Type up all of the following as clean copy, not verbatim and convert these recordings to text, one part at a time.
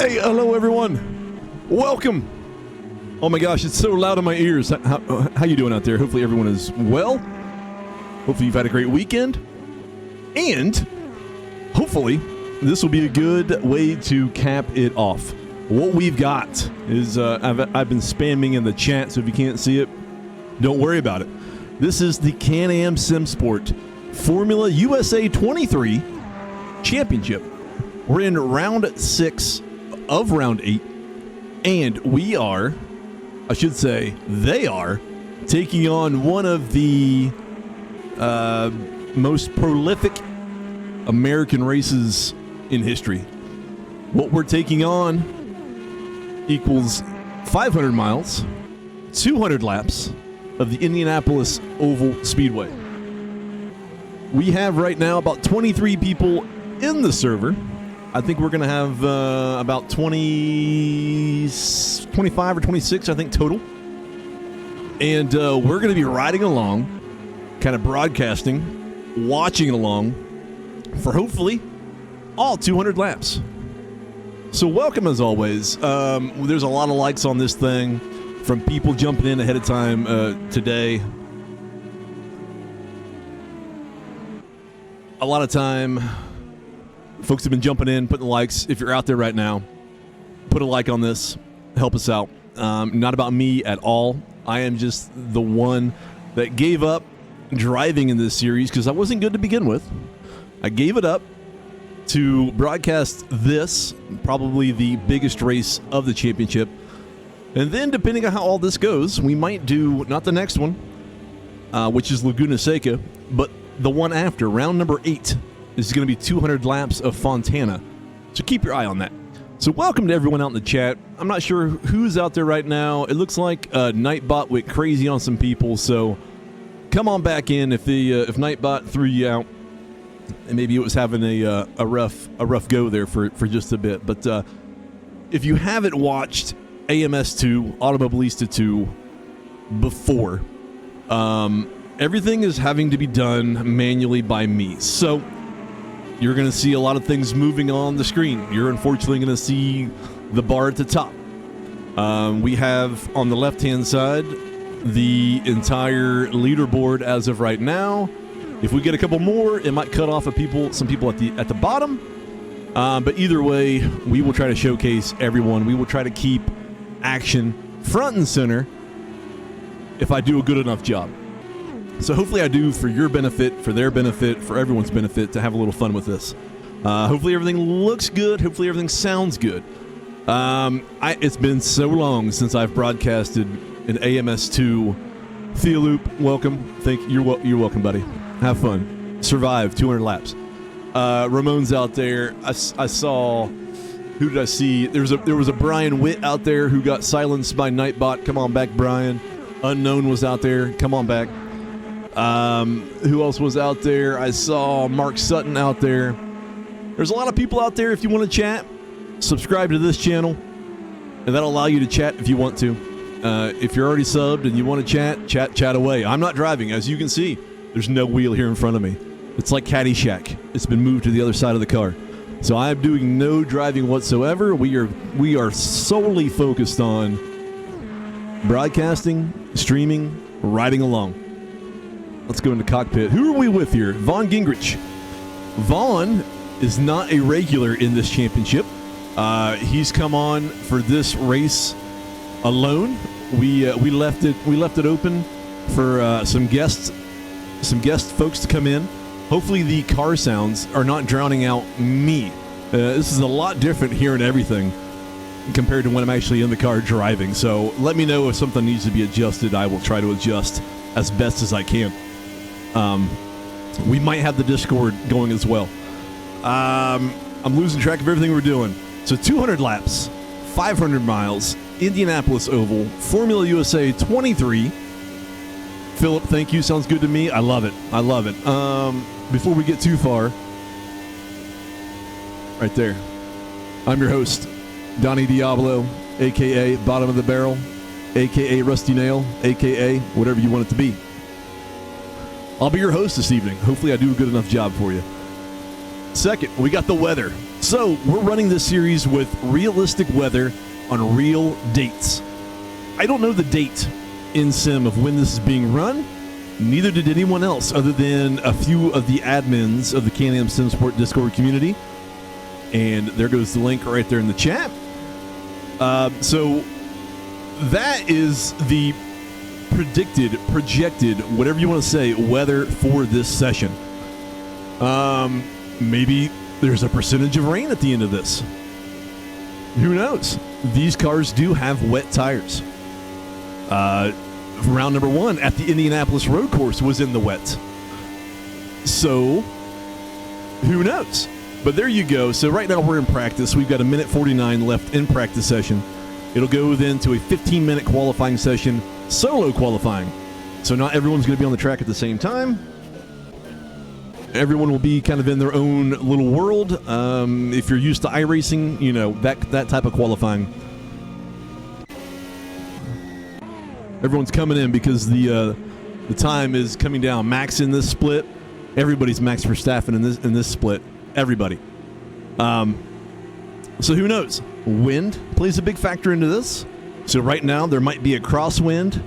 Hey, hello everyone. Welcome. Oh my gosh, it's so loud in my ears. How you doing out there? Hopefully everyone is well. Hopefully you've had a great weekend. And hopefully this will be a good way to cap it off. What we've got is, I've been spamming in the chat, so if you can't see it, don't worry about it. This is the Can-Am SimSport Formula USA 23 Championship. We're in round 6 of round 8, and we are, I should say, they are taking on one of the most prolific American races in history. What we're taking on equals 500 miles, 200 laps of the Indianapolis Oval Speedway. We have right now about 23 people in the server. I think we're going to have about 25 or 26, I think, total. And we're going to be riding along, kind of broadcasting, watching along for hopefully all 200 laps. So welcome as always. There's a lot of likes on this thing from people jumping in ahead of time today. A lot of time, folks have been jumping in, putting likes. If you're out there right now, put a like on this. Help us out. Not about me at all. I am just the one that gave up driving in this series because I wasn't good to begin with. I gave it up to broadcast this, probably the biggest race of the championship. And then, depending on how all this goes, we might do not the next one, which is Laguna Seca, but the one after, round number 8. This is going to be 200 laps of Fontana. So keep your eye on that. So welcome to everyone out in the chat. I'm not sure who's out there right now. It looks like Nightbot went crazy on some people, so come on back in if Nightbot threw you out. And maybe it was having a rough go there for just a bit. But if you haven't watched AMS2, Automobilista 2, before, everything is having to be done manually by me. So you're going to see a lot of things moving on the screen. You're unfortunately going to see the bar at the top. We have on the left-hand side the entire leaderboard as of right now. If we get a couple more, it might cut off some people at the bottom. But either way, we will try to showcase everyone. We will try to keep action front and center if I do a good enough job. So hopefully I do for your benefit, for their benefit, for everyone's benefit, to have a little fun with this. Hopefully everything looks good. Hopefully everything sounds good. It's been so long since I've broadcasted an AMS2. Thealoop, welcome. You're welcome, buddy. Have fun. Survive 200 laps. Ramon's out there. I saw. Who did I see? There was a Brian Witt out there who got silenced by Nightbot. Come on back, Brian. Unknown was out there. Come on back. Who else was out there? I saw Mark Sutton out there. There's a lot of people out there. If you want to chat, subscribe to this channel, and that'll allow you to chat if you want to. If you're already subbed and you want to chat away. I'm not driving, as you can see. There's no wheel here in front of me. It's like Caddyshack. It's been moved to the other side of the car. So I am doing no driving whatsoever. We are solely focused on broadcasting, streaming, riding along. Let's go into cockpit. Who are we with here? Vaughn Gingrich. Vaughn is not a regular in this championship. He's come on for this race alone. We left it open for some guest folks to come in. Hopefully the car sounds are not drowning out me. This is a lot different hearing everything compared to when I'm actually in the car driving. So let me know if something needs to be adjusted. I will try to adjust as best as I can. We might have the Discord going as well. I'm losing track of everything we're doing. So 200 laps, 500 miles, Indianapolis Oval, Formula USA 23. Philip, thank you. Sounds good to me. I love it. Before we get too far, right there, I'm your host, Donnie Diablo, a.k.a. Bottom of the Barrel, a.k.a. Rusty Nail, a.k.a. whatever you want it to be. I'll be your host this evening. Hopefully I do a good enough job for you. Second, we got the weather. So we're running this series with realistic weather on real dates. I don't know the date in Sim of when this is being run. Neither did anyone else other than a few of the admins of the Can-Am Sim Sport Discord community. And there goes the link right there in the chat. So that is the projected, whatever you want to say, weather for this session. Maybe there's a percentage of rain at the end of this. Who knows? These cars do have wet tires. Round number 1 at the Indianapolis road course was in the wet. So, who knows? But there you go. So right now we're in practice. We've got a minute 49 left in practice session. It'll go then to a 15-minute qualifying session, solo qualifying. So not everyone's going to be on the track at the same time. Everyone will be kind of in their own little world. If you're used to iRacing, you know, that type of qualifying. Everyone's coming in because the time is coming down. Max in this split. Everybody's Max Verstappen in this split. Everybody. So who knows? Wind plays a big factor into this. So right now there might be a crosswind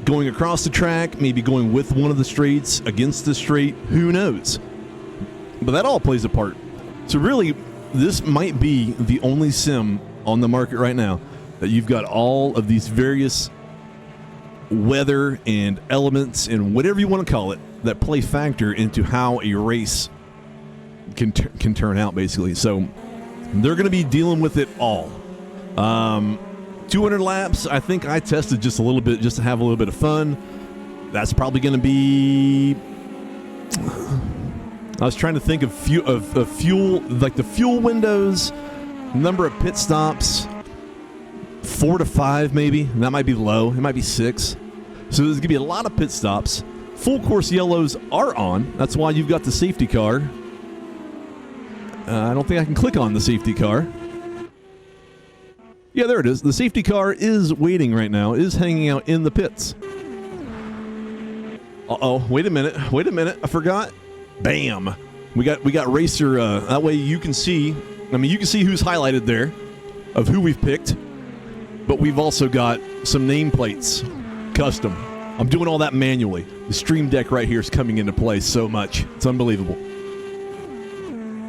going across the track, maybe going with one of the straights against the straight. Who knows? But that all plays a part. So really, this might be the only sim on the market right now that you've got all of these various weather and elements and whatever you want to call it that play factor into how a race can turn out, basically. So they're going to be dealing with it all. 200 laps, I think I tested just a little bit just to have a little bit of fun. That's probably going to be... I was trying to think of fuel, like the fuel windows, number of pit stops, 4 to 5 maybe. And that might be low. It might be 6. So there's going to be a lot of pit stops. Full course yellows are on. That's why you've got the safety car. I don't think I can click on the safety car. Yeah, there it is. The safety car is waiting right now, is hanging out in the pits. Uh-oh, wait a minute, I forgot. Bam. We got racer, that way you can see, you can see who's highlighted there of who we've picked, but we've also got some nameplates, custom. I'm doing all that manually. The Stream Deck right here is coming into play so much. It's unbelievable.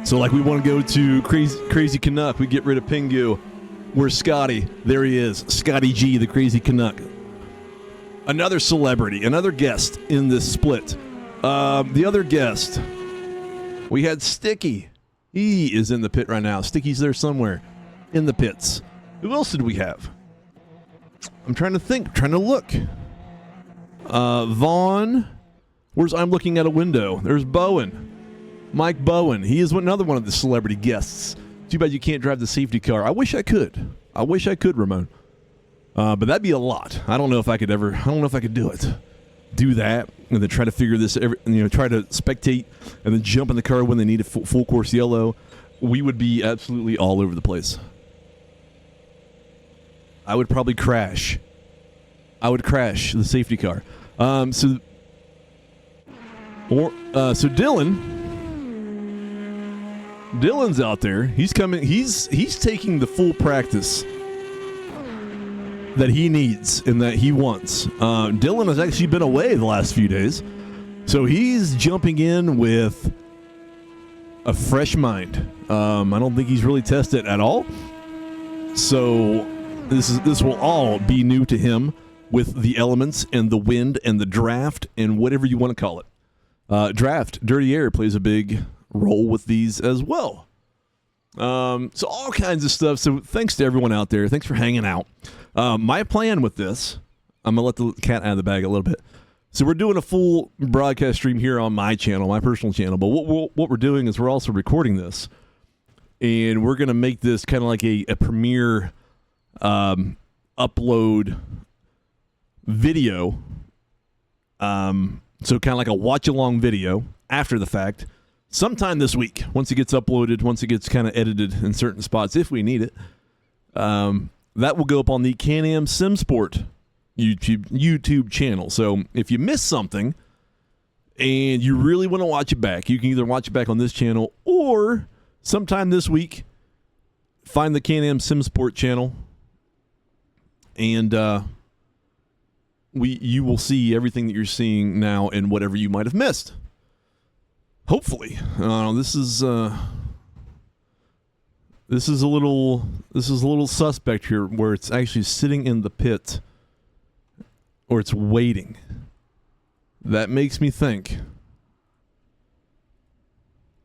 So like we want to go to Crazy Canuck, we get rid of Pingu. Where's Scotty? There he is. Scotty G, the Crazy Canuck. Another celebrity, another guest in this split. The other guest, we had Sticky. He is in the pit right now. Sticky's there somewhere in the pits. Who else did we have? I'm trying to think, trying to look. Vaughn. Where's I'm looking at a window? There's Bowen. Mike Bowen. He is another one of the celebrity guests. Too bad you can't drive the safety car. I wish I could. Ramon. But that'd be a lot. I don't know if I could do it. Do that and then try to figure this, try to spectate and then jump in the car when they need a full course yellow. We would be absolutely all over the place. I would probably crash. I would crash the safety car. So Dylan's out there. He's coming. He's taking the full practice that he needs and that he wants. Dylan has actually been away the last few days, so he's jumping in with a fresh mind. I don't think he's really tested at all. So this will all be new to him with the elements and the wind and the draft and whatever you want to call it. Draft, dirty air plays a big role with these as well. So all kinds of stuff. So thanks to everyone out there. Thanks for hanging out. My plan with this, I'm going to let the cat out of the bag a little bit. So we're doing a full broadcast stream here on my channel, my personal channel. But what we're doing is we're also recording this. And we're going to make this kind of like a premiere upload video. So kind of like a watch-along video after the fact. Sometime this week, once it gets uploaded, once it gets kind of edited in certain spots, if we need it, that will go up on the Can-Am Sim Sport YouTube channel. So if you miss something, and you really want to watch it back, you can either watch it back on this channel or sometime this week, find the Can-Am SimSport channel, and you will see everything that you're seeing now and whatever you might have missed. Hopefully, this is a little suspect here, where it's actually sitting in the pit, or it's waiting. That makes me think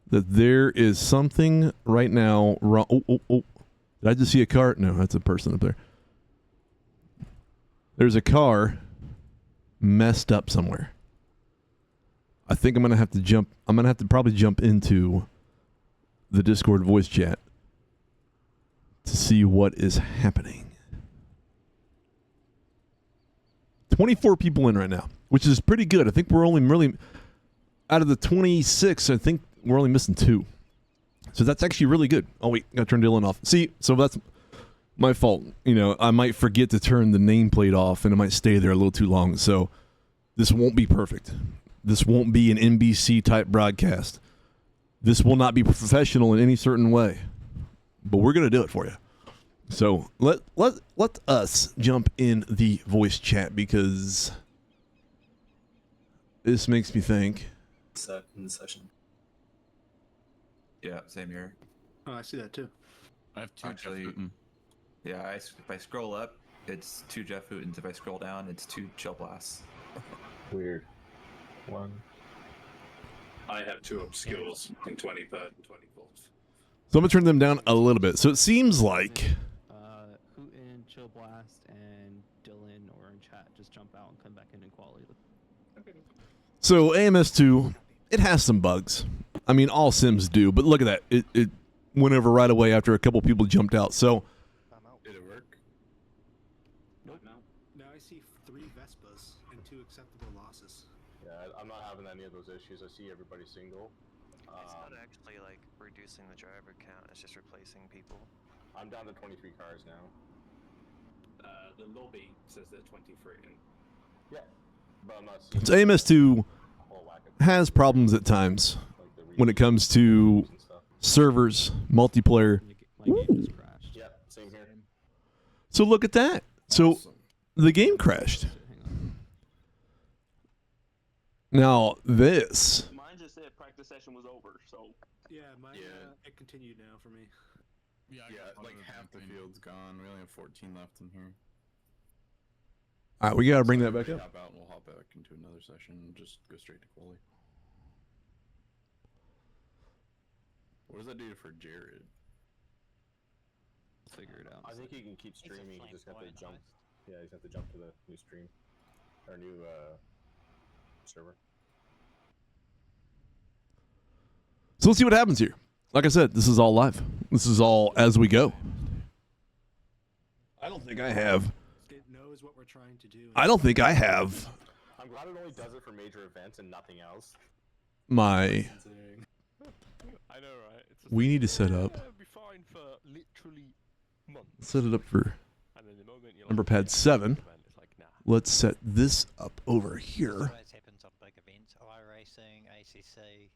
that there is something right now wrong. Oh. Did I just see a car? No, that's a person up there. There's a car messed up somewhere. I think I'm going to have to jump. I'm going to have to probably jump into the Discord voice chat to see what is happening. 24 people in right now, which is pretty good. I think we're only really, out of the 26, I think we're only missing 2. So that's actually really good. Oh, wait, got to turn Dylan off. See, so that's my fault. I might forget to turn the nameplate off, and it might stay there a little too long. So this won't be perfect. This won't be an NBC-type broadcast. This will not be professional in any certain way. But we're going to do it for you. So let us jump in the voice chat, because this makes me think. In the session. Yeah, same here. Oh, I see that too. I have 2 Actually, Jeff Hooten. Yeah, if I scroll up, it's 2 Jeff Hootens. If I scroll down, it's 2 Chill Blasts. Weird. 1. I have 2 obscures in 23rd and 24th. So I'm going to turn them down a little bit. So it seems like Hooten, Chill Blast, and Dylan or in chat just jump out and come back in quality. So AMS2, it has some bugs. I mean, all Sims do, but look at that. It went over right away after a couple people jumped out. So Did it work? Nope. Now I see 3 Vespas and 2 acceptable losses. Yeah, I'm not having any of those issues. I see everybody single. It's not actually like reducing the driver count, it's just replacing people. I'm down to 23 cars now. The lobby says they're 23. Yeah, but I'm not seeing So AMS2 a whole whack of has problems at times like the when it comes to and stuff. servers, multiplayer. My game just crashed. Yeah, same here. So look at that. So the game crashed. Hang on. Now this. Mine just said practice session was over, so. Yeah, mine, Yeah. it continued now for me. Yeah, like half the field's gone. We only have 14 left in here. All right, we got to bring that back up. Hop out and we'll hop back into another session and just go straight to quali. What does that do for Jared? Figure it out. I think he can keep streaming. He just got to jump. Yeah, he's got to jump to the new stream or new server. So let's see what happens here. Like I said, this is all live. This is all as we go. I don't think I have. It knows what we're trying to do. I don't think I have I'm glad it only does it for major events and nothing else. my. I know, right? It's just We need to set up. it'll be fine for literally months. Set it up for And then the moment you're number like, pad 7. event, it's like, nah. Let's set this up over here. Always happens on big events, iRacing, ACC.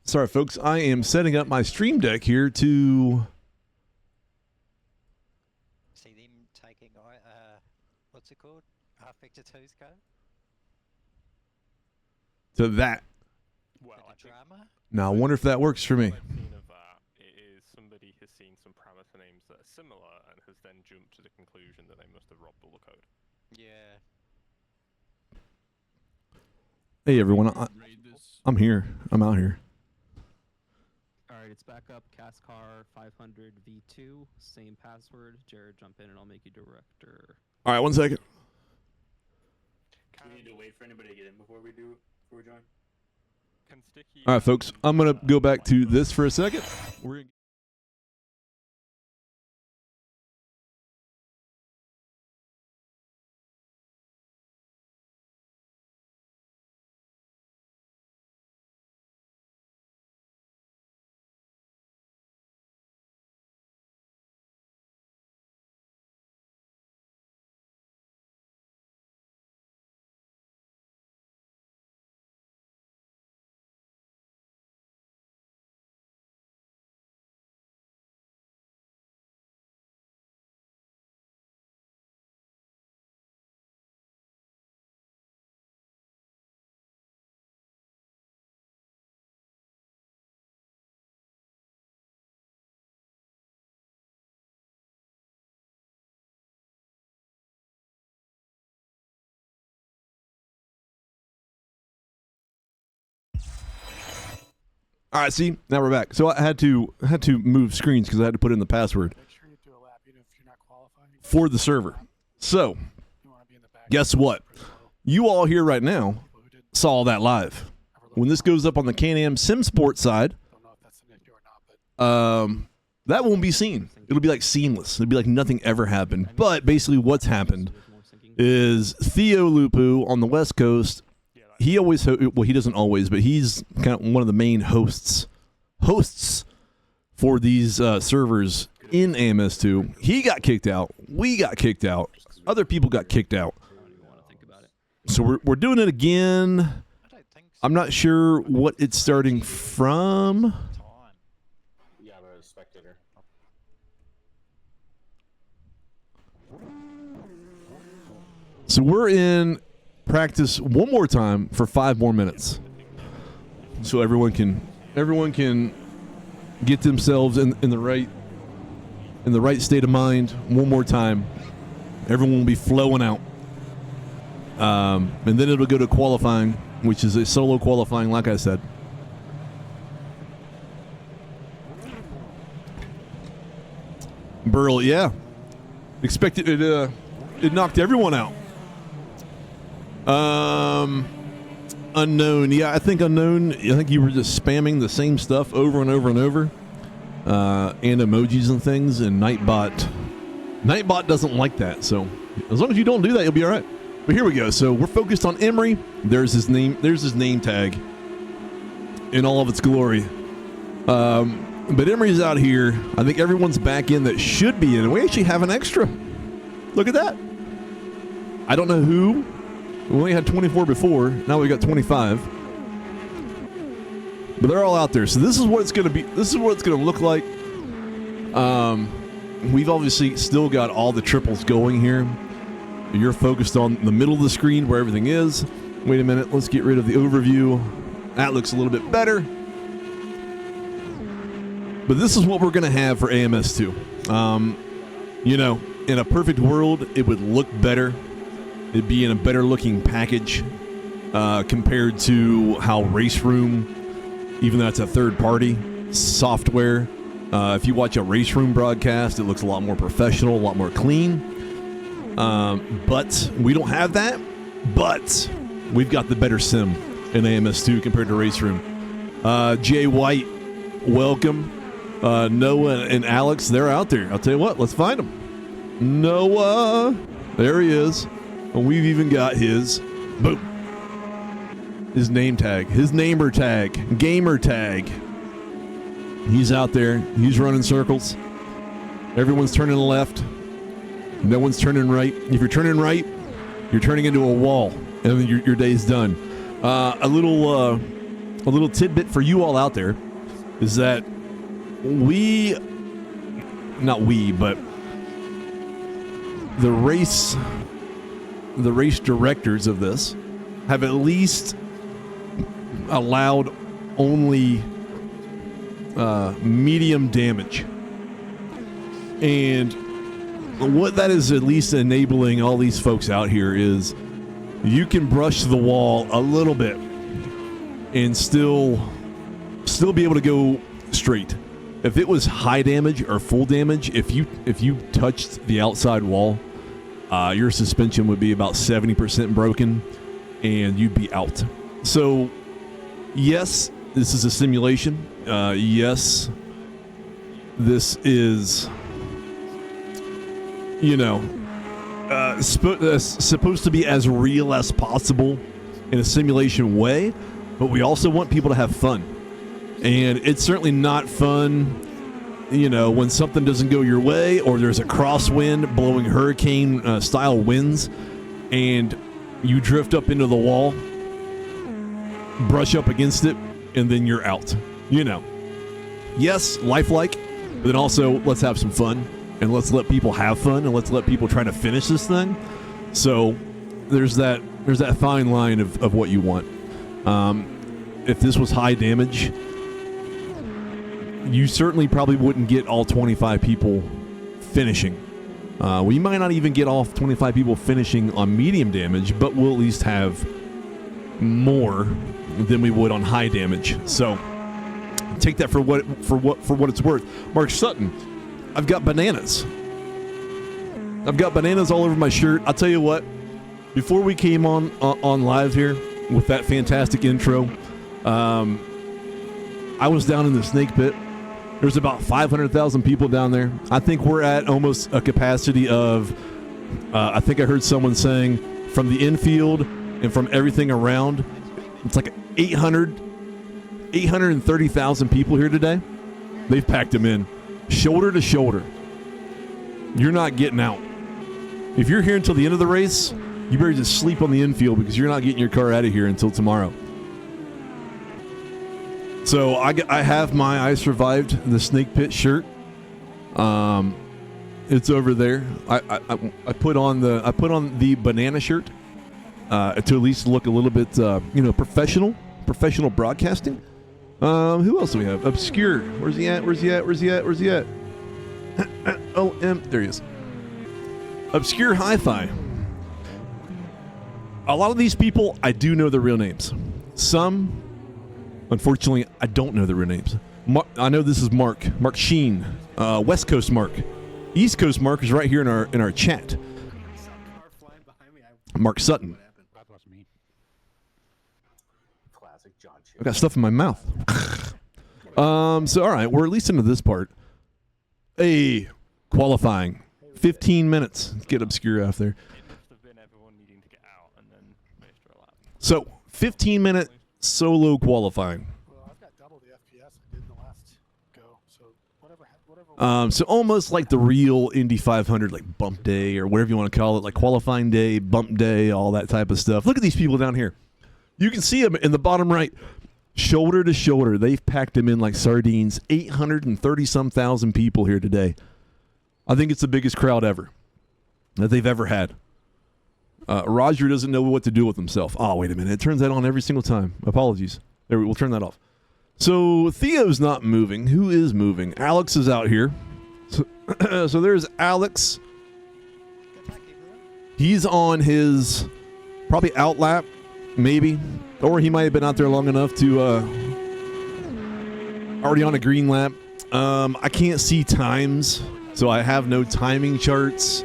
Sorry, folks. I am setting up my stream deck here to. See them taking, what's it called? Half Vector 2's go? To that. Well, Bit I of think drama? Now, I wonder if that works for me. what I've seen of that is somebody has seen some parameter names that are similar and has then jumped to the conclusion that they must have robbed all the code. Yeah. Hey, everyone. Raid this. I'm here. I'm out here. Alright, it's back up. CASSCAR 500 V2. Same password. Jared, jump in and I'll make you director. All right, 1 second. Can, We need to wait for anybody to get in before we join. can Sticky All right, folks. I'm going to go back to this for a second. We're gonna All right, see, now we're back. So I had to move screens because I had to put in the password for the server. So, guess what? You all here right now saw that live. When this goes up on the Can-Am Sim Sport side, that won't be seen. It'll be like seamless. It'll be like nothing ever happened. But basically what's happened is Theo Lupu on the West Coast, he always, well, he doesn't always, but he's kind of one of the main hosts for these servers in AMS2. He got kicked out. We got kicked out. Other people got kicked out. So we're doing it again. I'm not sure what it's starting from. Yeah, I'm a spectator. So we're in practice one more time for 5 more minutes. So everyone can get themselves in the right state of mind one more time. Everyone will be flowing out. And then it'll go to qualifying, which is a solo qualifying, like I said. Burl, yeah. Expected it knocked everyone out. Unknown, yeah, I think Unknown, I think you were just spamming the same stuff over and over and over. And emojis and things, and Nightbot doesn't like that, so as long as you don't do that, you'll be alright. But here we go. So we're focused on Emery. There's his name tag in all of its glory. But Emery's out here. I think everyone's back in that should be in, and we actually have an extra. Look at that. I don't know who. We only had 24 before. Now we got 25. But they're all out there. So this is what it's going to be. This is what it's going to look like. We've obviously still got all the triples going here. You're focused on the middle of the screen where everything is. Wait a minute. Let's get rid of the overview. That looks a little bit better. But this is what we're going to have for AMS2. You know, in a perfect world, it would look better. It'd be in a better looking package compared to how Race Room, even though it's a third party software, if you watch a Race Room broadcast, it looks a lot more professional, a lot more clean. But we don't have that. But we've got the better sim in AMS2 compared to Race Room. Jay White, welcome. Noah and Alex, they're out there. I'll tell you what, let's find them. Noah, there he is. And we've even got his, boom, his name tag, his gamer tag. He's out there. He's running circles. Everyone's turning left. No one's turning right. If you're turning right, you're turning into a wall, and then your day's done. A little tidbit for you all out there is that but the race directors of this have at least allowed only medium damage, and what that is at least enabling all these folks out here is you can brush the wall a little bit and still be able to go straight. If it was high damage or full damage, if you touched the outside wall, your suspension would be about 70% broken and you'd be out. So yes, this is a simulation. Yes, this is, supposed to be as real as possible in a simulation way, but we also want people to have fun. And it's certainly not fun, when something doesn't go your way or there's a crosswind blowing hurricane style winds and you drift up into the wall, brush up against it, and then you're out. Yes, lifelike, but then also let's have some fun. And let's let people have fun, and let's let people try to finish this thing. So there's that fine line of what you want. If this was high damage, you certainly probably wouldn't get all 25 people finishing. We might not even get all 25 people finishing on medium damage, but we'll at least have more than we would on high damage. So Take that for what it's worth. Mark Sutton, I've got bananas. I've got bananas all over my shirt. I'll tell you what. Before we came on live here with that fantastic intro, I was down in the snake pit. There's about 500,000 people down there. I think we're at almost a capacity of, I think I heard someone saying from the infield and from everything around, it's like 830,000 people here today. They've packed them in, shoulder to shoulder. You're not getting out. If you're here until the end of the race, you better just sleep on the infield because you're not getting your car out of here until tomorrow. So I have my I Survived the Snake Pit shirt. It's over there. I put on the banana shirt to at least look a little bit professional broadcasting. Who else do we have? Obscure. Where's he at? Oh, there he is. Obscure Hi-Fi. A lot of these people, I do know their real names. Some, unfortunately, I don't know their real names. I know this is Mark Sheen, West Coast Mark. East Coast Mark is right here in our chat. Mark Sutton. Classic John Chick. I got stuff in my mouth. So all right, we're at least into this part. Hey, qualifying. 15 minutes. Let's get Obscure out there. So 15-minute solo qualifying. Well, I've got double the FPS I did in the last go. So whatever. So almost like the real Indy 500, like bump day or whatever you want to call it, like qualifying day, bump day, all that type of stuff. Look at these people down here. You can see them in the bottom right, shoulder to shoulder. They've packed them in like sardines. 830-some thousand people here today. I think it's the biggest crowd ever that they've ever had. Roger doesn't know what to do with himself. Oh, wait a minute. It turns that on every single time. Apologies. There, we'll turn that off. So Theo's not moving. Who is moving? Alex is out here. So there's Alex. He's on his probably out lap, maybe. Or he might have been out there long enough to already on a green lap. I can't see times, so I have no timing charts.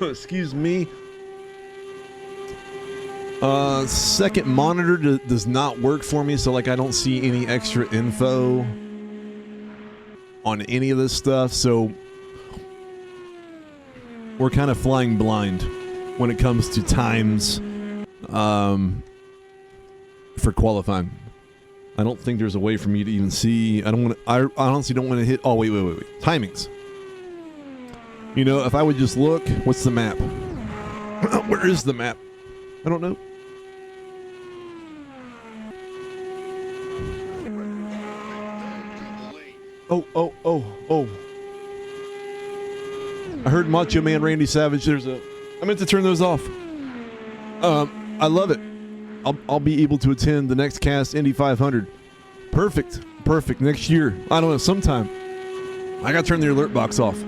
Excuse me. Second monitor does not work for me, so like I don't see any extra info on any of this stuff, so we're kind of flying blind when it comes to times for qualifying. I don't think there's a way for me to even see. I honestly don't want to hit. Oh, wait. Timings. You know, if I would just look, what's the map? Where is the map? I don't know. Oh. I heard Macho Man Randy Savage. I meant to turn those off. I love it. I'll be able to attend the next Cast Indy 500. Perfect. Next year. I don't know, sometime. I gotta turn the alert box off.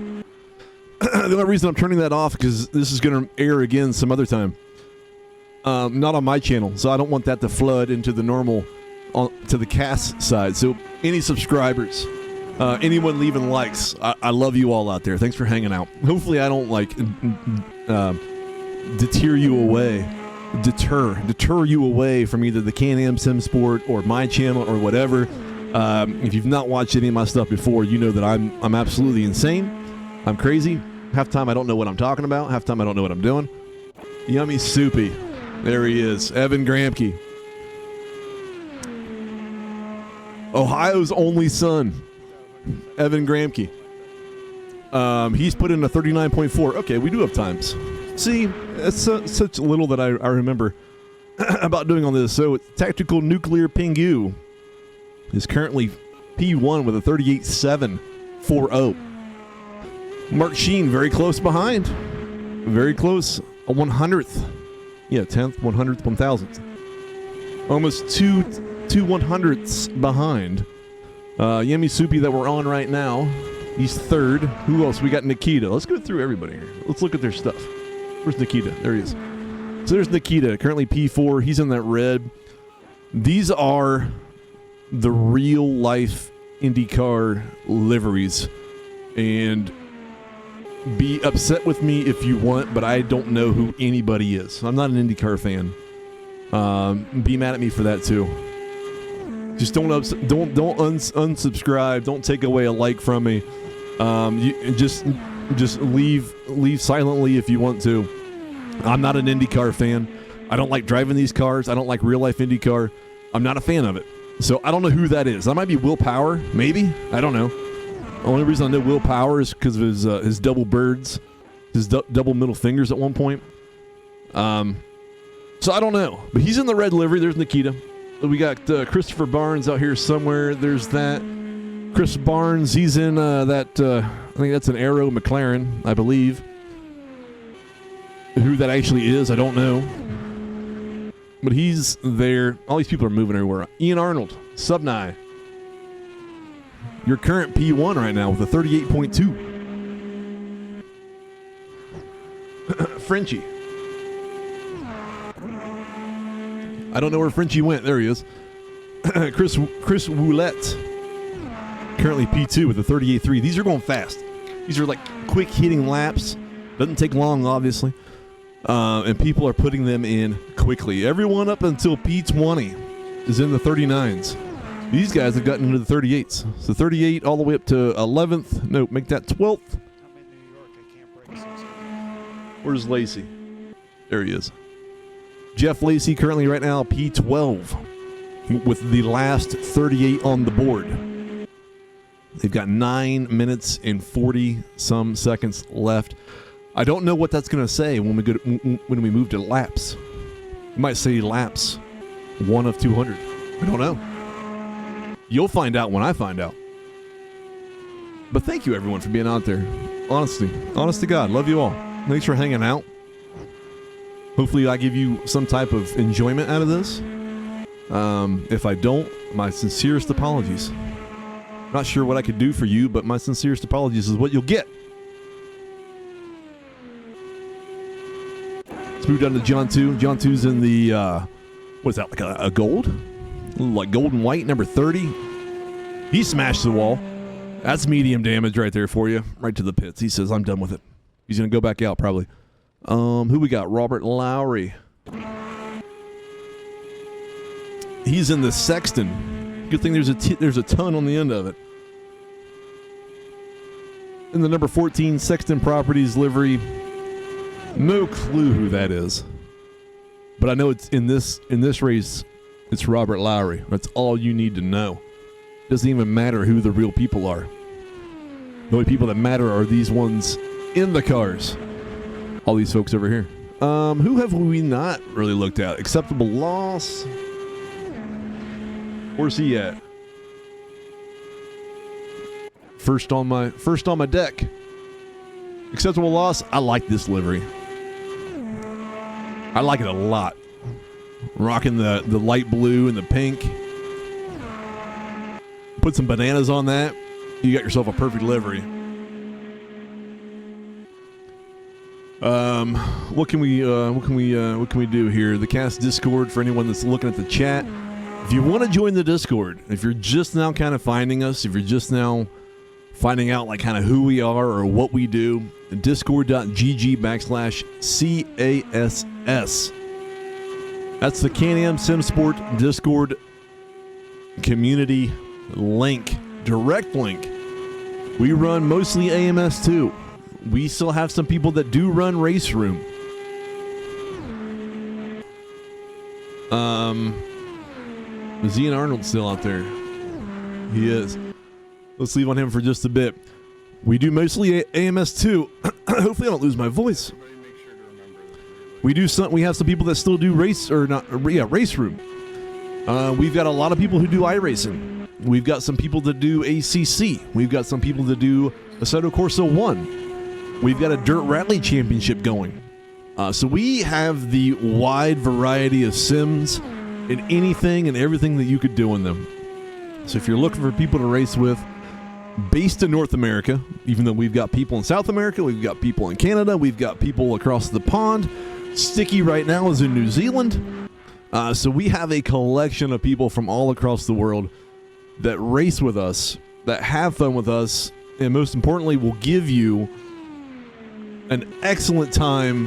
The only reason I'm turning that off because this is going to air again some other time. Not on my channel, so I don't want that to flood into the normal, to the cast side. So any subscribers, anyone leaving likes, I love you all out there. Thanks for hanging out. Hopefully I don't deter you away from either the Can-Am Sim Sport or my channel or whatever. If you've not watched any of my stuff before, you know that I'm absolutely insane. I'm crazy. Half time I don't know what I'm talking about. Half time I don't know what I'm doing. Yummy Soupy. There he is. Evan Gramke. Ohio's only son. Evan Gramke. He's put in a 39.4. Okay, we do have times. See, that's such little that I remember about doing on this. So Tactical Nuclear Pingu is currently P1 with a 38.740. Mark Sheen, very close behind. Very close. A 100th. Yeah, 10th, 100th, 1000th. Almost two 100ths behind. Yummy Soupy that we're on right now. He's third. Who else? We got Nikita. Let's go through everybody here. Let's look at their stuff. Where's Nikita? There he is. So there's Nikita, currently P4. He's in that red. These are the real life IndyCar liveries, and be upset with me if you want, but I don't know who anybody is. I'm not an IndyCar fan. Be mad at me for that too. Just don't unsubscribe. Don't take away a like from me. You just leave silently if you want to. I'm not an IndyCar fan. I don't like driving these cars. I don't like real life IndyCar. I'm not a fan of it. So I don't know who that is. That might be Will Power, maybe. I don't know. The only reason I know Will Power is because of his double birds, his double middle fingers at one point. So I don't know. But he's in the red livery. There's Nikita. We got Christopher Barnes out here somewhere. There's that. Chris Barnes, he's in that, I think that's an Aero McLaren, I believe. Who that actually is, I don't know. But he's there. All these people are moving everywhere. Ian Arnold, Sub-9. Your current P1 right now with a 38.2. Frenchie. I don't know where Frenchie went. There he is. Chris Woulette. Currently P2 with a 38.3. These are going fast. These are like quick hitting laps. Doesn't take long, obviously. And people are putting them in quickly. Everyone up until P20 is in the 39s. These guys have gotten into the 38s. So 38 all the way up to 11th. No, make that 12th. Where's Lacey? There he is. Jeff Lacey currently right now P12 with the last 38 on the board. They've got 9 minutes and 40 some seconds left. I don't know what that's going to say when we move to laps. It might say laps 1 of 200. I don't know. You'll find out when I find out. But thank you everyone for being out there. Honestly, honest to God, love you all. Thanks for hanging out. Hopefully I give you some type of enjoyment out of this. If I don't, my sincerest apologies. Not sure what I could do for you, but my sincerest apologies is what you'll get. Let's move down to John 2. John 2's in the, what is that, like a gold? Like gold and white, number 30. He smashed the wall. That's medium damage right there for you. Right to the pits. He says, I'm done with it. He's going to go back out probably. Who we got? Robert Lowry. He's in the Sexton. Good thing there's a ton on the end of it. In the number 14 Sexton Properties livery. No clue who that is. But I know it's in this race, it's Robert Lowry. That's all you need to know. Doesn't even matter who the real people are. The only people that matter are these ones in the cars. All these folks over here. Who have we not really looked at? Acceptable loss. Where's he at? First on my deck. Acceptable loss. I like this livery. I like it a lot. Rocking the light blue and the pink. Put some bananas on that. You got yourself a perfect livery. What can we do here? The cast Discord for anyone that's looking at the chat. If you want to join the Discord, if you're just now kind of finding us, if you're just now finding out like kind of who we are or what we do, discord.gg/CASS. That's the Can-Am SimSport Discord community link, direct link. We run mostly AMS2. We still have some people that do run Race Room. Is Ian Arnold still out there? He is. Let's leave on him for just a bit. We do mostly AMS2. Hopefully I don't lose my voice. We have some people that still do Race Room. We've got a lot of people who do iRacing. We've got some people that do ACC. We've got some people that do Assetto Corsa 1. We've got a Dirt Rally Championship going. So we have the wide variety of sims in anything and everything that you could do in them. So if you're looking for people to race with, based in North America, even though we've got people in South America, we've got people in Canada, we've got people across the pond. Sticky right now is in New Zealand. So we have a collection of people from all across the world that race with us, that have fun with us, and most importantly, will give you an excellent time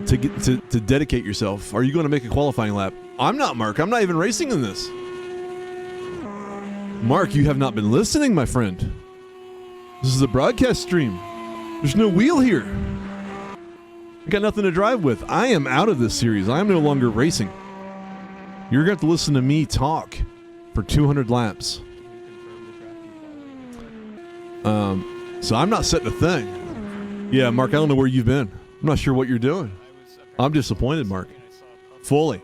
to dedicate yourself. Are you going to make a qualifying lap? I'm not, Mark. I'm not even racing in this. Mark, you have not been listening, my friend. This is a broadcast stream. There's no wheel here. I got nothing to drive with. I am out of this series. I am no longer racing. You're going to have to listen to me talk for 200 laps. So I'm not setting a thing. Yeah, Mark, I don't know where you've been. I'm not sure what you're doing. I'm disappointed, Mark. Fully.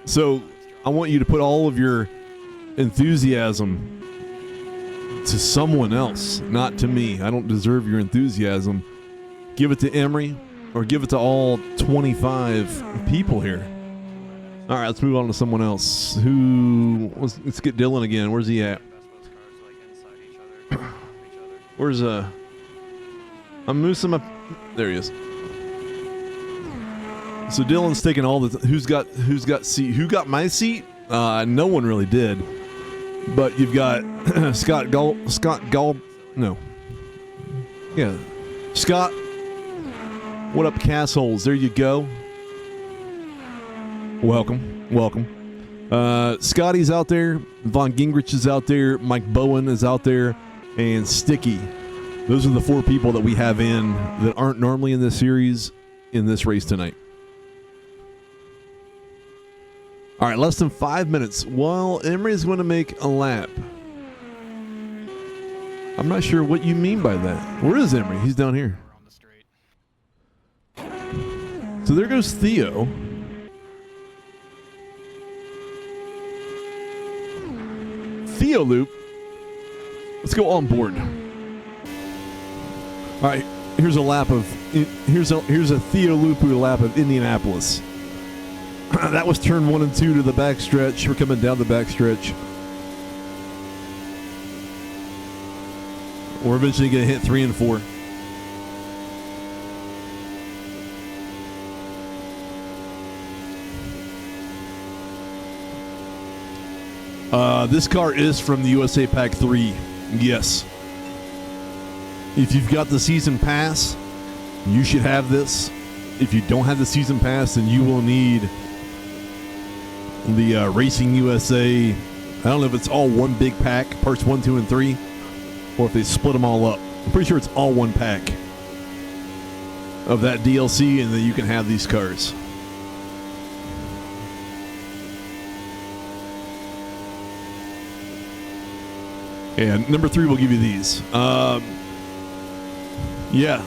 So I want you to put all of your enthusiasm to someone else, not to me. I don't deserve your enthusiasm. Give it to Emery or give it to all 25 people here. All right, let's move on to someone else. Let's get Dylan again. Where's he at? Where's I'm moosing my. There he is. So Dylan's taking all the. Who's got seat? Who got my seat? No one really did. But you've got Scott. No. Yeah, Scott. What up, Cassholes? There you go. Welcome. Scotty's out there. Von Gingrich is out there. Mike Bowen is out there. And Sticky. Those are the 4 people that we have in that aren't normally in this series in this race tonight. All right, less than 5 minutes. Well, Emery's going to make a lap. I'm not sure what you mean by that. Where is Emery? He's down here. So there goes Theo. Theo Loop. Let's go on board. All right, here's a lap of here's a Theo Lupu lap of Indianapolis. That was turn 1 and 2 to the backstretch. We're coming down the backstretch. We're eventually going to hit 3 and 4. This car is from the USA Pack 3. Yes. If you've got the season pass, you should have this. If you don't have the season pass, then you will need the Racing USA. I don't know if it's all one big pack, parts 1, 2, and 3, or if they split them all up. I'm pretty sure it's all one pack of that DLC, and then you can have these cars. And number 3 will give you these. Yeah.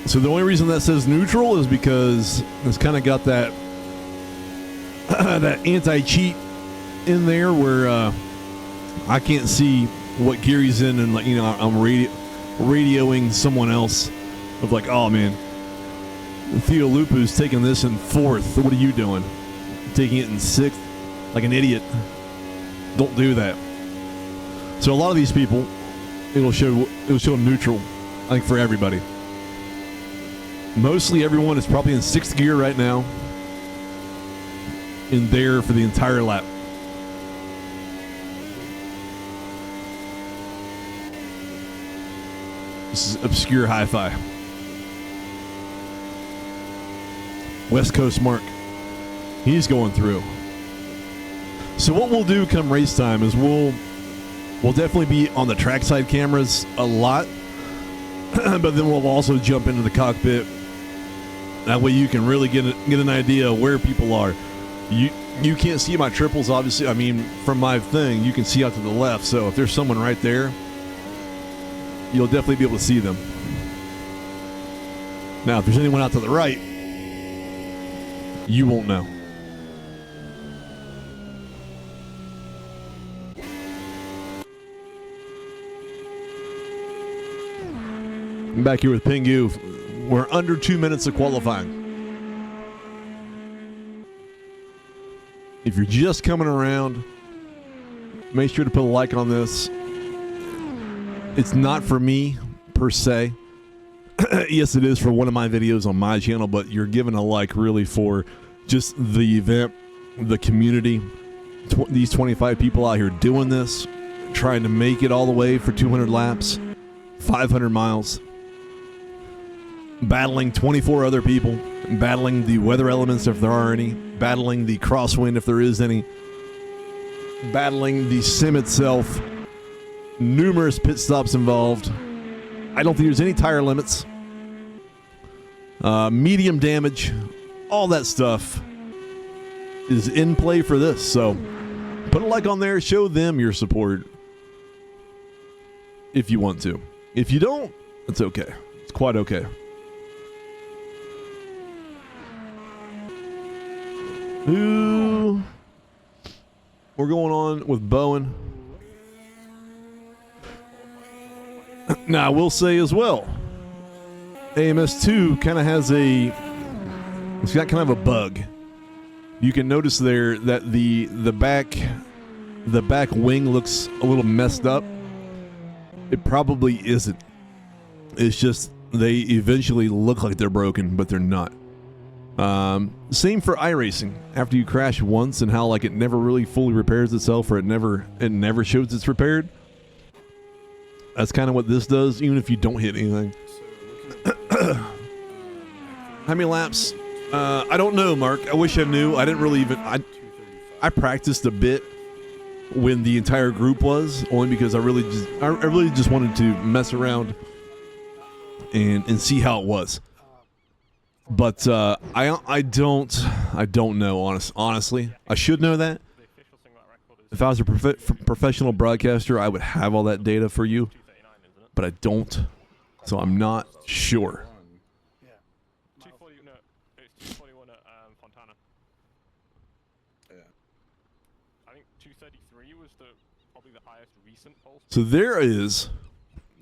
So the only reason that says neutral is because it's kind of got that that anti-cheat in there where I can't see what gear he's in, and like, you know, I'm radioing someone else of like, oh man, Theo Lupu's taking this in 4th. What are you doing? Taking it in 6th, like an idiot. Don't do that. So a lot of these people, it'll show neutral, I think, for everybody. Mostly everyone is probably in 6th gear right now, in there for the entire lap. This is obscure hi-fi. West Coast Mark. He's going through. So what we'll do come race time is we'll definitely be on the trackside cameras a lot, but then we'll also jump into the cockpit. That way you can really get an idea of where people are. You can't see my triples, obviously. I mean, from my thing, you can see out to the left. So if there's someone right there, you'll definitely be able to see them. Now, if there's anyone out to the right, you won't know. I'm back here with Pingu. We're under 2 minutes of qualifying. If you're just coming around, make sure to put a like on this. It's not for me, per se. yes, it is for one of my videos on my channel, but you're given a like really for just the event, the community, these 25 people out here doing this, trying to make it all the way for 200 laps, 500 miles, battling 24 other people, battling the weather elements if there are any, battling the crosswind if there is any, battling the sim itself, numerous pit stops involved. I don't think there's any tire limits, medium damage, all that stuff is in play for this. So put a like on there, show them your support if you want to. If you don't, it's okay. It's quite okay. Ooh. We're going on with Bowen. Now, I will say as well, AMS2 kind of has it's got kind of a bug. You can notice there that the back wing looks a little messed up. It probably isn't. It's just they eventually look like they're broken, but they're not. Same for iRacing. After you crash once and how like it never really fully repairs itself, or it never shows it's repaired. That's kind of what this does, even if you don't hit anything. How many laps? I don't know, Mark. I wish I knew. I didn't really even... I practiced a bit when the entire group was, only because I really just wanted to mess around and see how it was. But I don't know, honestly. I should know that. If I was a professional broadcaster, I would have all that data for you. But I don't, so I'm not sure. Yeah. 240, no, it's 241 at Fontana. Yeah. I think 233 was probably the highest recent pulse. So there is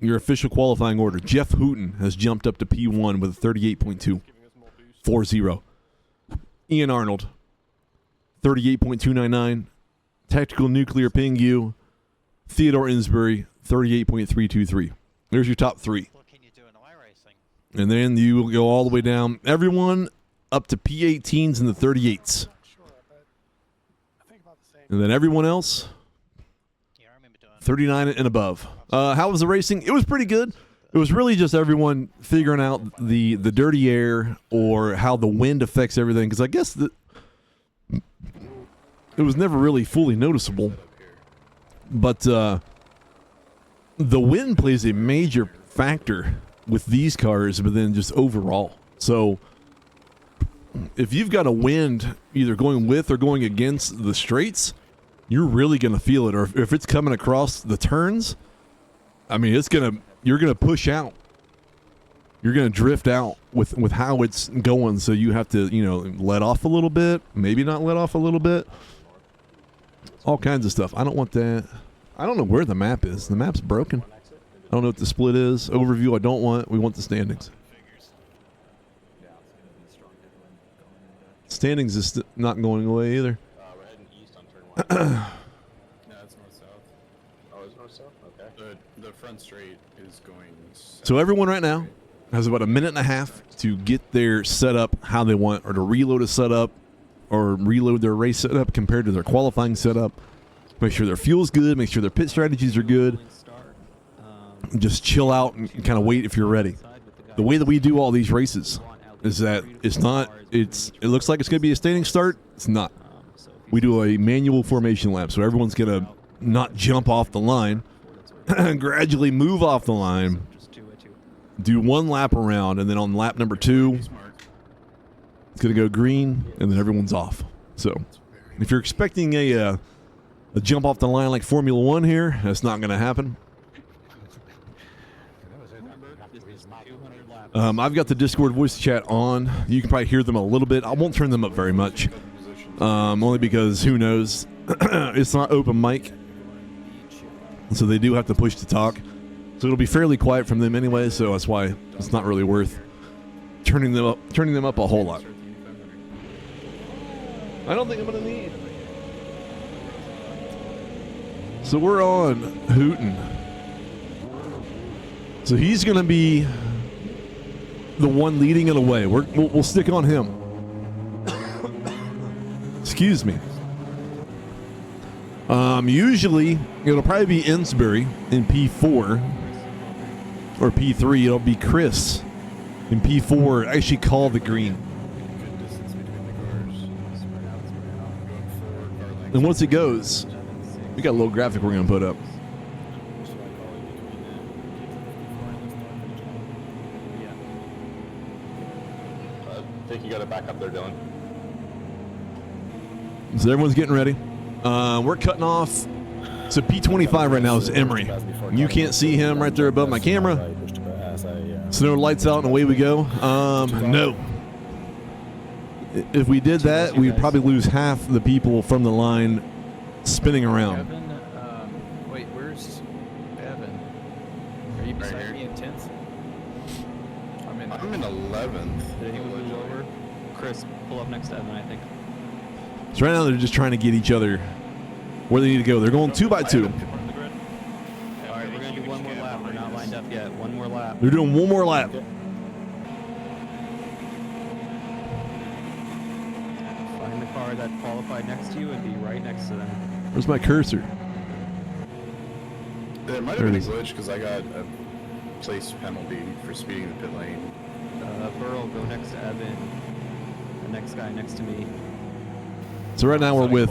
your official qualifying order. Jeff Hooten has jumped up to P1 with a 38.2. 4-0. Ian Arnold, 38.299. Tactical Nuclear Pingu, Theodore Insbury, 38.323. There's your top three. What can you do in iRacing? And then you will go all the way down. Everyone up to P18s and the 38s. Sure, but I think about the same. And then everyone else, Yeah, I remember doing 39 and above. How was the racing? It was pretty good. It was really just everyone figuring out the dirty air or how the wind affects everything. Because I guess it was never really fully noticeable. But the wind plays a major factor with these cars, but then just overall. So if you've got a wind either going with or going against the straights, you're really going to feel it. Or if it's coming across the turns, I mean, you're going to push out. You're going to drift out with how it's going. So you have to, let off a little bit, maybe not let off a little bit. All kinds of stuff. I don't want that. I don't know where the map is. The map's broken. I don't know what the split is. Overview I don't want. We want the standings. Standings is not going away either. We're heading east on turn 1. No, it's north-south. Oh, it's north-south? Okay. The front straight is going south. So everyone right now has about a minute and a half to get their setup how they want, or to reload a setup, or reload their race setup compared to their qualifying setup. Make sure their fuel's good. Make sure their pit strategies are good. Just chill out and kind of wait if you're ready. The way that we do all these races is that it looks like it's going to be a standing start. It's not. We do a manual formation lap, so everyone's going to not jump off the line, gradually move off the line, do one lap around, and then on lap number 2, it's going to go green, and then everyone's off. So if you're expecting a jump off the line like Formula 1 here, that's not going to happen. I've got the Discord voice chat on. You can probably hear them a little bit. I won't turn them up very much, only because who knows? It's not open mic, so they do have to push to talk. So it'll be fairly quiet from them anyway. So that's why it's not really worth turning them up a whole lot. I don't think I'm gonna need. So we're on Hooten. So he's gonna be the one leading it away. We'll stick on him. Excuse me. Usually, it'll probably be Insbury in P4 or P3. It'll be Chris in P4. Actually, call the green. Good distance between the cars. Spread out, spread out. Going forward, car length. And once it goes, we got a little graphic we're going to put up. So I call it between the Yeah. I think you got to back up there, Dylan. So everyone's getting ready. We're cutting off. So P25 right now is Emery. You can't see him right there above my camera. So no lights out and away we go. No. If we did that, we'd probably lose half the people from the line spinning around. Evan, wait, where's Evan? Are you beside me in 10th? I'm in 11th. Did he move over? Chris, pull up next to Evan, I think. So right now they're just trying to get each other where they need to go. They're going 2 by 2. All right, we're going to do one more lap. We're not lined up yet. One more lap. They're doing one more lap. Find the car that qualified next to you and be right next to them. Where's my cursor? There might There have it been a is. glitch because I got a place penalty for speeding the pit lane. Burl, go next to Evan. The next guy next to me. So right now we're with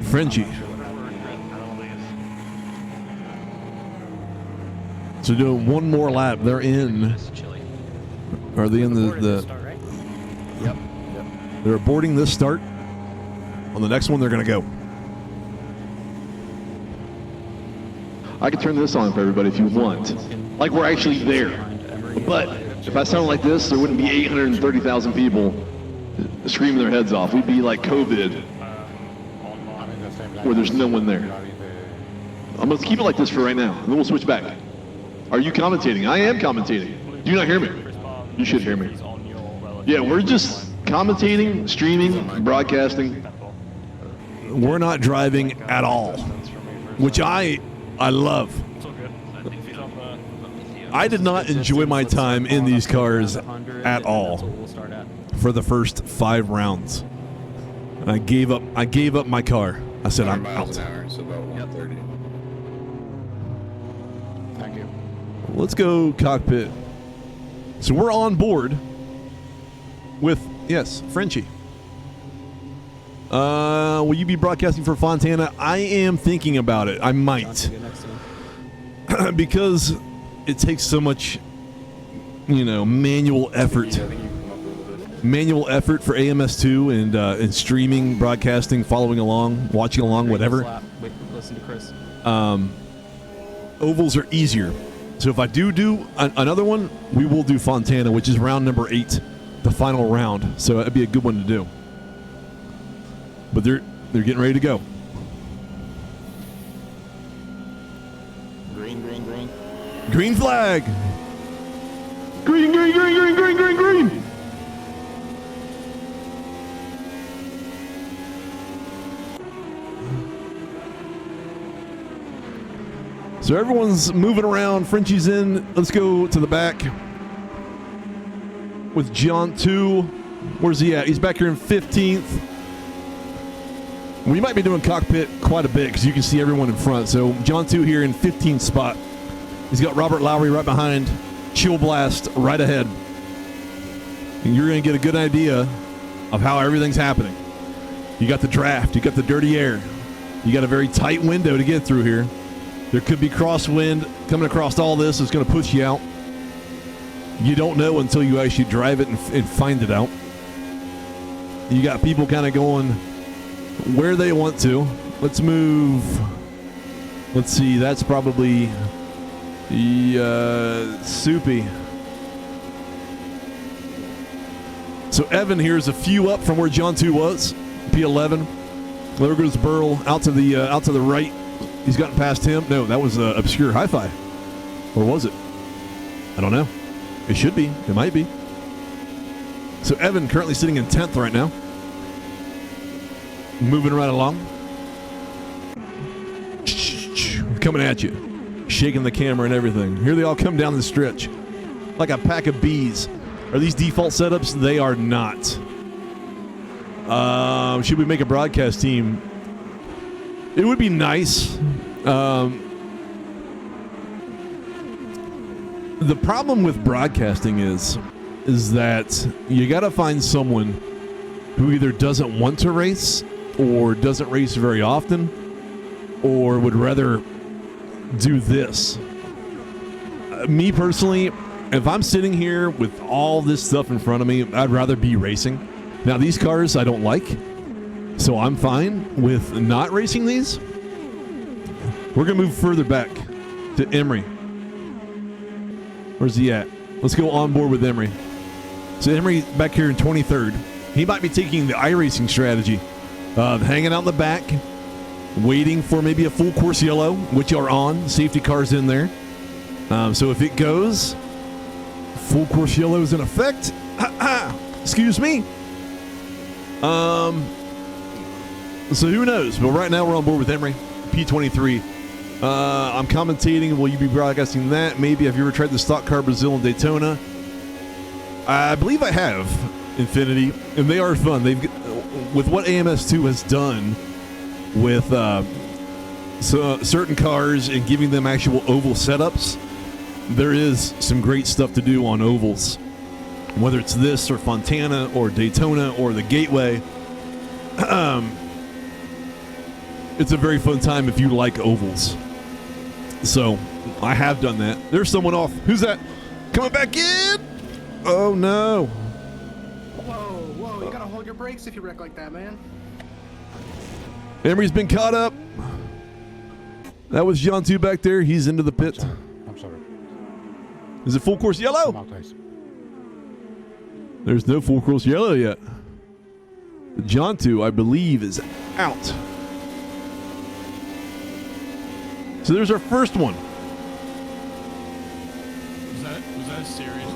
Frenchie. So doing one more lap. They're in. Are they in the Yep. They're boarding this start. On the next one, they're going to go. I can turn this on for everybody if you want. Like we're actually there. But if I sounded like this, there wouldn't be 830,000 people screaming their heads off. We'd be like COVID, where there's no one there. I'm going to keep it like this for right now, and then we'll switch back. Are you commentating? I am commentating. Do you not hear me? You should hear me. Yeah, we're just commentating, streaming, broadcasting. We're not driving at all, which I love. I did not enjoy my time in these cars at all for the first 5 rounds. And I gave up my car. I said I'm miles out. an hour, so about 130. Thank you. Let's go cockpit. So we're on board with, yes, Frenchie. Will you be broadcasting for Fontana? I am thinking about it. I might. Because it takes so much, manual effort. Manual effort for AMS2 and streaming, broadcasting, following along, watching along, whatever. Wait, listen to Chris. Ovals are easier. So if I do another one, we will do Fontana, which is round number 8, the final round. So that'd be a good one to do. But they're getting ready to go. Green, green, green. Green flag. Green, green, green, green, green, green, green. So everyone's moving around. Frenchie's in. Let's go to the back with John 2. Where's he at? He's back here in 15th. We might be doing cockpit quite a bit because you can see everyone in front. So John 2 here in 15th spot. He's got Robert Lowry right behind. Chill Blast right ahead. And you're going to get a good idea of how everything's happening. You got the draft. You got the dirty air. You got a very tight window to get through here. There could be crosswind coming across all this. It's going to push you out. You don't know until you actually drive it and find it out. You got people kind of going where they want to. Let's move. Let's see. That's probably Soupy. So Evan here is a few up from where John 2 was. P11. There goes Burl out to the right. He's gotten past him. No, that was Obscure Hi-Fi. Or was it? I don't know. It should be. It might be. So Evan currently sitting in 10th right now. Moving right along. Coming at you. Shaking the camera and everything. Here they all come down the stretch. like a pack of bees. Are these default setups? They are not. Should we make a broadcast team? It would be nice. The problem with broadcasting is that you got to find someone who either doesn't want to race or doesn't race very often or would rather do this. Me personally, if I'm sitting here with all this stuff in front of me, I'd rather be racing. Now, these cars I don't like, so I'm fine with not racing these. We're going to move further back to Emery. Where's he at? Let's go on board with Emery. So Emery back here in 23rd. He might be taking the iRacing strategy of hanging out in the back, waiting for maybe a full course yellow, which are on. Safety car's in there. So if it goes, full course yellow is in effect. Excuse me. So who knows? But right now we're on board with Emery, P23. I'm commentating. Will you be broadcasting that? Maybe. Have you ever tried the stock car Brazil and Daytona? I believe I have, Infinity, and they are fun. They've with what AMS2 has done with certain cars and giving them actual oval setups. There is some great stuff to do on ovals, whether it's this or Fontana or Daytona or the Gateway. It's a very fun time if you like ovals. So I have done that. There's someone off. Who's that? Coming back in. Oh no. Whoa, you gotta hold your brakes if you wreck like that, man. Emery's been caught up. That was John 2 back there. He's into the pit. I'm sorry. Is it full course yellow? There's no full course yellow yet. John 2, I believe, is out. So there's our first one. Was that a serious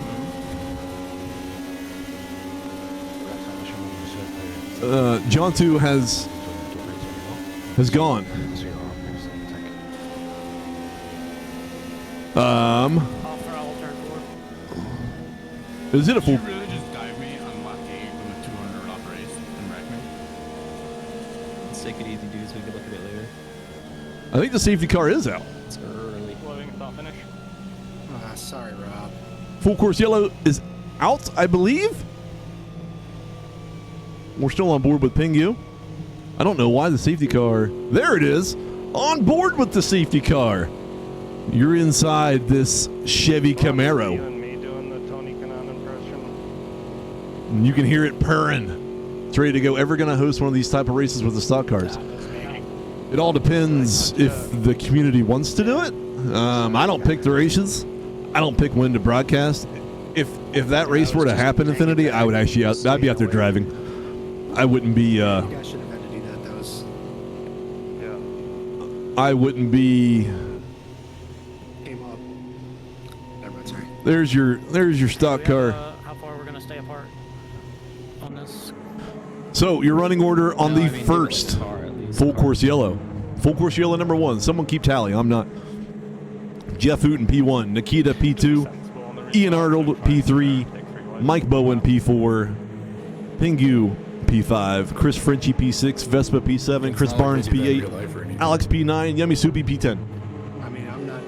move? John 2 has gone. Is it a full? Did you really just dive me on lap 8 with a 200 off race and wreck me? Let's take it easy, dudes. We can look at it later. I think the safety car is out. It's early. Loading stop finish. Sorry, Rob. Full course yellow is out, I believe. We're still on board with Pingu. I don't know why the safety car. There it is. On board with the safety car. You're inside this Chevy Camaro. You and me doing the Tony Kanaan impression. You can hear it purring. It's ready to go. Ever going to host one of these type of races with the stock cars? It all depends if the community wants to do it. I don't pick the races. I don't pick when to broadcast. If that race were to happen, Infinity, I would actually I'd be out there driving. I wouldn't be. You guys should have had to do that. That was. Yeah. I wouldn't be. Came up. Never mind, sorry. There's your stock car. How far we're gonna stay apart on this? So your running order on the first Car, at least. full course yellow. Full course yellow number 1. Someone keep tally. I'm not. Jeff Hooten P1, Nikita P2, Ian Arnold P3, Mike Bowen P4, Pingu P5, Chris Frenchie P6, Vespa P7, Chris Barnes P8, Alex P9, Yummy Soupy P10. I mean, I'm not.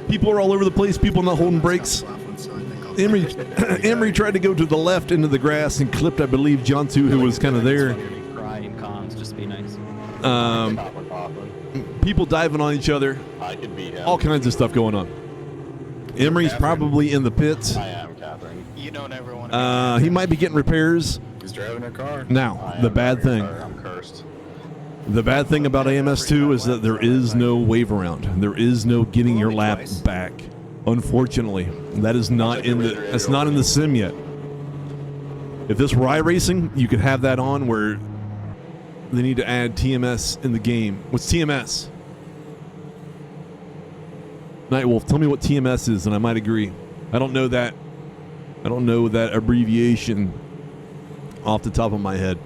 People are all over the place. People not holding brakes. Emery tried to go to the left into the grass and clipped, I believe, John 2, who was kind of there. Cry and cons, just be nice. People diving on each other. I could beat him. All kinds of stuff going on. Emery's probably in the pits. I am, Catherine. You don't ever want He might be getting repairs. He's driving a car. Now, the bad thing. I'm cursed. The bad thing about AMS2 is that there is no wave around. There is no getting your lap back. Unfortunately, that is not in the. That's not in the sim yet. If this were iRacing, you could have that on where they need to add TMS in the game. What's TMS? Nightwolf, tell me what TMS is, and I might agree. I don't know that. I don't know that abbreviation off the top of my head.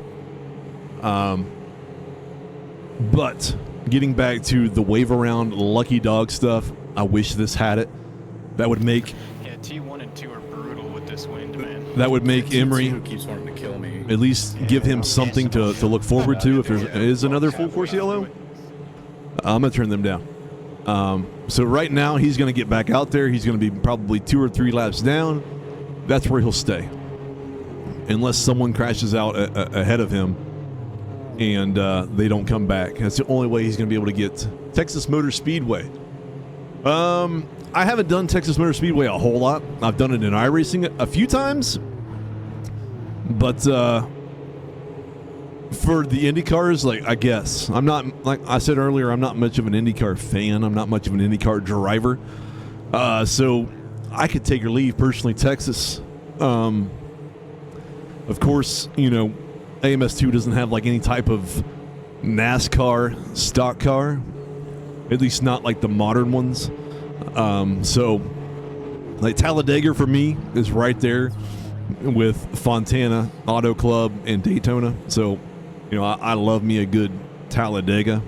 But getting back to the wave around lucky dog stuff, I wish this had it. That would make. Yeah, T1 and 2 are brutal. that would make Emery Who keeps wanting to kill me. at least give him something to look forward to. If there is another full course yellow, I'm going to turn them down. So right now he's going to get back out there. He's going to be probably 2 or 3 laps down. That's where he'll stay. Unless someone crashes out ahead of him and they don't come back. That's the only way he's going to be able to get Texas Motor Speedway. I haven't done Texas Motor Speedway a whole lot. I've done it in iRacing a few times. But for the Indy cars, like, I guess I'm not, like I said earlier, I'm not much of an IndyCar fan. I'm not much of an IndyCar driver. So I could take or leave personally Texas. Of course, you know, AMS2 doesn't have like any type of NASCAR stock car, at least not like the modern ones. So like Talladega for me is right there with Fontana, Auto Club, and Daytona. So, you know, I love me a good Talladega.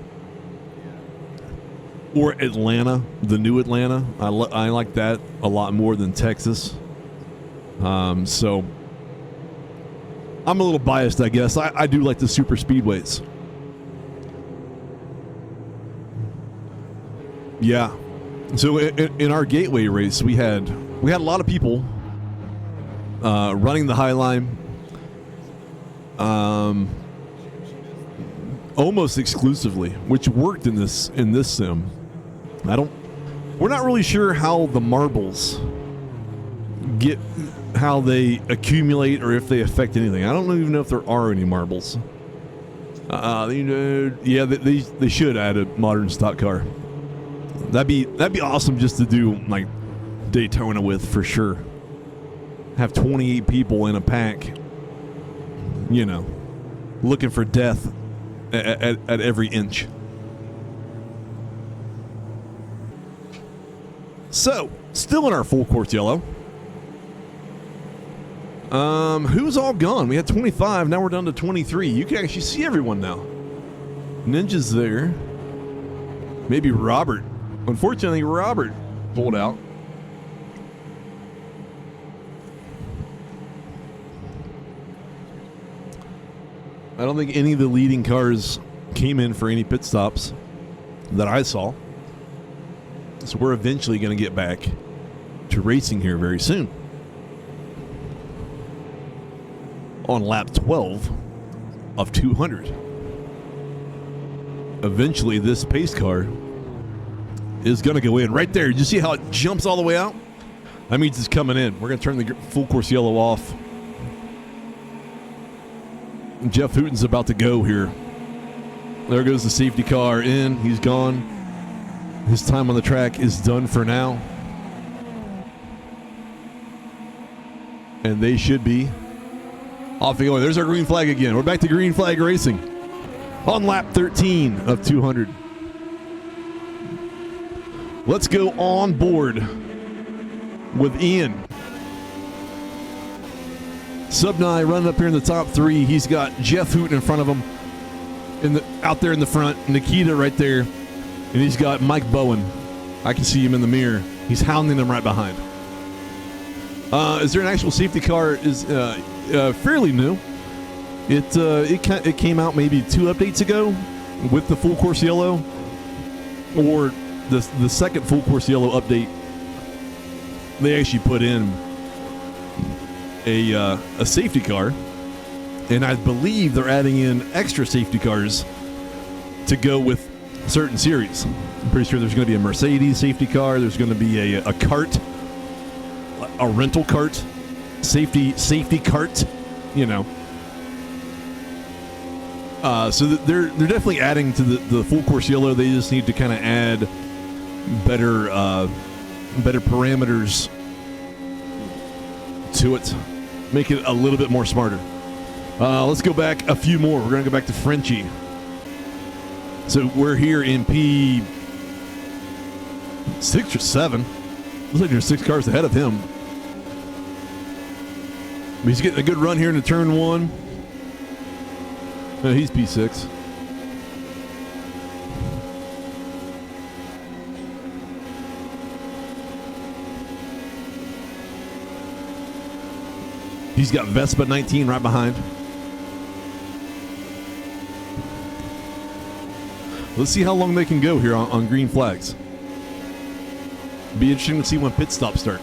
Or Atlanta, the new Atlanta. I like that a lot more than Texas. So I'm a little biased, I guess. I do like the super speedways. Yeah. So in our gateway race, we had a lot of people running the high line, almost exclusively, which worked in this sim. We're not really sure how the marbles how they accumulate or if they affect anything. I don't even know if there are any marbles. Yeah, they should add a modern stock car. That'd be awesome just to do like Daytona with, for sure. Have 28 people in a pack, you know, looking for death at every inch. So, still in our full course yellow. Who's all gone? We had 25, now we're down to 23. You can actually see everyone now. Ninja's there. Maybe Robert. Unfortunately, Robert pulled out. I don't think any of the leading cars came in for any pit stops that I saw. So we're eventually going to get back to racing here very soon. On lap 12 of 200. Eventually, this pace car is going to go in right there. Did you see how it jumps all the way out? That means it's coming in. We're going to turn the full course yellow off. Jeff Hooten's about to go here. There goes the safety car in. He's gone. His time on the track is done for now. And they should be off and going. There's our green flag again. We're back to green flag racing on lap 13 of 200. Let's go on board with Ian. Subnai running up here in the top 3. He's got Jeff Hooten in front of him, out there in the front. Nikita right there, and he's got Mike Bowen. I can see him in the mirror. He's hounding him right behind. Is there an actual safety car? Is fairly new. It came out maybe 2 updates ago with the full course yellow, or the second full course yellow update. They actually put in a safety car, and I believe they're adding in extra safety cars to go with certain series. I'm pretty sure there's going to be a Mercedes safety car. There's going to be a cart, a rental cart, safety cart, you know. So they're definitely adding to the full course yellow. They just need to kind of add better parameters to it, make it a little bit more smarter. Let's go back a few more. We're going to go back to Frenchie. So we're here in P6 or 7. Looks like there's 6 cars ahead of him. But he's getting a good run here into turn 1. He's P6. He's got Vespa 19 right behind. Let's see how long they can go here on green flags. Be interesting to see when pit stops start.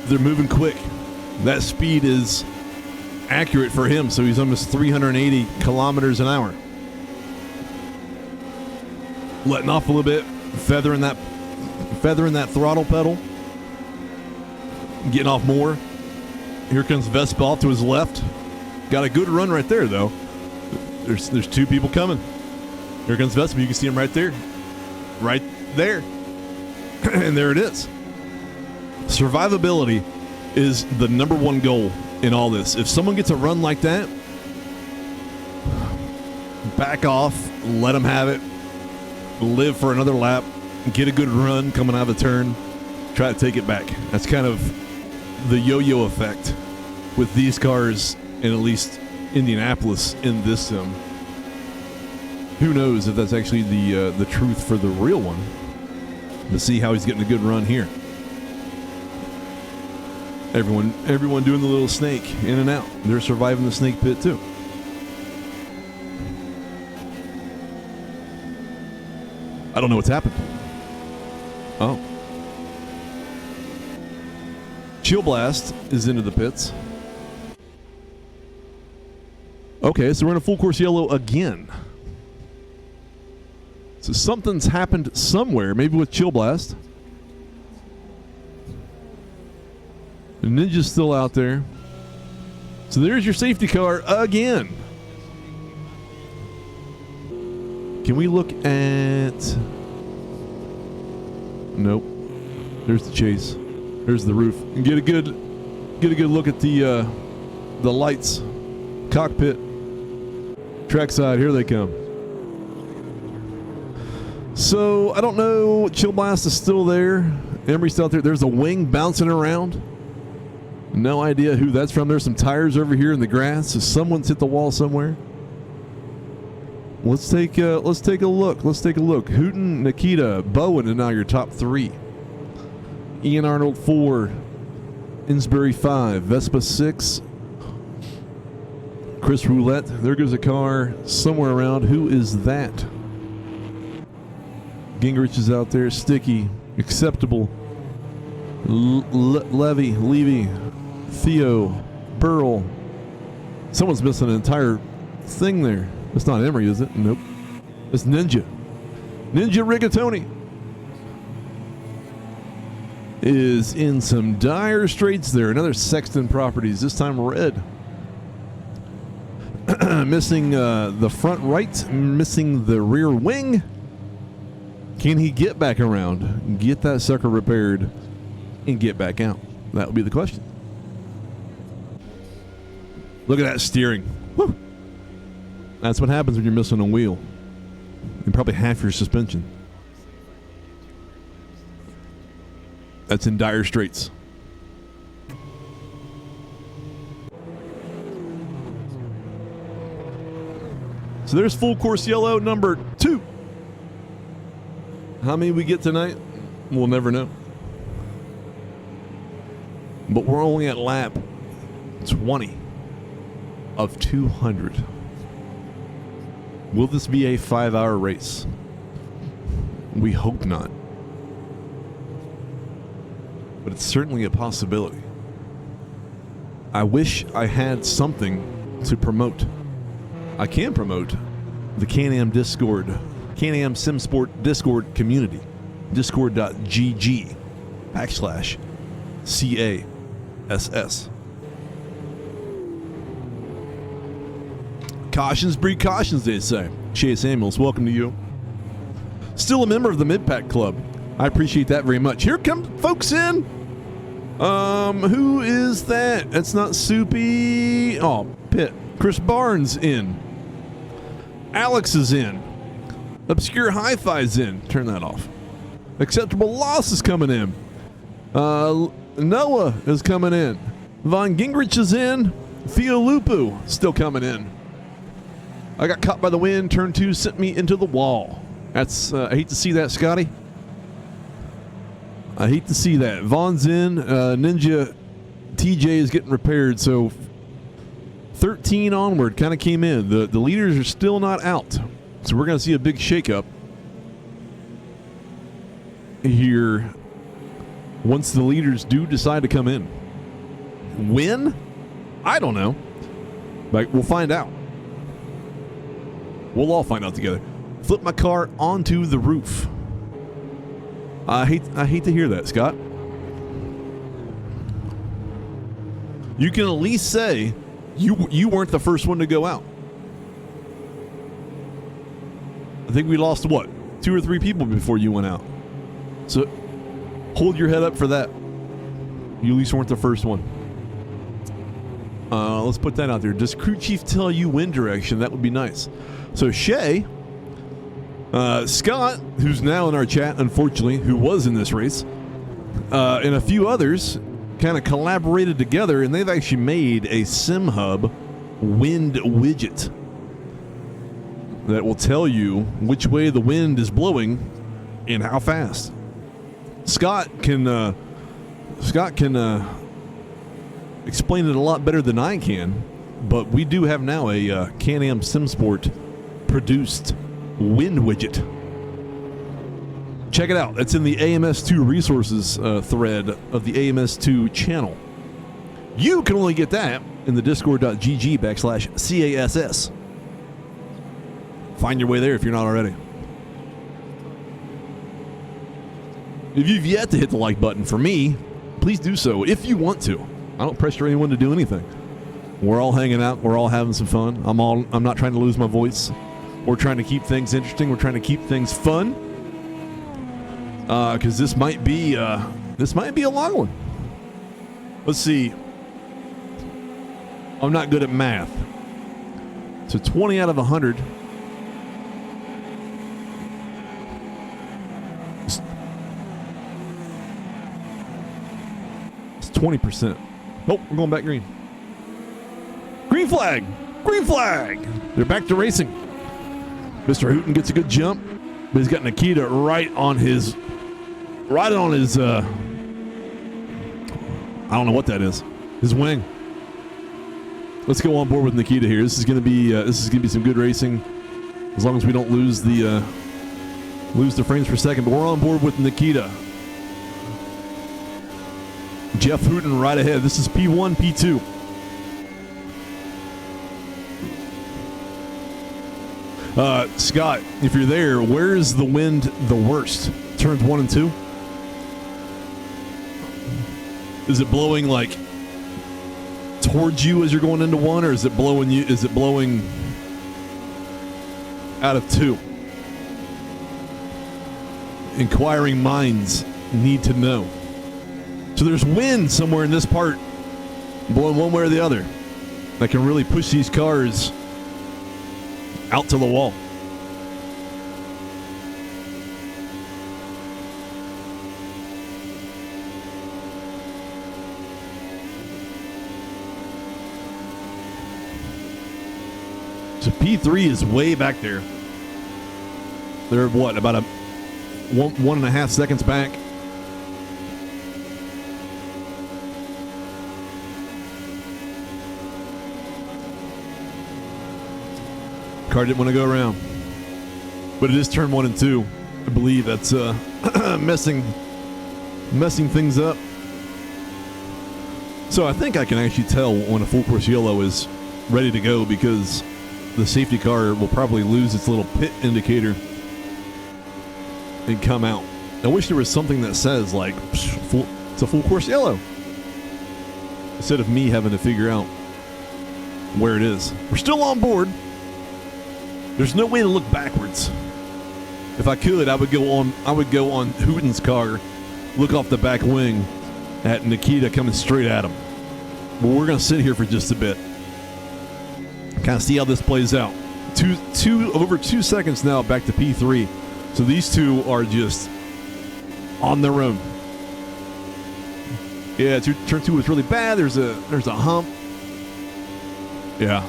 They're moving quick. That speed is accurate for him, so he's almost 380 kilometers an hour. Letting off a little bit, feathering that throttle pedal. Getting off more. Here comes Vespa off to his left. Got a good run right there, though. There's two people coming. Here comes Vespa. You can see him right there. Right there. And there it is. Survivability is the number one goal in all this. If someone gets a run like that, back off, let them have it, live for another lap, get a good run coming out of the turn, try to take it back. That's kind of the yo-yo effect with these cars in at least Indianapolis in this sim. Who knows if that's actually the truth for the real one. To see how he's getting a good run here. Everyone doing the little snake in and out. They're surviving the snake pit too. I don't know what's happened. Oh. Chill Blast is into the pits. Okay, so we're in a full course yellow again. So something's happened somewhere, maybe with Chill Blast. The Ninja's still out there. So there's your safety car again. Can we look at... Nope. There's the chase. There's the roof. And get a good look at the lights. Cockpit. Trackside. Here they come. So I don't know. Chill Blast is still there. Emery's still out there. There's a wing bouncing around. No idea who that's from. There's some tires over here in the grass. So someone's hit the wall somewhere. Let's take a look. Hooten, Nikita, Bowen, and now your top three. Ian Arnold 4, Insbury 5, Vespa 6, Chris Roulette. There goes a car somewhere around. Who is that? Gingrich is out there. Sticky, Acceptable, Levy, Theo, Burl. Someone's missing an entire thing there. It's not Emery, is it? Nope. It's Ninja. Ninja Rigatoni is in some dire straits there. Another Sexton Properties, this time red. Missing the front right, missing the rear wing. Can he get back around, get that sucker repaired, and get back out? That would be the question. Look at that steering. Woo. That's what happens when you're missing a wheel. And probably half your suspension. That's in dire straits. So there's full course yellow number 2. How many we get tonight? We'll never know. But we're only at lap 20 of 200. Will this be a 5-hour race? We hope not. But it's certainly a possibility. I wish I had something to promote. I can promote the Can-Am Discord, Can-Am SimSport Discord community. Discord.gg/CASS. Cautions breed cautions, they say. Shay Samuels, welcome to you. Still a member of the Mid-Pack Club. I appreciate that very much. Here come folks in. Who is that? That's not Soupy. Oh, Pitt. Chris Barnes in. Alex is in. Obscure Hi-Fi's in. Turn that off. Acceptable Loss is coming in. Noah is coming in. Von Gingrich is in. Theo Lupu still coming in. I got caught by the wind. Turn 2 sent me into the wall. That's I hate to see that, Scotty. I hate to see that. Vaughn's in. Ninja TJ is getting repaired. So 13 onward kind of came in. The leaders are still not out. So we're going to see a big shakeup here once the leaders do decide to come in. When? I don't know. But we'll find out. We'll all find out together. Flip my car onto the roof. I hate to hear that, Scott. You can at least say you weren't the first one to go out. I think we lost, what, 2 or 3 people before you went out. So hold your head up for that. You at least weren't the first one. Let's put that out there. Does crew chief tell you wind direction? That would be nice. So Shay, Scott, who's now in our chat, unfortunately, who was in this race, and a few others kind of collaborated together, and they've actually made a SimHub wind widget that will tell you which way the wind is blowing and how fast. Scott can explain it a lot better than I can, but we do have now a Can-Am SimSport produced wind widget. Check it out. It's in the AMS2 resources thread of the AMS2 channel. You can only get that in the discord.gg/CASS. Find your way there if you're not already. If you've yet to hit the like button for me, please do so if you want to. I don't pressure anyone to do anything. We're all hanging out. We're all having some fun. I'm not trying to lose my voice. We're trying to keep things interesting. We're trying to keep things fun. Because this might be a long one. Let's see. I'm not good at math. So 20 out of 100. It's 20%. Oh, we're going back green. Green flag! Green flag! They're back to racing. Mr. Hooten gets a good jump, but he's got Nikita right on his I don't know what that is. His wing. Let's go on board with Nikita here. This is going to be some good racing, as long as we don't lose the frames per second. But we're on board with Nikita. Jeff Hooten right ahead. This is P1, P2. Scott, if you're there, where is the wind the worst? Turns 1 and 2? Is it blowing like towards you as you're going into 1, or is it blowing out of 2? Inquiring minds need to know. So there's wind somewhere in this part blowing one way or the other that can really push these cars out to the wall. So P3 is way back there. They're what, about a 1.5 seconds back. Car didn't want to go around, but it is turn 1 and 2. I believe that's messing things up. So I think I can actually tell when a full course yellow is ready to go, because the safety car will probably lose its little pit indicator and come out. I wish there was something that says like it's a full course yellow, instead of me having to figure out where it is. We're still on board. There's no way to look backwards. If I could, I would go on Hooten's car, look off the back wing at Nikita coming straight at him. But we're going to sit here for just a bit, kind of see how this plays out. Over 2 seconds now back to P3. So these two are just on their own. Yeah, turn 2 was really bad. There's a hump. Yeah.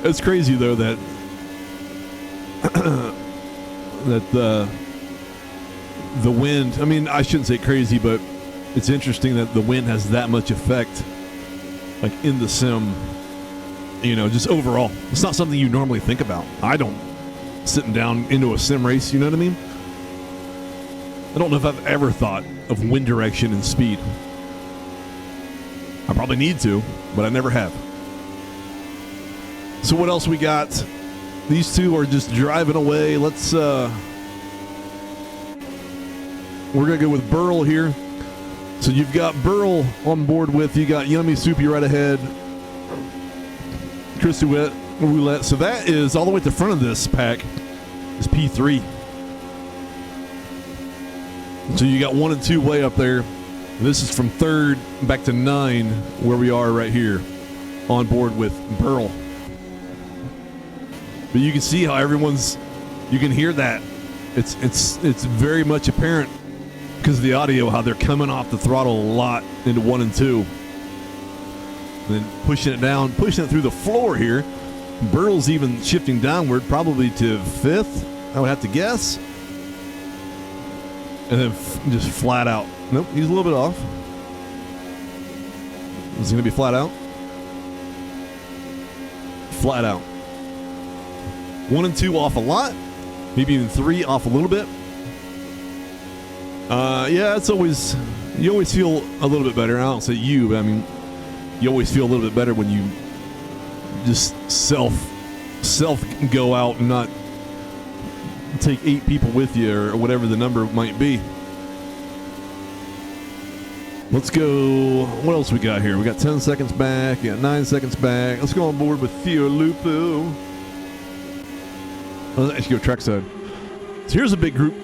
It's crazy though that that the wind, I mean, I shouldn't say crazy, but it's interesting that the wind has that much effect, like in the sim, you know, just overall. It's not something you normally think about. I don't, sitting down into a sim race, you know what I mean? I don't know if I've ever thought of wind direction and speed. I probably need to, but I never have. So what else we got? These two are just driving away. Let's we're gonna go with Burl here. So you've got Burl on board with, you got Yummy Soupy right ahead, Chris Roulette. So that is all the way at the front of this pack is P3. So you got 1 and 2 way up there. This is from 3rd back to 9 where we are right here on board with Burl. But you can see how everyone's, you can hear that. It's very much apparent because of the audio, how they're coming off the throttle a lot into 1 and 2. And then pushing it down, pushing it through the floor here. Burl's even shifting downward, probably to 5th, I would have to guess. And then just flat out. Nope, he's a little bit off. Is he going to be flat out? Flat out. 1 and 2 off a lot. Maybe even 3 off a little bit. Yeah, it's always, you always feel a little bit better. I don't say you, but I mean, you always feel a little bit better when you just self go out and not take 8 people with you or whatever the number might be. Let's go. What else we got here? We got 10 seconds back. We got 9 seconds back. Let's go on board with Theo Lupo. Let's actually go trackside. So here's a big group.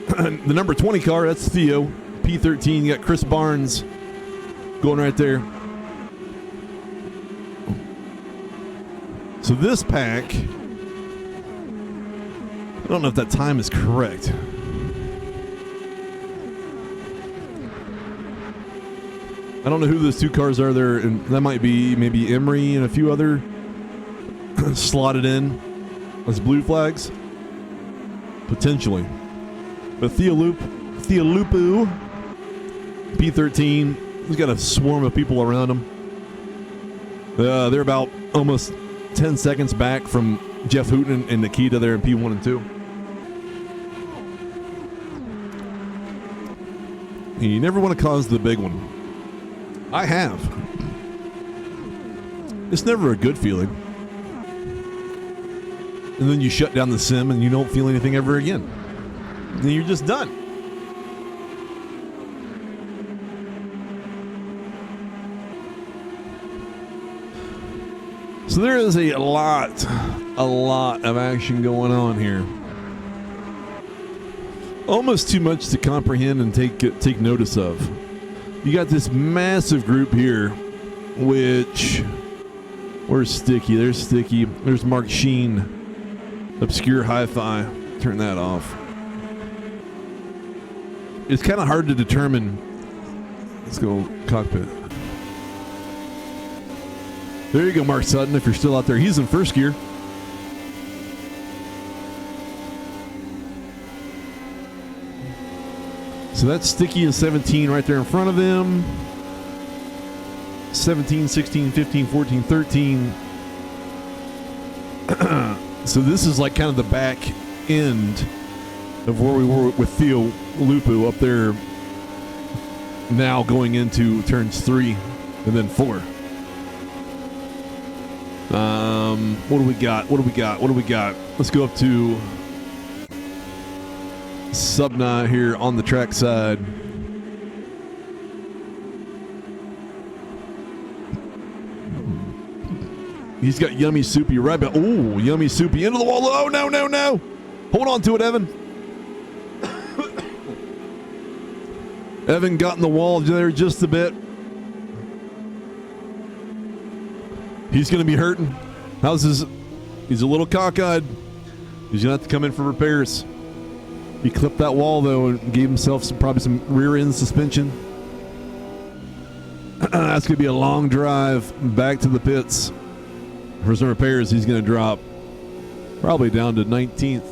The number 20 car, that's Theo. P13, you got Chris Barnes going right there. So this pack, I don't know if that time is correct. I don't know who those 2 cars are there, and that might be maybe Emery and a few other slotted in as blue flags, potentially. But Theolupu, P13, he's got a swarm of people around him. They're about almost 10 seconds back from Jeff Hooten and Nikita there in P1 and 2. You never want to cause the big one. I have. It's never a good feeling. And then you shut down the sim and you don't feel anything ever again. Then you're just done. So there is a lot of action going on here. Almost too much to comprehend and take notice of. You got this massive group here, which, where's Sticky? There's Sticky. There's Mark Sheen. Obscure Hi-Fi. Turn that off. It's kind of hard to determine. Let's go cockpit. There you go, Mark Sutton, if you're still out there. He's in first gear. So that's Sticky and 17 right there in front of him. 17, 16, 15, 14, 13. So this is like kind of the back end of where we were with Theo Lupu up there, now going into turns 3 and then 4. What do we got? Let's go up to Subna here on the track side. He's got Yummy Soupy right back. Oh, Yummy Soupy into the wall. Oh, no. Hold on to it, Evan. Evan got in the wall there just a bit. He's going to be hurting. He's a little cockeyed. He's going to have to come in for repairs. He clipped that wall, though, and gave himself probably some rear-end suspension. That's going to be a long drive back to the pits. For some repairs, he's going to drop probably down to 19th.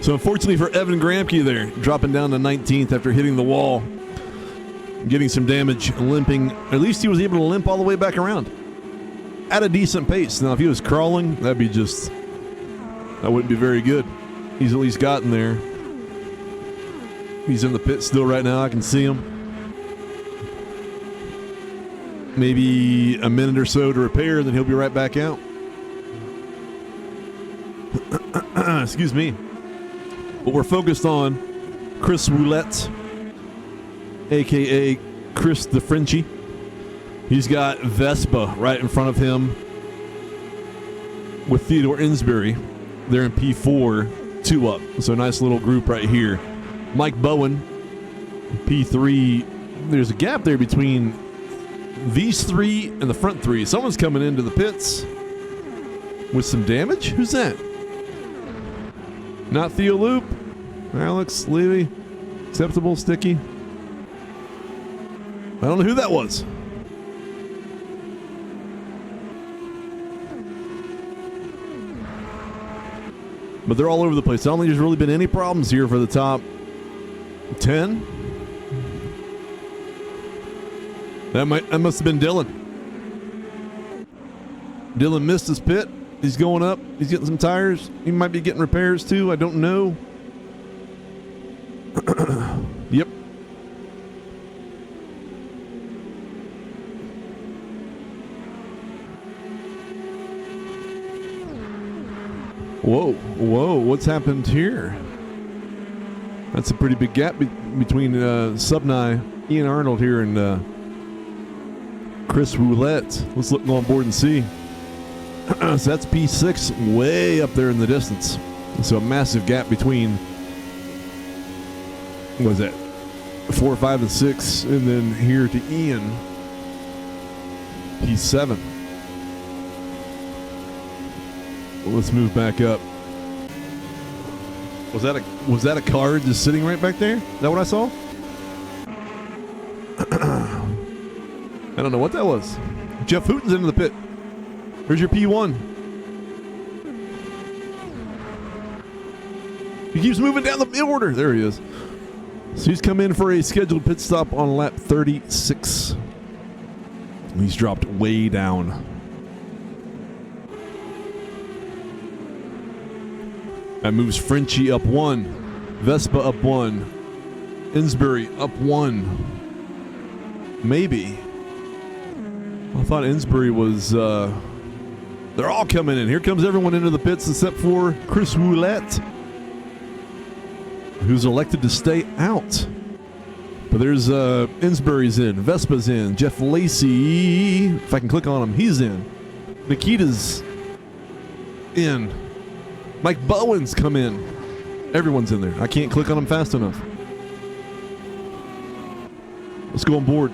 So unfortunately for Evan Gramke there, dropping down to 19th after hitting the wall, getting some damage, limping. At least he was able to limp all the way back around at a decent pace. Now, if he was crawling, that wouldn't be very good. He's at least gotten there. He's in the pit still right now. I can see him. Maybe a minute or so to repair, then he'll be right back out. Excuse me. But we're focused on Chris Roulette, a.k.a. Chris the Frenchie. He's got Vespa right in front of him with Theodore Insbury. They're in P4, 2 up. So a nice little group right here. Mike Bowen, P3. There's a gap there between these 3 and the front 3. Someone's coming into the pits with some damage. Who's that? Not Theo Loop. Alex, Levy. Acceptable, Sticky. I don't know who that was. But they're all over the place. I don't think there's really been any problems here for the top 10. That must have been Dylan. Dylan missed his pit. He's going up. He's getting some tires. He might be getting repairs too. I don't know. Yep. Whoa, what's happened here? That's a pretty big gap between Subnai, Ian Arnold here, and Chris Roulette. Let's go on board and see. So that's P6 way up there in the distance. So a massive gap between, what was that, 4, 5, and 6, and then here to Ian, P7. Let's move back up. Was that a car just sitting right back there? Is that what I saw? I don't know what that was. Jeff Hooten's into the pit. Here's your P1. He keeps moving down the order. There he is. So he's come in for a scheduled pit stop on lap 36. He's dropped way down. That moves Frenchie up 1, Vespa up 1, Insbury up 1. Maybe. I thought Insbury was. They're all coming in. Here comes everyone into the pits except for Chris Roulette, who's elected to stay out. But there's Insbury's in, Vespa's in, Jeff Lacey. If I can click on him, he's in. Nikita's in. Mike Bowen's come in. Everyone's in there. I can't click on them fast enough. Let's go on board.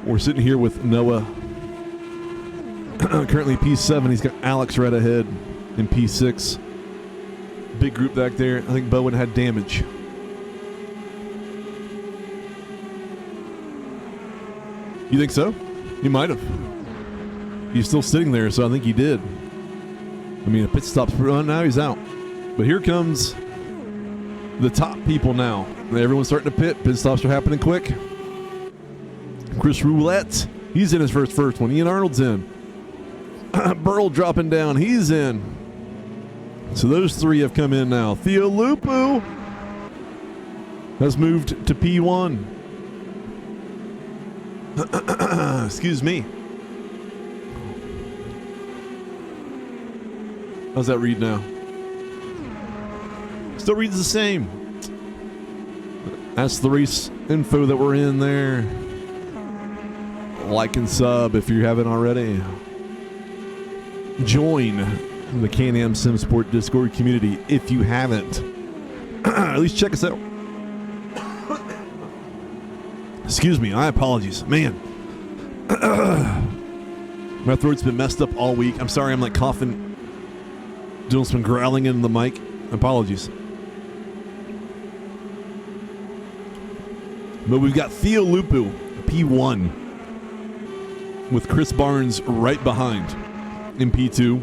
We're sitting here with Noah. Currently P7. He's got Alex right ahead in P6. Big group back there. I think Bowen had damage. You think so? He might have. He's still sitting there, so I think he did. I mean, a pit stop's run, now he's out. But here comes the top people now. Everyone's starting to pit. Pit stops are happening quick. Chris Roulette, he's in his first one. Ian Arnold's in. Burl dropping down, he's in. So those 3 have come in now. Theo Lupu has moved to P1. Excuse me. How's that read now? Still reads the same. That's the race info that we're in there. Like and sub if you haven't already. Join the Can-Am Sim Sport Discord community if you haven't. At least check us out. Excuse me, I apologize. Man. My throat's been messed up all week. I'm sorry, I'm like coughing. Doing some growling in the mic. Apologies. But we've got Theo Lupu, P1, with Chris Barnes right behind in P2.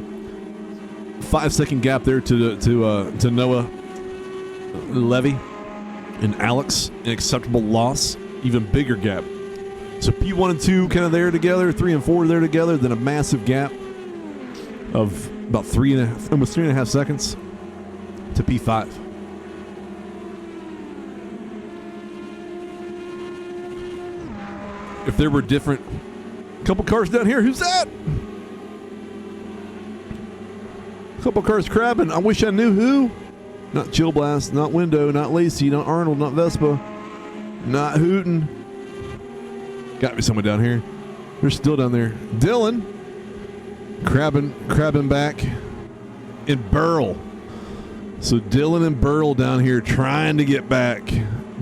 5-second gap there to Noah Levy and Alex. An acceptable loss. Even bigger gap. So P1 and 2 kind of there together. 3 and 4 there together. Then a massive gap of about almost 3.5 seconds to P5. If there were different, couple cars down here. Who's that? Couple cars crabbing. I wish I knew who. Not Chill Blast, not Window, not Lacey, not Arnold, not Vespa, not Hooten. Got me someone down here. They're still down there. Dylan. Crabbing back. And Burl. So Dylan and Burl down here trying to get back.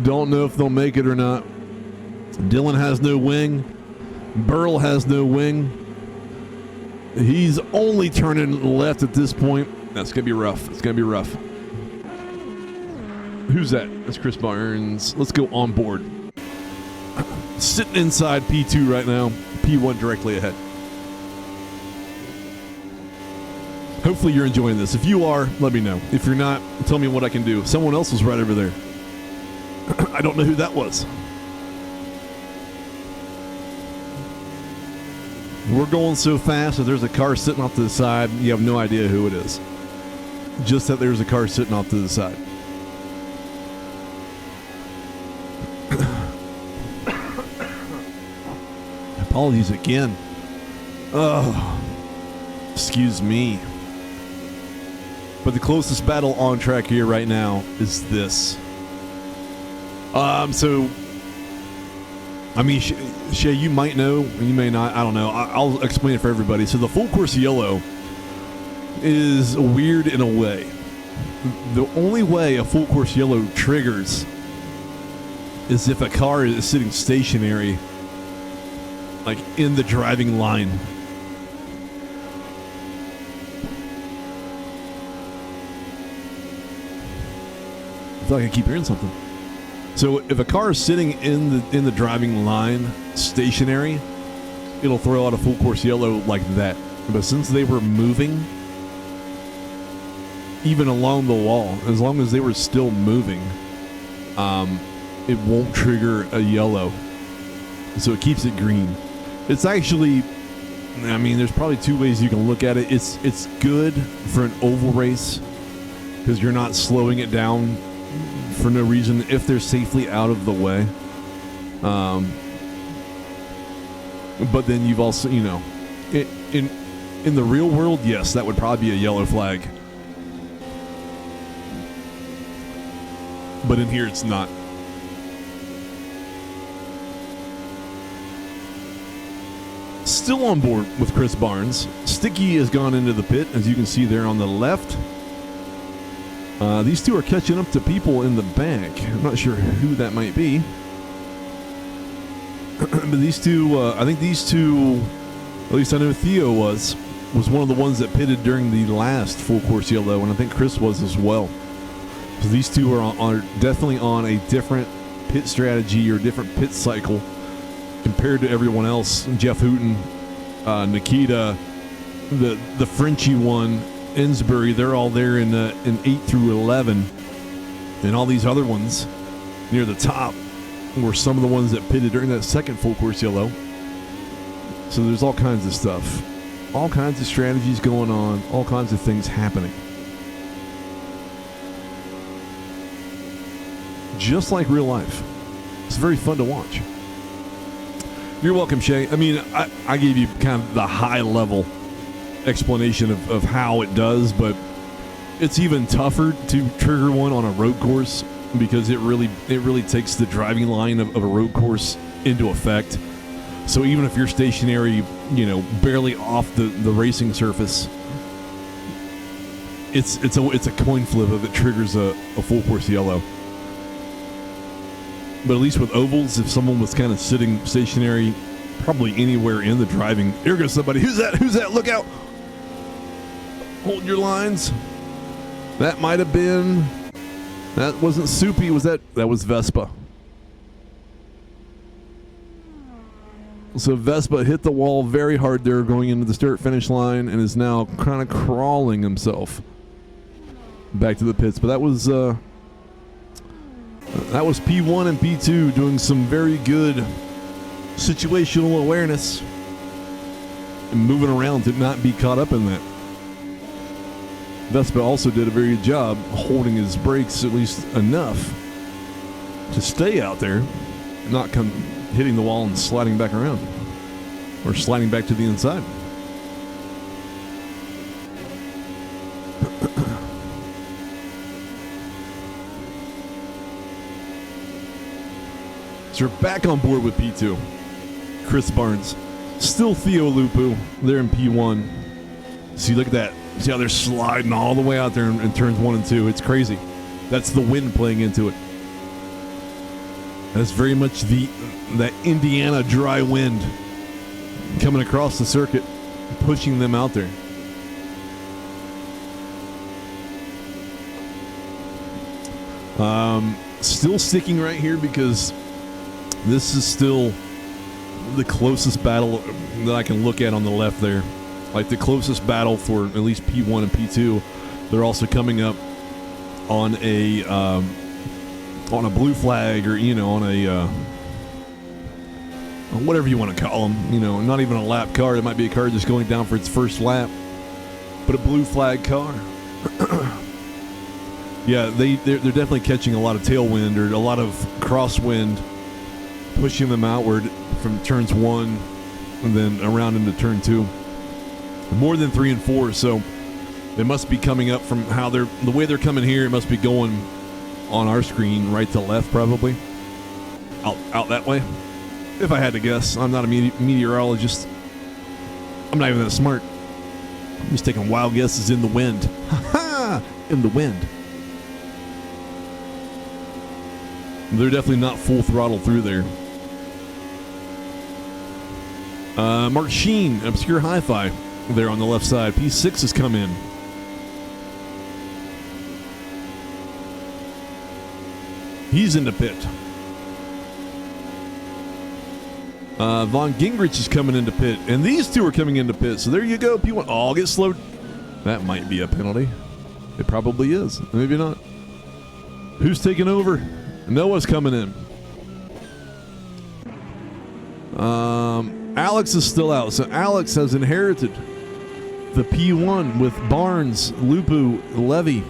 Don't know if they'll make it or not. Dylan has no wing. Burl has no wing. He's only turning left at this point. That's going to be rough. It's going to be rough. Who's that? That's Chris Barnes. Let's go on board. Sitting inside P2 right now. P1 directly ahead. Hopefully you're enjoying this. If you are, let me know. If you're not, tell me what I can do. Someone else was right over there. I don't know who that was. We're going so fast that there's a car sitting off to the side. You have no idea who it is. Just that there's a car sitting off to the side. Apologies again. Oh, excuse me. But the closest battle on track here right now is this. So, I mean, Shay, you might know, you may not. I don't know. I'll explain it for everybody. So the full course yellow is weird in a way. The only way a full course yellow triggers is if a car is sitting stationary, like in the driving line. I feel like I keep hearing something. So if a car is sitting in the driving line stationary, it'll throw out a full course yellow like that. But since they were moving, even along the wall, as long as they were still moving, it won't trigger a yellow. So it keeps it green. It's actually, I mean, there's probably two ways you can look at it. It's good for an oval race because you're not slowing it down for no reason if they're safely out of the way. But then you've also, you know, in the real world, yes, that would probably be a yellow flag. But in here, it's not. Still on board with Chris Barnes. Sticky has gone into the pit, as you can see there on the left. These two are catching up to people in the back. I'm not sure who that might be. But these two, I think these two, at least I know Theo was one of the ones that pitted during the last full course yellow, and I think Chris was as well. So these two are definitely on a different pit strategy or different pit cycle compared to everyone else. Jeff Hooten, Nikita, the Frenchy one, Ensbury, they're all there in 8 through 11. And all these other ones near the top were some of the ones that pitted during that second full course yellow. So there's all kinds of stuff. All kinds of strategies going on. All kinds of things happening. Just like real life. It's very fun to watch. You're welcome, Shay. I mean, I gave you kind of the high level explanation of how it does, but it's even tougher to trigger one on a road course because it really takes the driving line of a road course into effect. So even if you're stationary, you know, barely off the racing surface, it's a coin flip if it triggers a full course yellow. But at least with ovals, if someone was kind of sitting stationary, probably anywhere in the driving, here goes somebody. Who's that? Who's that? Look out! Hold your lines. That might have been. That wasn't Soupy. Was that? That was Vespa. So Vespa hit the wall very hard there going into the start-finish line and is now kind of crawling himself back to the pits. But that was P1 and P2 doing some very good situational awareness and moving around to not be caught up in that. Vespa also did a very good job holding his brakes at least enough to stay out there, not come hitting the wall and sliding back around or sliding back to the inside. So we're back on board with P2. Chris Barnes. Still Theo Lupu. They're in P1. See, look at that. See how they're sliding all the way out there in turns 1 and 2. It's crazy. That's the wind playing into it. That's very much that Indiana dry wind coming across the circuit, pushing them out there. Still sticking right here because this is still the closest battle that I can look at on the left there. Like the closest battle for at least P1 and P2. They're also coming up on a blue flag, or on a whatever you want to call them. Not even a lap car. It might be a car just going down for its first lap, but a blue flag car. Yeah, they're definitely catching a lot of tailwind or a lot of crosswind, pushing them outward from turns 1 and then around into turn 2. More than 3 and 4, so they must be coming up from the way they're coming here. It must be going on our screen right to left, probably out that way. If I had to guess, I'm not a meteorologist. I'm not even that smart. I'm just taking wild guesses in the wind. Ha! In the wind. They're definitely not full throttle through there. Mark Sheen, Obscure Hi-Fi, there on the left side. P6 has come in. He's in the pit. Von Gingrich is coming into pit, and these two are coming into pit. So there you go. P1. Oh, get slowed. That might be a penalty. It probably is. Maybe not. Who's taking over? Noah's coming in. Alex is still out. So Alex has inherited the P1 with Barnes, Lupu, Levy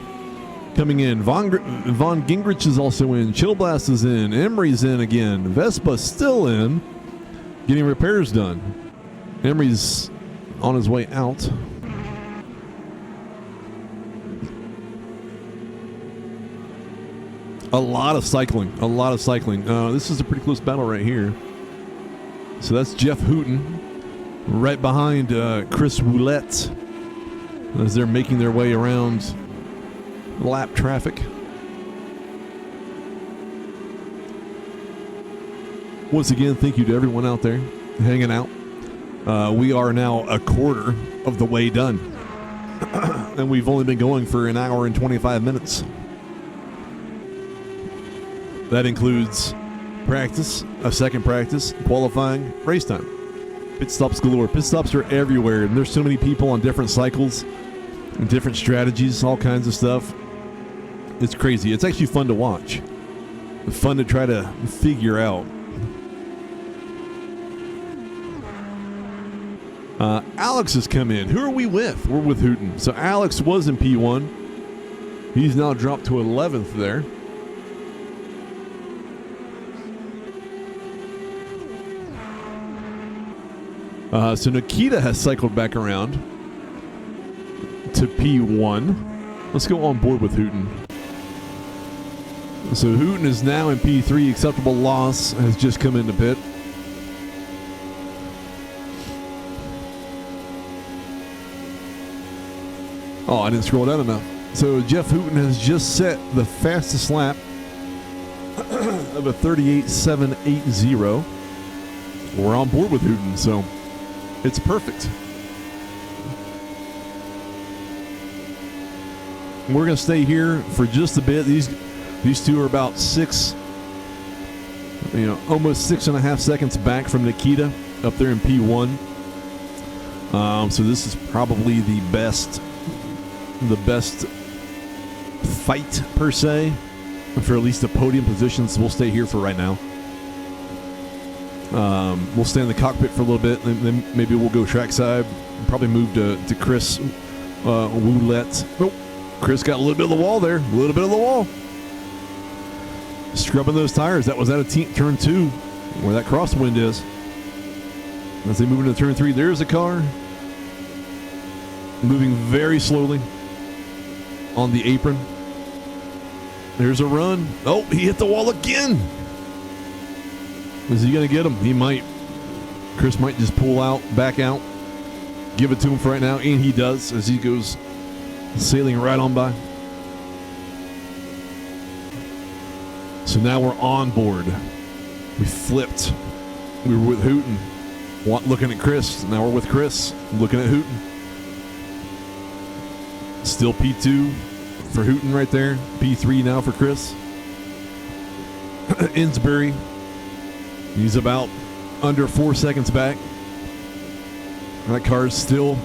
coming in. Von Gingrich is also in. Chillblast is in. Emery's in again. Vespa still in. Getting repairs done. Emery's on his way out. A lot of cycling. This is a pretty close battle right here. So that's Jeff Hooten right behind Chris Roulette as they're making their way around lap traffic. Once again, thank you to everyone out there hanging out. We are now a quarter of the way done. And we've only been going for an hour and 25 minutes. That includes practice, a second practice, qualifying, race time. Pit stops galore. Pit stops are everywhere, and there's so many people on different cycles and different strategies, all kinds of stuff. It's crazy. It's actually fun to watch. Fun to try to figure out. Alex has come in. Who are we with? We're with Hooten. So Alex was in P1. He's now dropped to 11th there. So Nikita has cycled back around to P1. Let's go on board with Hooten. So Hooten is now in P3. Acceptable loss has just come into pit. Oh, I didn't scroll down enough. So Jeff Hooten has just set the fastest lap of a 38.780. We're on board with Hooten, so it's perfect. We're going to stay here for just a bit. These two are about almost 6.5 seconds back from Nikita up there in P1. So this is probably the best fight per se for at least the podium positions. We'll stay here for right now. We'll stay in the cockpit for a little bit, and then maybe we'll go trackside. Probably move to Chris Woulette. Nope. Chris got a little bit of the wall there. A little bit of the wall. Scrubbing those tires. That was out of turn 2, where that crosswind is. As they move into turn 3, there's a car moving very slowly on the apron. There's a run. Oh, he hit the wall again. Is he going to get him? He might. Chris might just pull out, back out, give it to him for right now, and he does as he goes sailing right on by. So now we're on board. We flipped. We were with Hooten, looking at Chris. Now we're with Chris, looking at Hooten. Still P2 for Hooten right there. P3 now for Chris. Innsbury. He's about under 4 seconds back. That car's still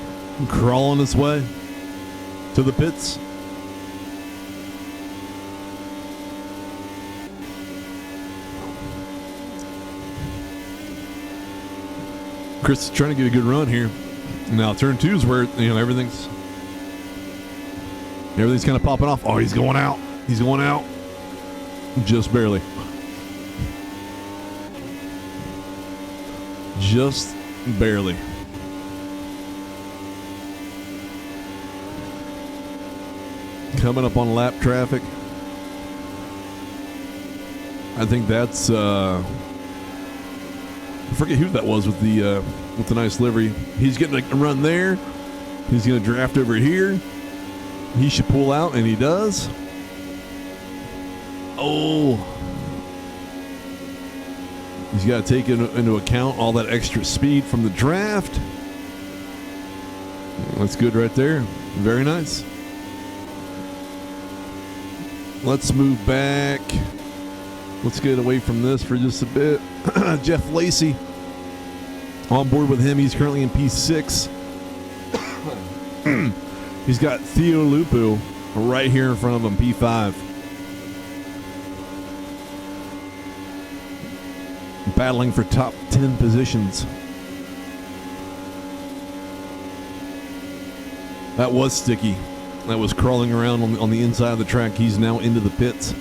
crawling its way to the pits. Chris is trying to get a good run here. Now turn 2 is where everything's kind of popping off. Oh, he's going out. He's going out. Just barely. Just barely. Coming up on lap traffic. I think that's I forget who that was with the nice livery. He's getting a run there. He's going to draft over here. He should pull out, and he does. Oh. He's got to take into account all that extra speed from the draft. That's good right there. Very nice. Let's move back. Let's get away from this for just a bit. Jeff Lacey on board with him. He's currently in P6. He's got Theo Lupu right here in front of him, P5. Battling for top 10 positions. That was sticky. That was crawling around on the inside of the track. He's now into the pits.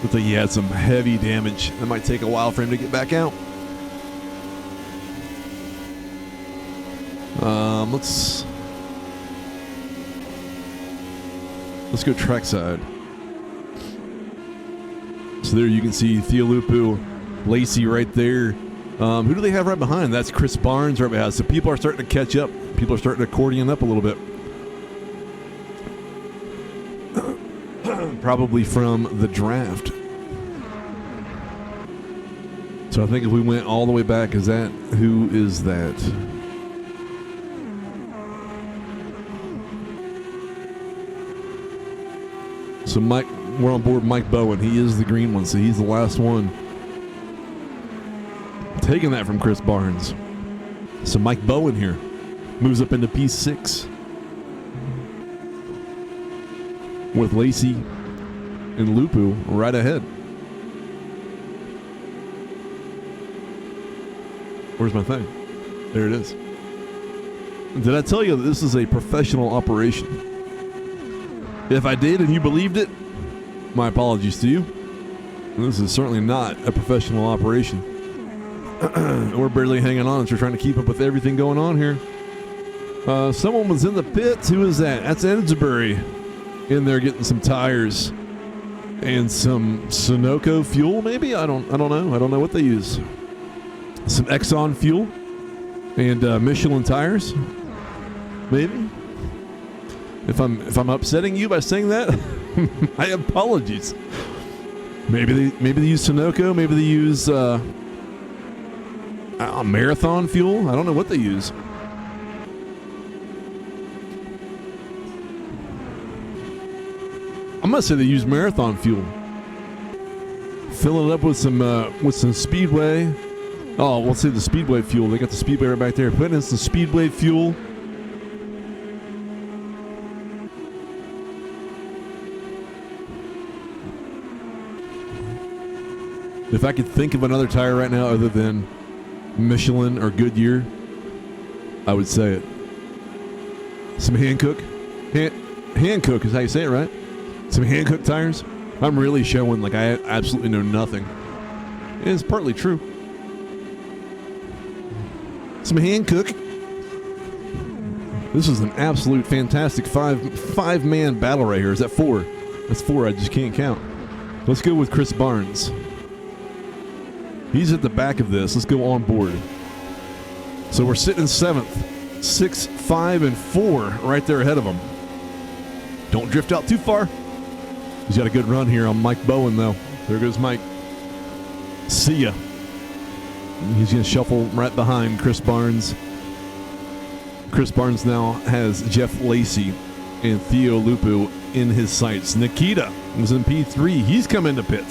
Looks like he had some heavy damage. That might take a while for him to get back out. Let's go trackside. So there you can see Theolupu, Lacey right there. Who do they have right behind? That's Chris Barnes right behind. So people are starting to catch up. People are starting to accordion up a little bit. Probably from the draft. So I think if we went all the way back, who is that? So we're on board Mike Bowen. He is the green one, so he's the last one. Taking that from Chris Barnes. So Mike Bowen here moves up into P6 with Lacey and Lupu right ahead. Where's my thing? There it is. Did I tell you that this is a professional operation? If I did and you believed it, my apologies to you. This is certainly not a professional operation. We're barely hanging on as we're trying to keep up with everything going on here. Someone was in the pits. Who is that? That's Edsbury in there getting some tires and some Sunoco fuel, maybe? I don't know. I don't know what they use. Some Exxon fuel and Michelin tires, maybe. If I'm upsetting you by saying that, my apologies. Maybe they use Sunoco. Maybe they use Marathon fuel. I don't know what they use. I'm gonna say they use Marathon fuel. Fill it up with some Speedway Oh, we'll see the Speedway fuel. They got the Speedway right back there. Putting in some Speedway fuel. If I could think of another tire right now other than Michelin or Goodyear, I would say it. Some Hankook. Hankook is how you say it, right? Some Hankook tires. I'm really showing like I absolutely know nothing. And it's partly true. Some Hankook. This is an absolute fantastic five-man battle right here. Is that four? That's four. I just can't count. Let's go with Chris Barnes. He's at the back of this. Let's go on board. So we're sitting in 7th. 6, 5, and 4 right there ahead of him. Don't drift out too far. He's got a good run here on Mike Bowen, though. There goes Mike. See ya. He's going to shuffle right behind Chris Barnes. Chris Barnes now has Jeff Lacey and Theo Lupu in his sights. Nikita was in P3. He's come into pit.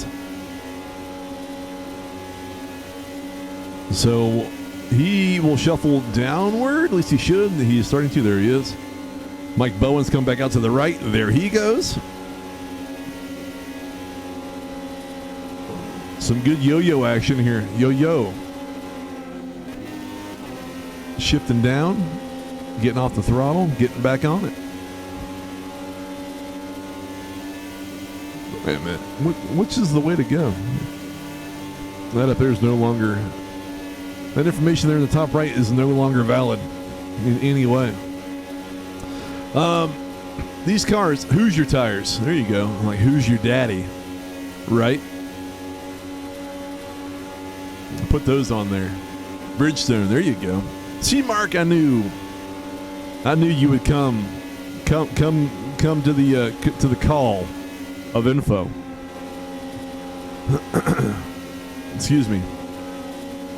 So he will shuffle downward. At least he should. He's starting to. There he is. Mike Bowen's come back out to the right. There he goes. Some good yo-yo action here. Yo-yo. Shifting down. Getting off the throttle. Getting back on it. Wait a minute. Which is the way to go? That up there is no longer... That information there in the top right is no longer valid in any way. These cars, who's your tires? There you go. Like, who's your daddy? Right? Put those on there. Bridgestone, there you go. See, Mark, I knew you would come to the call of info. Excuse me.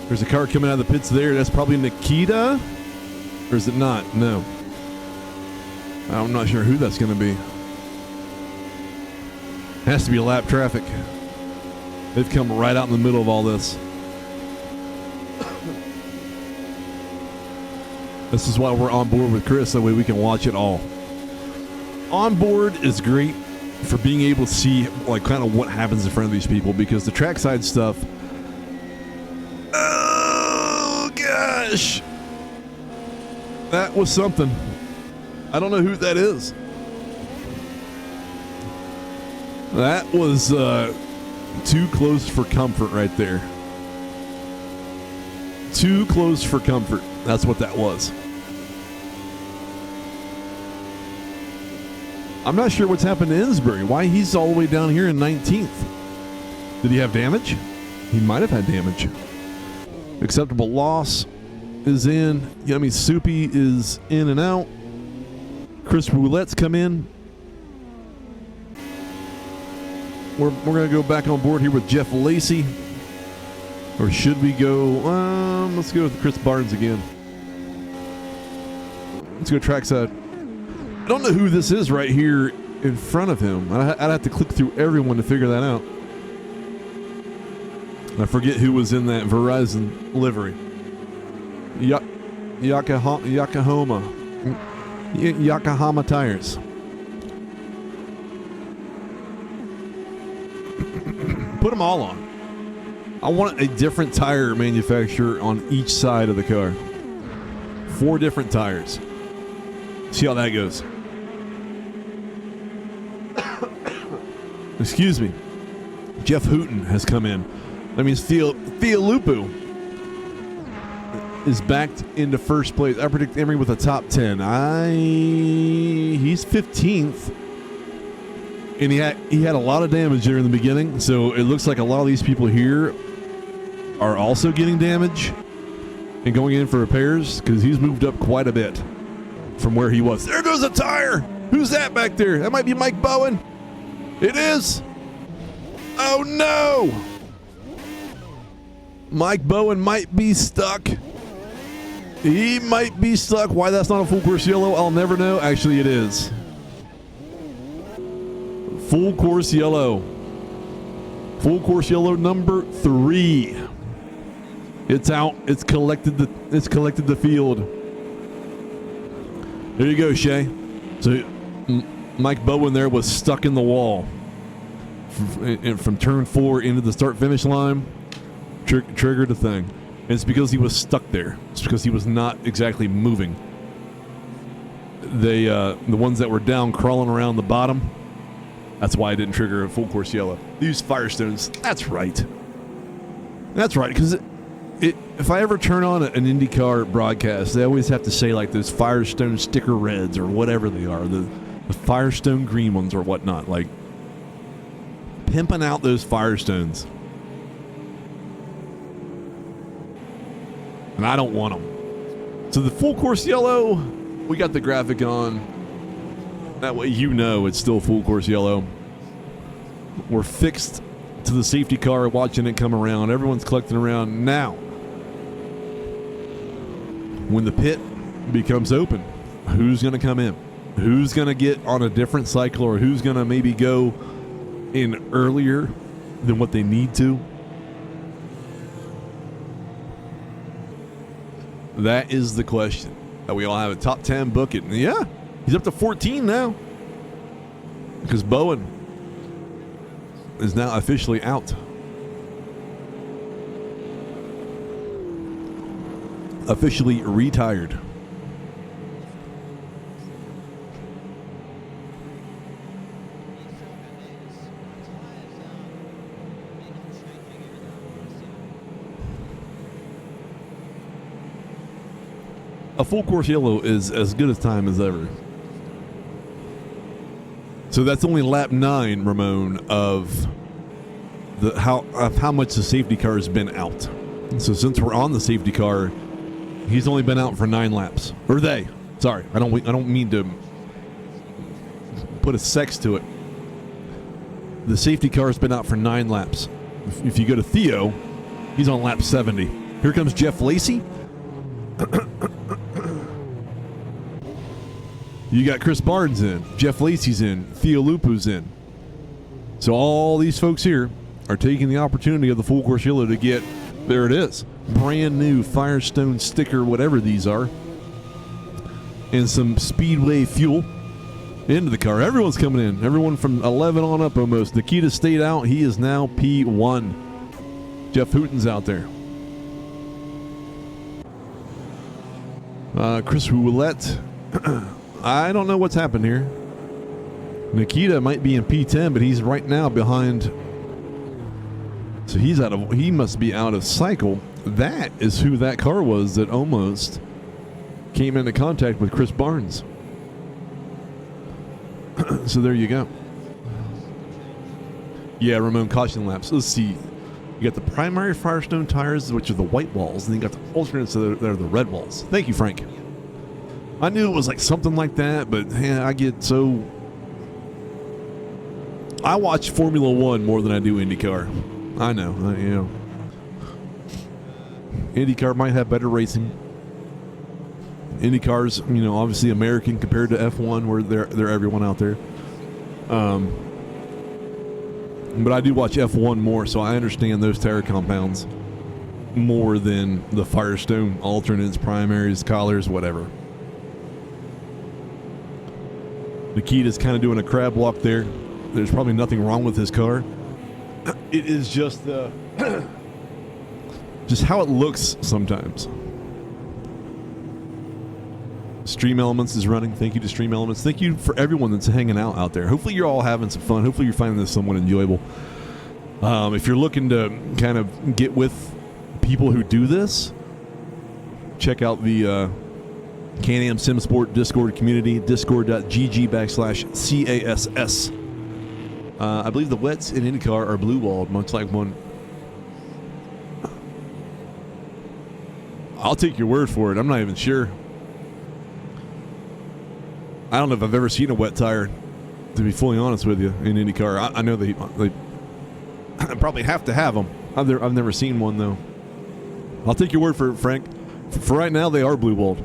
There's a car coming out of the pits there. That's probably Nikita, or is it not? No. I'm not sure who that's going to be. Has to be lap traffic. They've come right out in the middle of all this. This is why we're on board with Chris, that way we can watch it all. On board is great for being able to see like kind of what happens in front of these people, because the trackside stuff, oh gosh, that was something. I don't know who that is. That was too close for comfort right there. Too close for comfort. That's what that was. I'm not sure what's happened to Insbury. Why he's all the way down here in 19th. Did he have damage? He might have had damage. Acceptable loss is in. Yummy Soupy is in and out. Chris Roulette's come in. We're going to go back on board here with Jeff Lacey. Or should we go... let's go with Chris Barnes again. Let's go trackside. I don't know who this is right here in front of him. I'd have to click through everyone to figure that out. I forget who was in that Verizon livery. Yokohama tires. Put them all on. I want a different tire manufacturer on each side of the car. 4 different tires. See how that goes. Excuse me. Jeff Hooten has come in. That means Theo Lupu is backed into first place. I predict Emery with a top 10. He's 15th. And he had a lot of damage there in the beginning, so it looks like a lot of these people here are also getting damage and going in for repairs, because he's moved up quite a bit from where he was. There goes a tire. Who's that back there? That might be Mike Bowen. It is. Oh no. Mike Bowen might be stuck. He might be stuck. Why that's not a full course yellow, I'll never know. Actually, it is. Full course yellow. Full course yellow number 3. It's out. It's collected the field. There you go, Shay. So Mike Bowen there was stuck in the wall from turn 4 into the start-finish line. Triggered the thing. And it's because he was stuck there. It's because he was not exactly moving. The ones that were down crawling around the bottom, that's why I didn't trigger a full course yellow. They used Firestones. That's right. That's right, because if I ever turn on an IndyCar broadcast, they always have to say like those Firestone sticker reds or whatever they are, the Firestone green ones or whatnot, like pimping out those Firestones. And I don't want them. So the full course yellow, we got the graphic on. That way you know it's still full course yellow. We're fixed to the safety car, watching it come around. Everyone's collecting around now. When the pit becomes open, who's going to come in? Who's going to get on a different cycle, or who's going to maybe go in earlier than what they need to? That is the question that we all have. A top 10 book it. Yeah, he's up to 14 now because Bowen is now officially out. Officially retired. A full course yellow is as good a time as ever. So that's only lap 9, Ramon, of how much the safety car has been out. So since we're on the safety car, he's only been out for 9 laps. Or they. Sorry, I don't mean to put a sex to it. The safety car has been out for 9 laps. If you go to Theo, he's on lap 70. Here comes Jeff Lacey. You got Chris Barnes in, Jeff Lacey's in, Theo Lupu's in. So all these folks here are taking the opportunity of the full course yellow to get, there it is, brand new Firestone sticker, whatever these are, and some Speedway fuel into the car. Everyone's coming in. Everyone from 11 on up almost. Nikita stayed out. He is now P1. Jeff Hooten's out there. Chris Roulette. I don't know what's happened here. Nikita might be in P10, but he's right now behind. So he must be out of cycle. That is who that car was that almost came into contact with Chris Barnes. So there you go. Yeah, Ramon, caution laps. Let's see. You got the primary Firestone tires, which are the white balls, and then you got the alternates that are the red balls. Thank you, Frank. I knew it was like something like that, but man, I watch Formula One more than I do IndyCar. I know, IndyCar might have better racing. IndyCar's, obviously American compared to F1, where they're everyone out there. But I do watch F1 more, so I understand those tire compounds more than the Firestone alternates, primaries, collars, whatever. Nikita's kind of doing a crab walk there. There's probably nothing wrong with his car. It is just just how it looks sometimes. Stream Elements is running. Thank you to Stream Elements. Thank you for everyone that's hanging out there. Hopefully you're all having some fun. Hopefully you're finding this somewhat enjoyable. If you're looking to kind of get with people who do this, check out the Can-Am SimSport Discord community, discord.gg/CASS. I believe the wets in IndyCar are blue-walled, much like one. I'll take your word for it. I'm not even sure. I don't know if I've ever seen a wet tire, to be fully honest with you, in IndyCar. I know they probably have to have them. I've never seen one, though. I'll take your word for it, Frank. For right now, they are blue-walled.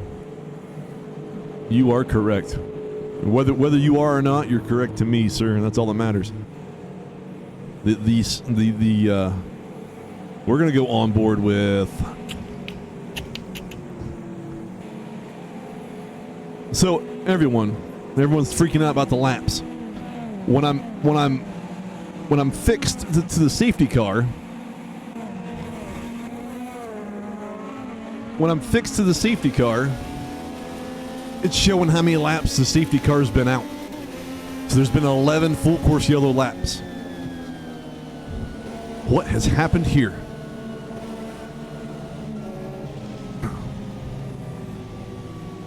You are correct. Whether you are or not, you're correct to me, sir, and that's all that matters. The We're going to go on board with... So, everyone's freaking out about the laps. When I'm fixed to the safety car, it's showing how many laps the safety car's been out. So there's been 11 full course yellow laps. What has happened here?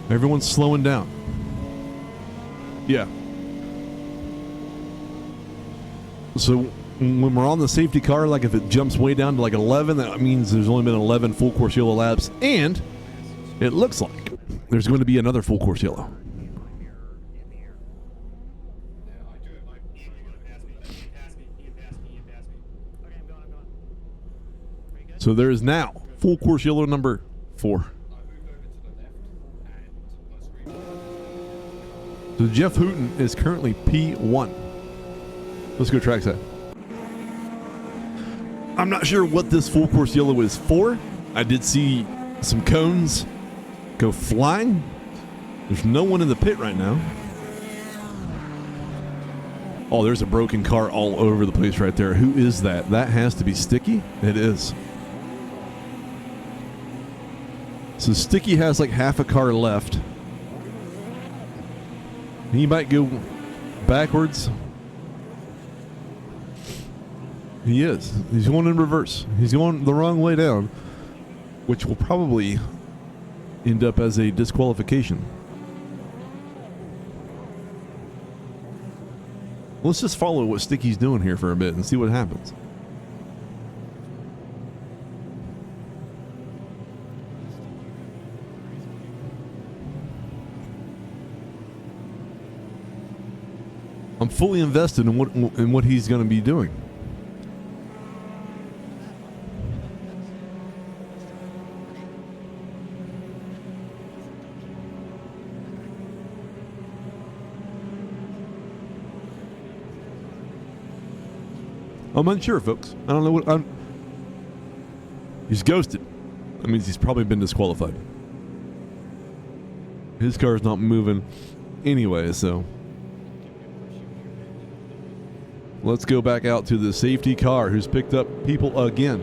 Everyone's slowing down. Yeah. So when we're on the safety car, like if it jumps way down to like 11, that means there's only been 11 full course yellow laps, and it looks like there's going to be another full course yellow. So there is now full course yellow number 4. So Jeff Hooten is currently P1. Let's go trackside. I'm not sure what this full course yellow is for. I did see some cones go flying. There's no one in the pit right now. Oh, there's a broken car all over the place right there. Who is that? That has to be Sticky. It is. So Sticky has like half a car left. He might go backwards. He is. He's going in reverse. He's going the wrong way down, which will probably end up as a disqualification. Let's just follow what Sticky's doing here for a bit and see what happens. I'm fully invested in what he's going to be doing. I'm unsure, folks. I don't know what he's ghosted. That means he's probably been disqualified. His car's not moving anyway, so let's go back out to the safety car who's picked up people again.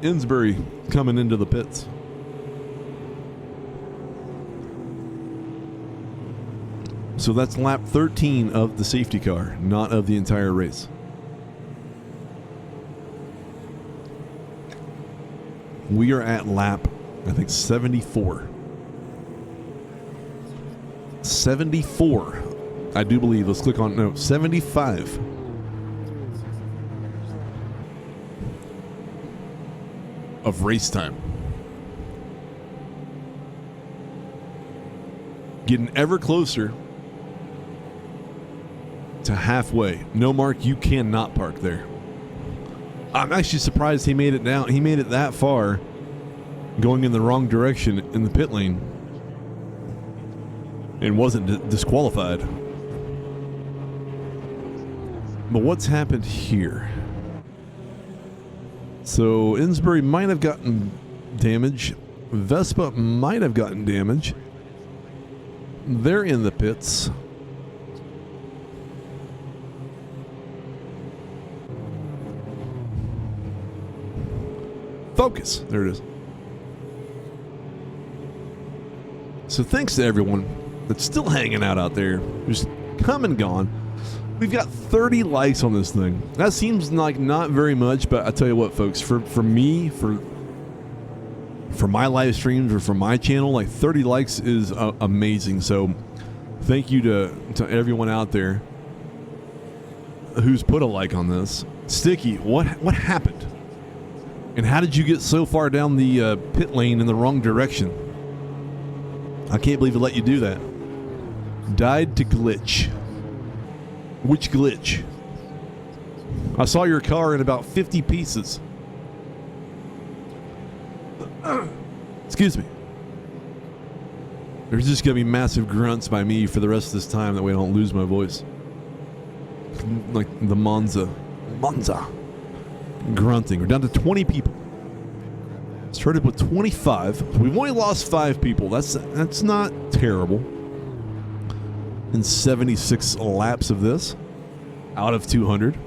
Insbury coming into the pits. So that's lap 13 of the safety car, not of the entire race. We are at lap, I think, 74. 74. I do believe. Let's click on, no, 75. Of race time. Getting ever closer to halfway. No, Mark, you cannot park there. I'm actually surprised he made it down. He made it that far going in the wrong direction in the pit lane and wasn't disqualified. But what's happened here? So Insbury might have gotten damage. Vespa might have gotten damage. They're in the pits. Focus. There it is. So thanks to everyone that's still hanging out there. Just come and gone. We've got 30 likes on this thing. That seems like not very much, but I tell you what, folks, for me, for my live streams or for my channel, like 30 likes is amazing. So thank you to everyone out there who's put a like on this. Sticky, what happened? And how did you get so far down the pit lane in the wrong direction? I can't believe it let you do that. Died to glitch. Which glitch? I saw your car in about 50 pieces. Excuse me. There's just going to be massive grunts by me for the rest of this time. That way I don't lose my voice. Like the Monza Monza. Grunting. We're down to 20 people. Started with 25. We've only lost 5 people. That's not terrible. In 76 laps of this, out of 200.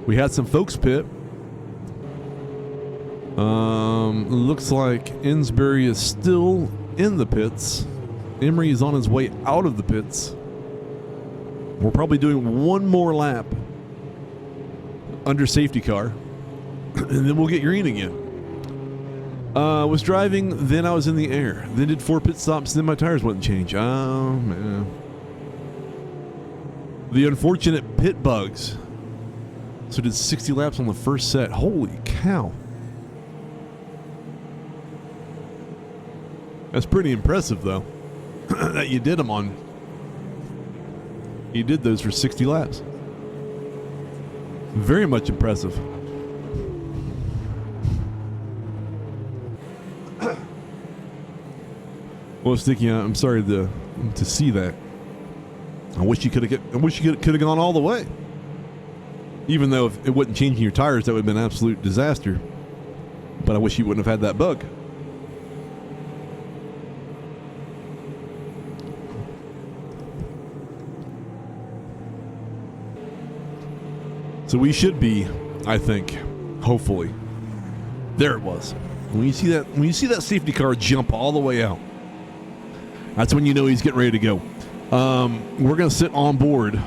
We had some folks pit. Looks like Insbury is still in the pits. Emery is on his way out of the pits. We're probably doing one more lap under safety car, and then we'll get green again. Was driving, then I was in the air. Then did 4 pit stops, then my tires wouldn't change. Oh, man. The unfortunate pit bugs. So did 60 laps on the first set. Holy cow. That's pretty impressive, though, that you did them on. You did those for 60 laps. Very much impressive. Well, Sticky, I'm sorry to see that. I wish you could have gone all the way. Even though if it wasn't changing your tires, that would have been an absolute disaster. But I wish you wouldn't have had that bug. So we should be, I think, hopefully. There it was. When you see that safety car jump all the way out, that's when you know he's getting ready to go. We're going to sit on board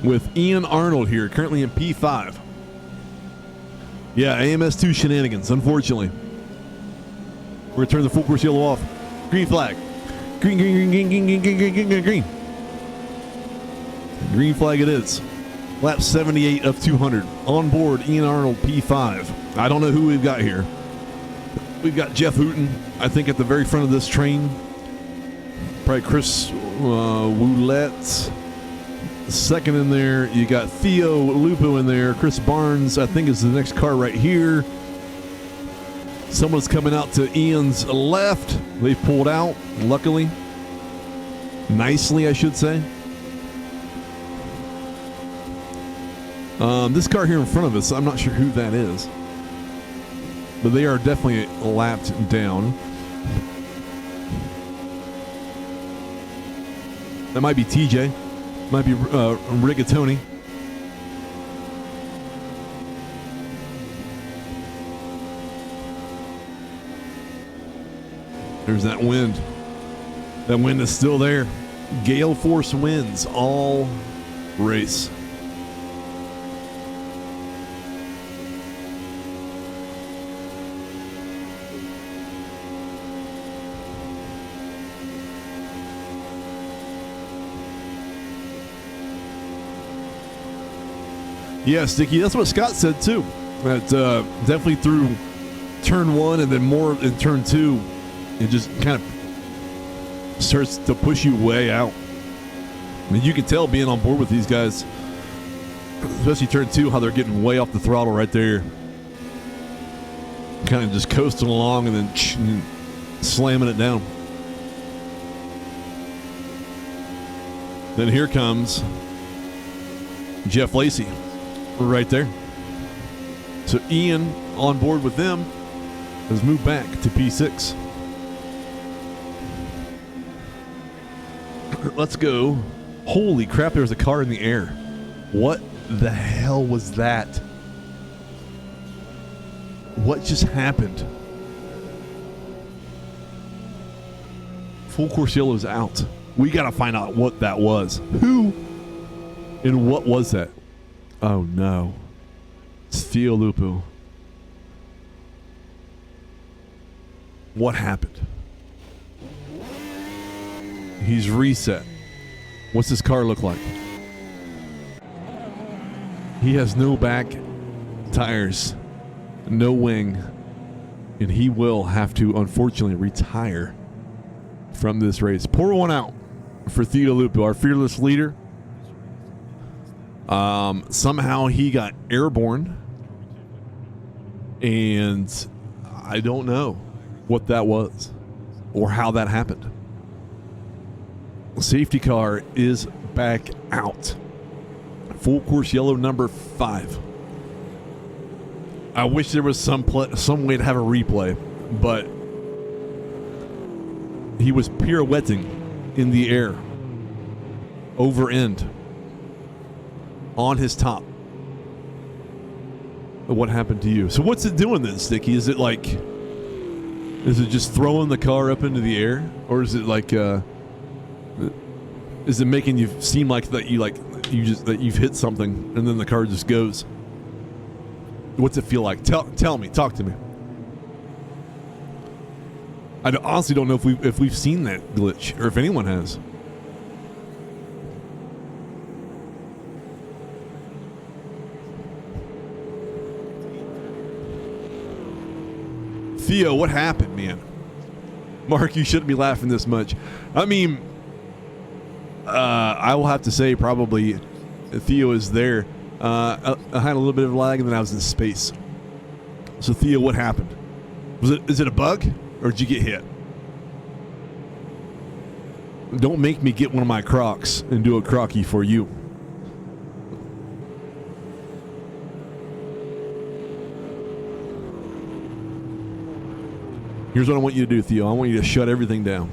with Ian Arnold here, currently in P5. Yeah, AMS2 shenanigans, unfortunately. We're going to turn the full course yellow off. Green flag. Green, green, green, green, green, green, green, green, green, green. Green flag it is. Lap 78 of 200. On board, Ian Arnold, P5. I don't know who we've got here. We've got Jeff Hooten, I think, at the very front of this train. Probably Chris Woulette. Second in there, you got Theo Lupo in there. Chris Barnes, I think, is the next car right here. Someone's coming out to Ian's left. They've pulled out, luckily. Nicely, I should say. This car here in front of us, I'm not sure who that is. But they are definitely lapped down. That might be TJ. Might be Rigatoni. There's that wind. That wind is still there. Gale force winds all race. Yeah, Sticky, that's what Scott said too. That definitely through turn 1 and then more in turn 2, it just kind of starts to push you way out. I mean, you can tell being on board with these guys, especially turn 2, how they're getting way off the throttle right there. Kind of just coasting along and then slamming it down. Then here comes Jeff Lacey. Right there. So Ian on board with them has moved back to P6. Let's go. Holy crap, there was a car in the air. What the hell was that? What just happened? Full course yellow is out. We got to find out what that was. Who and what was that? Oh no. It's Theo Lupo. What happened? He's reset. What's his car look like? He has no back tires, no wing, and he will have to unfortunately retire from this race. Pour one out for Theo Lupo, our fearless leader. Somehow he got airborne, and I don't know what that was or how that happened. Safety car is back out. Full course yellow number 5. I wish there was some way to have a replay, but he was pirouetting in the air, over end, on his top. What happened to you? So what's it doing then, Sticky? Is it just throwing the car up into the air, or is it is it making you seem like that you've hit something and then the car just goes? What's it feel like? Tell me. Talk to me. I honestly don't know if we've seen that glitch or if anyone has. Theo, what happened, man? Mark, you shouldn't be laughing this much. I mean, I will have to say probably Theo is there. I had a little bit of lag and then I was in space. So Theo, what happened? Is it a bug or did you get hit? Don't make me get one of my Crocs and do a crocky for you. Here's what I want you to do, Theo. I want you to shut everything down.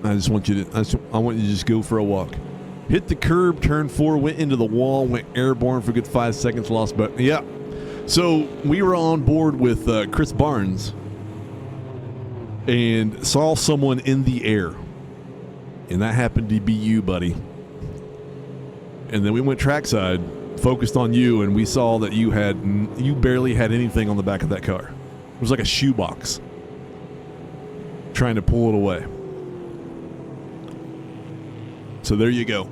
I want you to just go for a walk. Hit the curb, turn 4, went into the wall, went airborne for a good 5 seconds, lost. But yeah. So we were on board with Chris Barnes and saw someone in the air. And that happened to be you, buddy. And then we went trackside, focused on you, and we saw that you barely had anything on the back of that car. It was like a shoebox. Trying to pull it away. So there you go.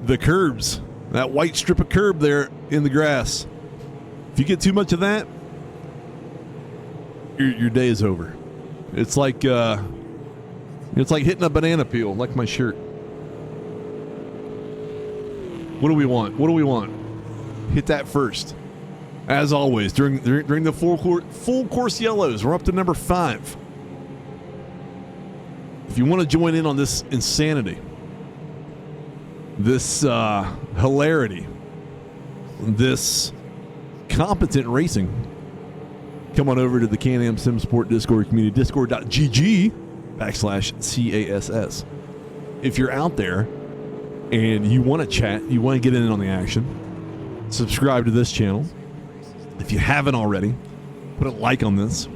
The curbs. That white strip of curb there in the grass. If you get too much of that, your day is over. It's like hitting a banana peel, like my shirt. What do we want? Hit that first. As always, during the full course yellows, we're up to number 5. If you want to join in on this insanity, this hilarity, this competent racing, come on over to the Can-Am Sim Sport Discord community, discord.gg/CASS. If you're out there and you want to chat, you want to get in on the action, subscribe to this channel. If you haven't already, put a like on this.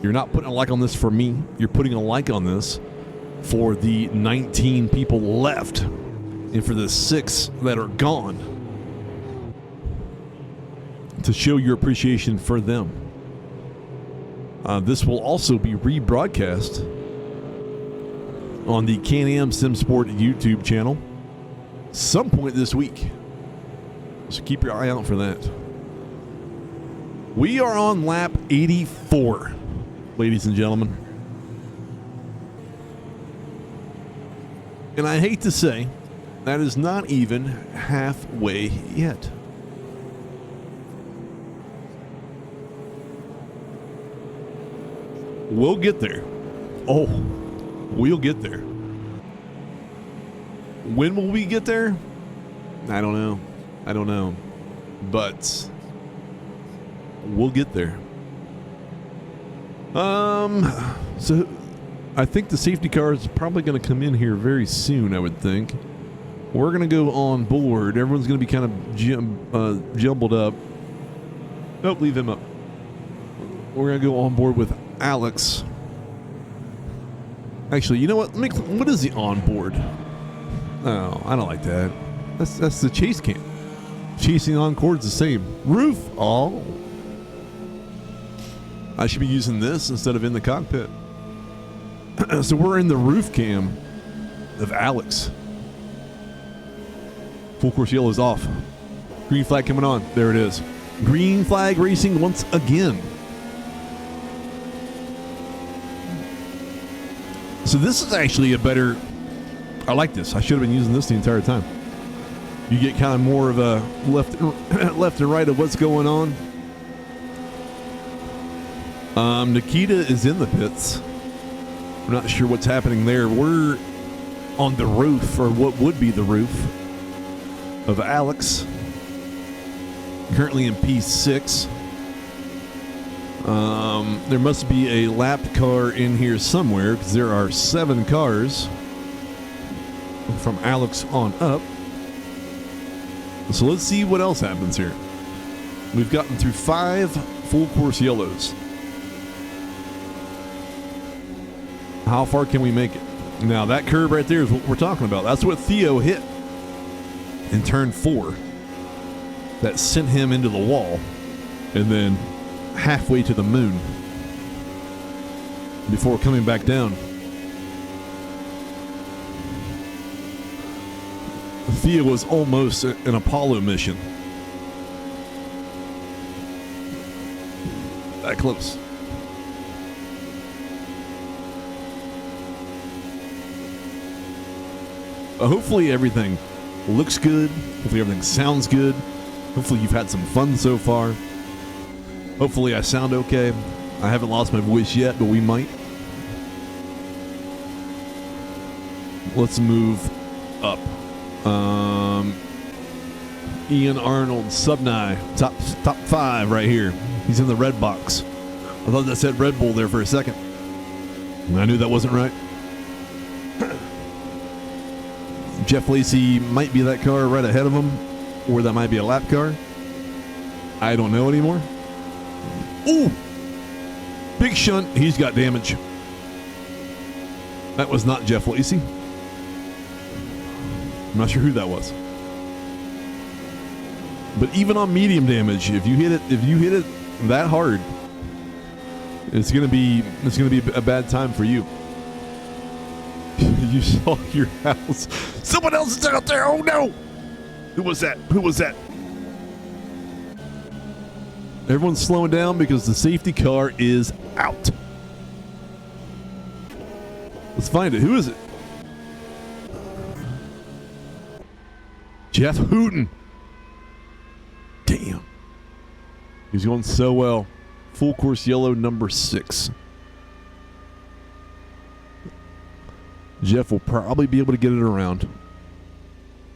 You're not putting a like on this for me. You're putting a like on this for the 19 people left and for the 6 that are gone, to show your appreciation for them. This will also be rebroadcast on the Can-Am Sim Sport YouTube channel some point this week. So keep your eye out for that. We are on lap 84, ladies and gentlemen. And I hate to say, that is not even halfway yet. We'll get there. Oh, we'll get there. When will we get there? I don't know. But we'll get there. So I think the safety car is probably going to come in here very soon, I would think. We're going to go on board. Everyone's going to be kind of jumbled up. Nope, leave him up. We're going to go on board with Alex. Actually, you know what? What is the onboard? Oh, I don't like that. That's the chase cam. Chasing Encore's the same. Roof. Oh. I should be using this instead of in the cockpit. So we're in the roof cam of Alex. Full course yellow is off. Green flag coming on. There it is. Green flag racing once again. So this is actually a better... I like this. I should have been using this the entire time. You get kind of more of a left and right of what's going on. Nikita is in the pits. I'm not sure what's happening there. We're on the roof, or what would be the roof, of Alex. Currently in P6. There must be a lapped car in here somewhere, because there are 7 cars from Alex on up. So let's see what else happens here. We've gotten through 5 full course yellows. How far can we make it? Now that curb right there is what we're talking about. That's what Theo hit in turn 4. That sent him into the wall and then halfway to the moon before coming back down. Theo was almost an Apollo mission. That close. Hopefully everything looks good. Hopefully everything sounds good. Hopefully you've had some fun so far. Hopefully I sound okay. I haven't lost my voice yet, but we might. Let's move up. Ian Arnold, Subnai, top 5 right here. He's in the red box. I thought that said Red Bull there for a second. I knew that wasn't right. Jeff Lacey might be that car right ahead of him, or that might be a lap car. I don't know anymore. Ooh! Big shunt. He's got damage. That was not Jeff Lacey. I'm not sure who that was. But even on medium damage, if you hit it that hard, it's gonna be a bad time for you. You saw your house. Someone else is out there. Oh no! Who was that? Who was that? Everyone's slowing down because the safety car is out. Let's find it. Who is it? Jeff Hooten. Damn. He's going so well. Full course yellow number 6. Jeff will probably be able to get it around.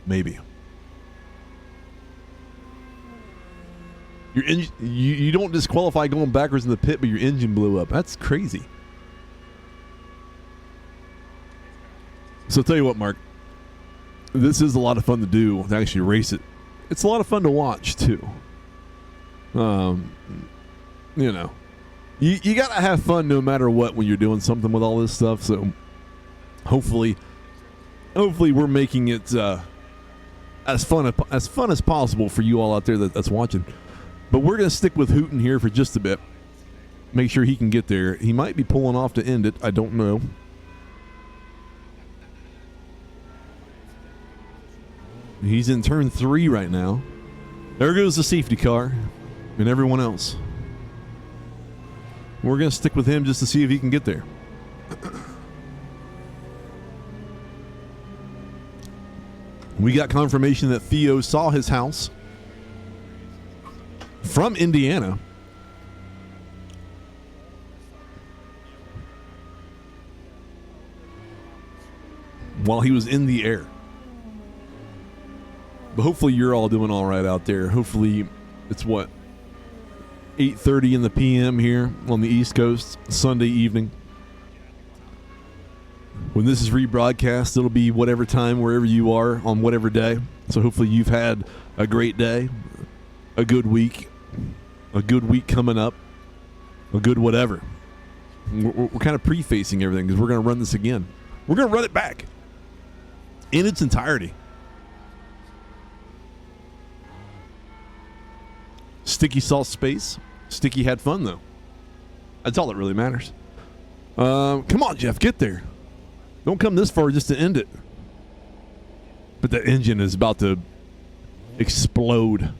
Maybe. Your you don't disqualify going backwards in the pit, but your engine blew up. That's crazy. So I'll tell you what, Mark. This is a lot of fun to do, to actually race it. It's a lot of fun to watch, too. You know. You got to have fun no matter what when you're doing something with all this stuff, so hopefully we're making it as fun as possible for you all out there that's watching. But we're going to stick with Hooten here for just a bit. Make sure he can get there. He might be pulling off to end it. I don't know. He's in turn 3 right now. There goes the safety car and everyone else. We're going to stick with him just to see if he can get there. We got confirmation that Theo saw his house from Indiana. While he was in the air. But hopefully you're all doing all right out there. Hopefully it's 8:30 in the PM here on the East Coast, Sunday evening. When this is rebroadcast, it'll be whatever time, wherever you are, on whatever day. So hopefully you've had a great day, a good week coming up, a good whatever. We're kind of prefacing everything because we're going to run this again. We're going to run it back in its entirety. Sticky saw space. Sticky had fun, though. That's all that really matters. Come on, Jeff, get there. Don't come this far just to end it. But the engine is about to explode.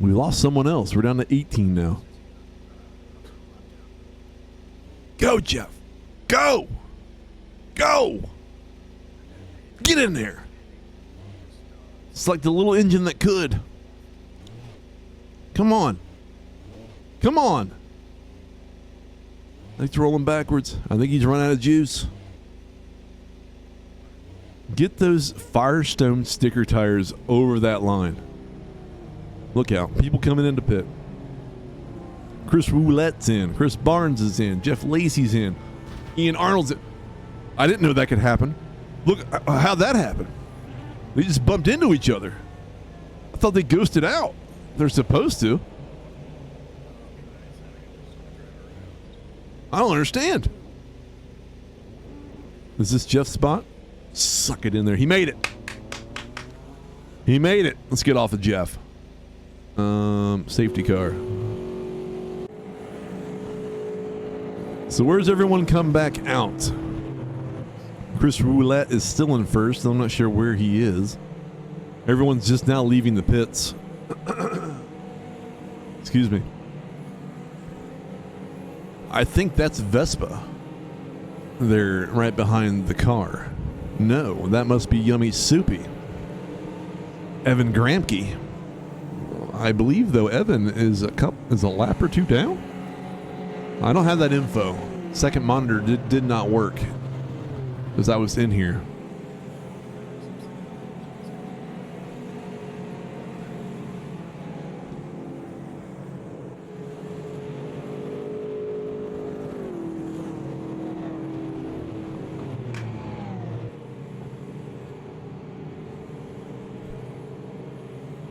We lost someone else. We're down to 18 now. Go, Jeff. Go. Go. Get in there. It's like the little engine that could. Come on. Come on. I think he's rolling backwards. I think he's run out of juice. Get those Firestone sticker tires over that line. Look out. People coming into pit. Chris Roulette's in. Chris Barnes is in. Jeff Lacey's in. Ian Arnold's in. I didn't know that could happen. Look, how'd that happen? They just bumped into each other. I thought they ghosted out. They're supposed to. I don't understand. Is this Jeff's spot? Suck it in there. He made it. He made it. Let's get off of Jeff. Safety car. So where's everyone come back out? Chris Roulette is still in first. I'm not sure where he is. Everyone's just now leaving the pits. Excuse me. I think that's Vespa. They're right behind the car. No, that must be Yummy Soupy. Evan Gramke. I believe, though, Evan is a lap or two down. I don't have that info. Second monitor did not work as I was in here.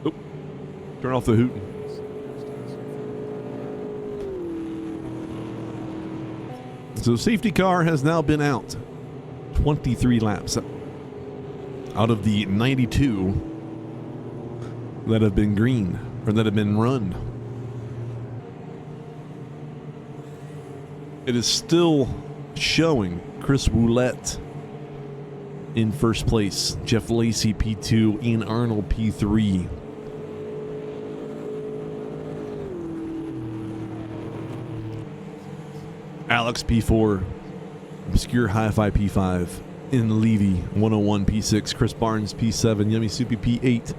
Oh, turn off the hooting. So safety car has now been out 23 laps out of the 92 that have been green or that have been run. It is still showing Chris Roulette in first place, Jeff Lacey P2, Ian Arnold P3. Alex P4, Obscure Hi-Fi P5, In Levy 101 P6, Chris Barnes P7, Yummy Soupy P8,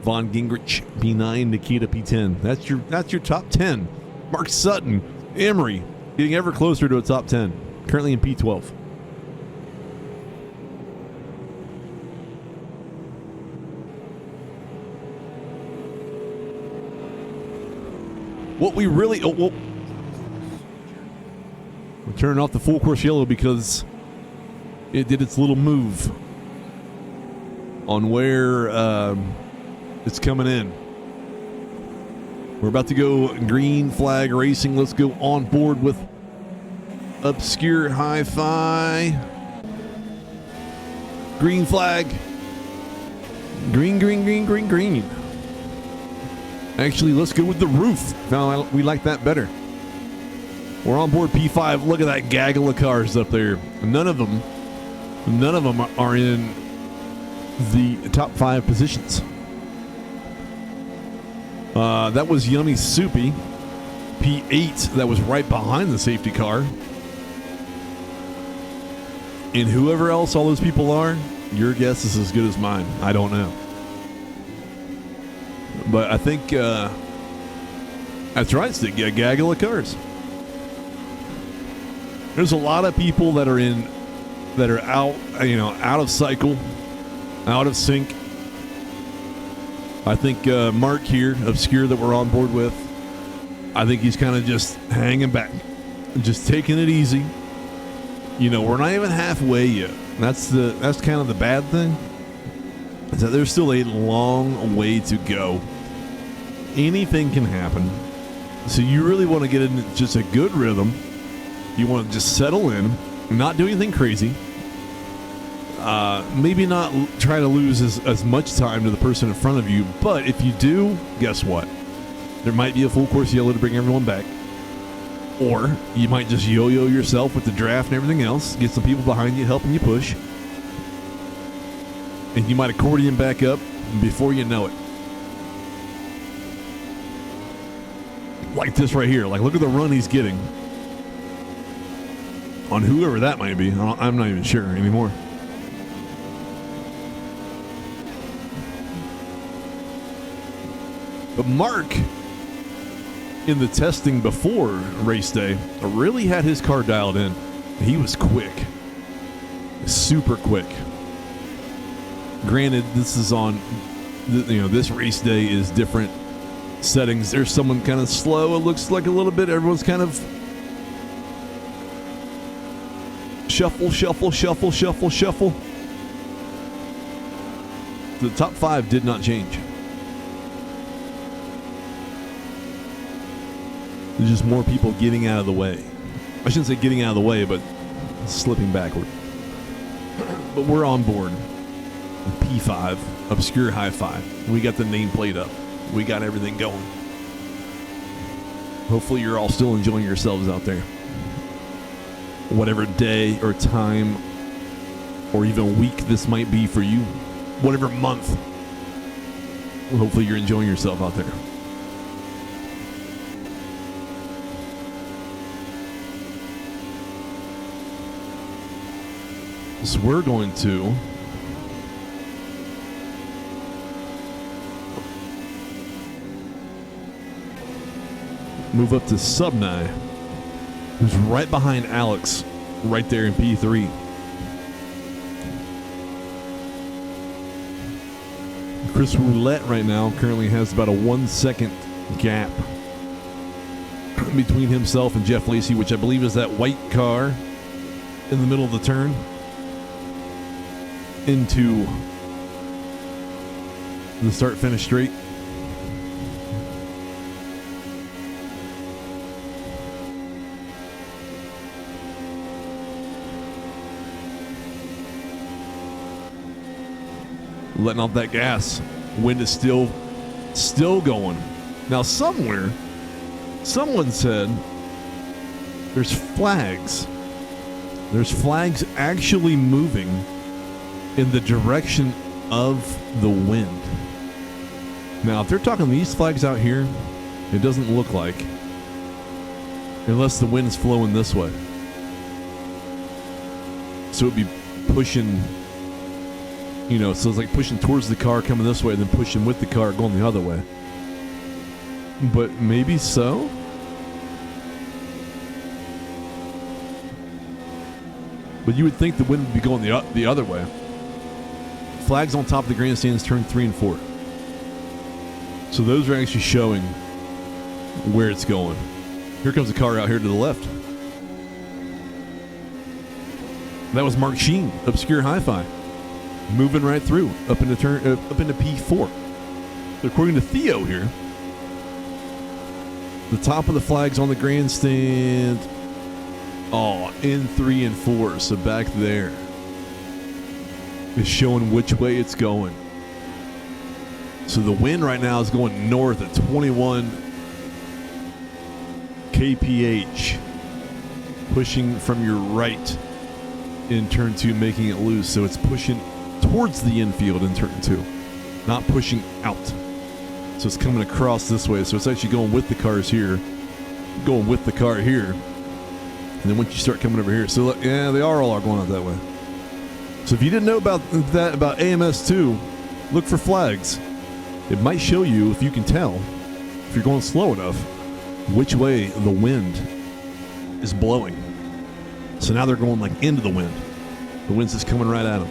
Von Gingrich P9, Nikita P10. That's your top 10. Mark Sutton, Emery, getting ever closer to a top 10. Currently in P12. What we really we're turning off the full course yellow because it did its little move on where it's coming in. We're about to go green flag racing. Let's go on board with Obscure Hi-Fi. Green flag. Green, green, green, green, green. Actually, let's go with the roof. Now, we like that better. We're on board P5. Look at that gaggle of cars up there. None of them are in the top 5 positions. That was Yummy Soupy, P8. That was right behind the safety car. And whoever else all those people are, your guess is as good as mine. I don't know. But I think that's right, it's a gaggle of cars. There's a lot of people that are out, out of cycle, out of sync. I think Mark here, Obscure, that we're on board with, I think he's kind of just hanging back, just taking it easy. We're not even halfway yet. That's kind of the bad thing, is that there's still a long way to go. Anything can happen. So you really want to get in just a good rhythm. You want to just settle in, not do anything crazy. Maybe not try to lose as much time to the person in front of you. But if you do, guess what? There might be a full course yellow to bring everyone back. Or you might just yo-yo yourself with the draft and everything else. Get some people behind you helping you push. And you might accordion back up before you know it. Like this right here. Like, look at the run he's getting. On whoever that might be. I'm not even sure anymore. But Mark in the testing before race day, really had his car dialed in. He was quick, super quick. Granted, this is on, this race day is different settings. There's someone kind of slow. It looks like a little bit. Everyone's kind of shuffle. The top 5 did not change. There's just more people getting out of the way. I shouldn't say getting out of the way, but slipping backward. But we're on board. P5, Obscure Hi-Fi. We got the nameplate up. We got everything going. Hopefully you're all still enjoying yourselves out there. Whatever day or time or even week this might be for you. Whatever month. Hopefully you're enjoying yourself out there. So we're going to move up to Subnai, who's right behind Alex, right there in P3. Chris Roulette right now currently has about a 1 second gap between himself and Jeff Lacey, which I believe is that white car in the middle of the turn into the start-finish straight. Letting off that gas. Wind is still going. Now somewhere, someone said there's flags. There's flags actually moving in the direction of the wind. Now, if they're talking these flags out here, it doesn't look like, unless the wind's flowing this way. So it'd be pushing, so it's like pushing towards the car coming this way, then pushing with the car going the other way. But maybe so? But you would think the wind would be going the other way. Flags on top of the grandstands turn 3 and 4. So those are actually showing where it's going. Here comes a car out here to the left. That was Mark Sheen, Obscure Hi-Fi, moving right through up into P4. According to Theo here, the top of the flags on the grandstand, in 3 and 4. So back there is showing which way it's going. So the wind right now is going north at 21 kph, pushing from your right in turn 2, making it loose. So it's pushing towards the infield in turn 2, not pushing out. So it's coming across this way. So it's actually going with the cars here, going with the car here. And then once you start coming over here, so yeah, they are all going out that way. So if you didn't know about that, about AMS2, look for flags. It might show you, if you can tell, if you're going slow enough, which way the wind is blowing. So now they're going like into the wind. The wind's just coming right at them.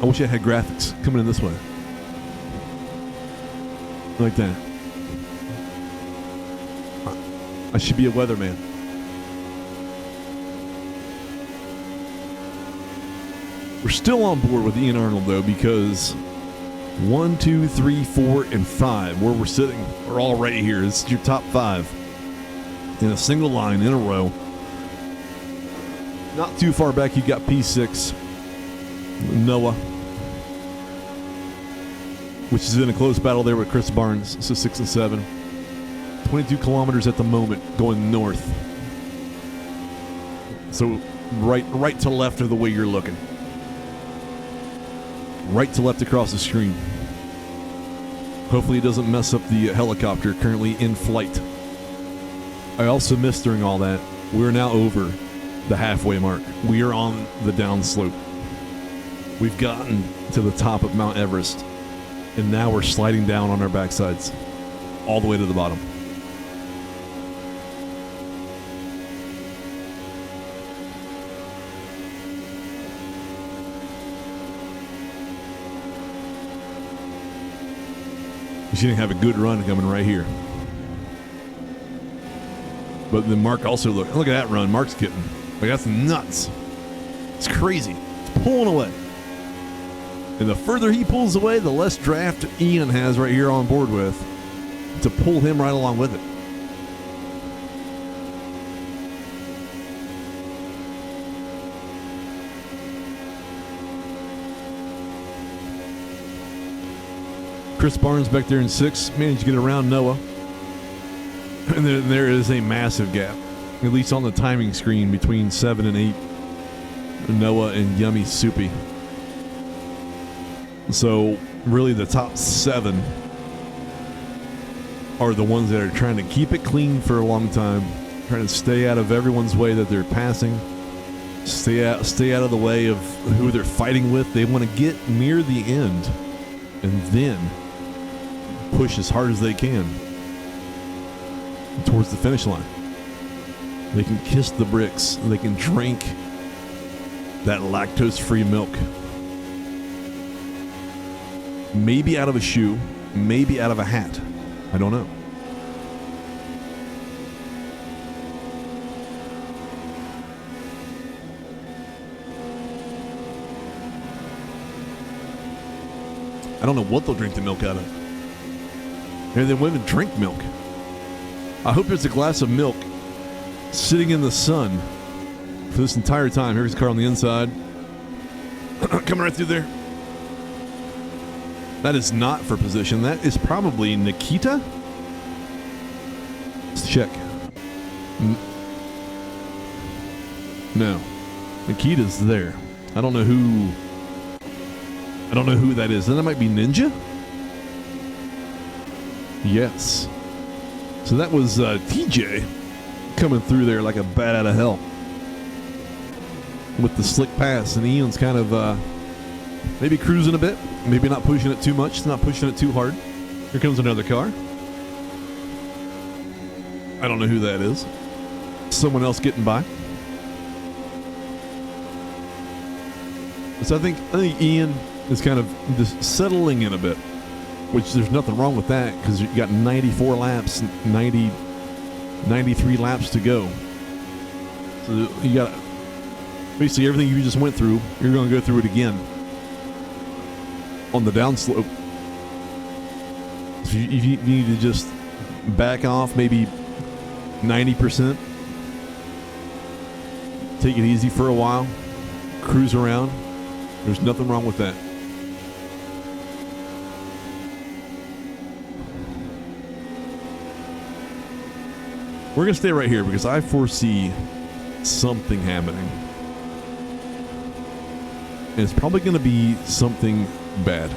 I wish I had graphics coming in this way. Like that. I should be a weatherman. We're still on board with Ian Arnold, though, because 1, 2, 3, 4, and 5, where we're sitting, we're all right here. This is your top 5 in a single line in a row. Not too far back, you got P6, Noah, which is in a close battle there with Chris Barnes, so 6 and 7. 22 kilometers at the moment going north. So right to left of the way you're looking. Right to left across the screen. Hopefully it doesn't mess up the helicopter currently in flight. I also missed during all that, we're now over the halfway mark. We are on the downslope. We've gotten to the top of Mount Everest. And now we're sliding down on our backsides all the way to the bottom. He's going to have a good run coming right here. But then Mark also, look at that run Mark's getting. Like, that's nuts. It's crazy. It's pulling away. And the further he pulls away, the less draft Ian has right here on board with to pull him right along with it. Chris Barnes back there in 6th, managed to get around Noah. And there is a massive gap, at least on the timing screen, between 7 and 8. Noah and Yummy Soupy. So really the top 7 are the ones that are trying to keep it clean for a long time, trying to stay out of everyone's way that they're passing, stay out of the way of who they're fighting with. They want to get near the end and then push as hard as they can towards the finish line. They can kiss the bricks. They can drink that lactose-free milk. Maybe out of a shoe, maybe out of a hat. I don't know. I don't know what they'll drink the milk out of. And then women drink milk. I hope there's a glass of milk sitting in the sun for this entire time. Here's the car on the inside. Coming right through there. That is not for position. That is probably Nikita. Let's check. No. Nikita's there. I don't know who that is. Then that might be Ninja? Yes. So that was TJ coming through there like a bat out of hell with the slick pass, and Ian's kind of maybe cruising a bit, maybe not pushing it too much, not pushing it too hard. Here comes another car. I don't know who that is. Someone else getting by. So I think Ian is kind of just settling in a bit, which there's nothing wrong with that because you got 94 laps, 93 laps to go. So you got basically everything you just went through, you're going to go through it again on the downslope. So you need to just back off maybe 90%. Take it easy for a while. Cruise around. There's nothing wrong with that. We're going to stay right here because I foresee something happening. And it's probably going to be something bad,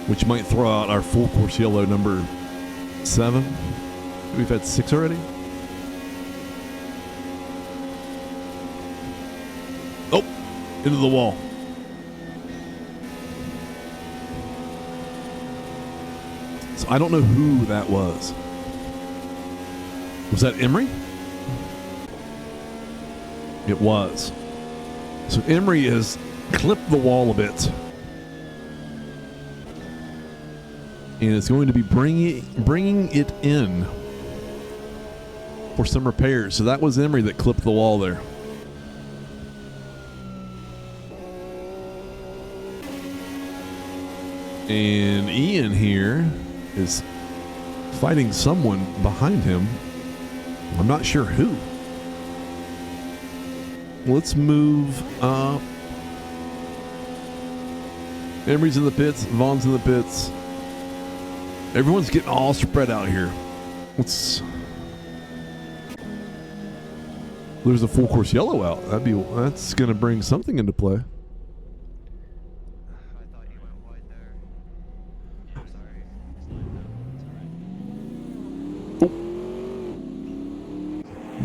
which might throw out our full course yellow number 7. We've had 6 already. Oh, into the wall. So I don't know who that was. Was that Emery? It was. So Emery has clipped the wall a bit. And it's going to be bringing it in for some repairs. So that was Emery that clipped the wall there. And Ian here is fighting someone behind him. I'm not sure who. Let's move up. Emery's in the pits. Vaughn's in the pits. Everyone's getting all spread out here. There's a full course yellow out. That's going to bring something into play.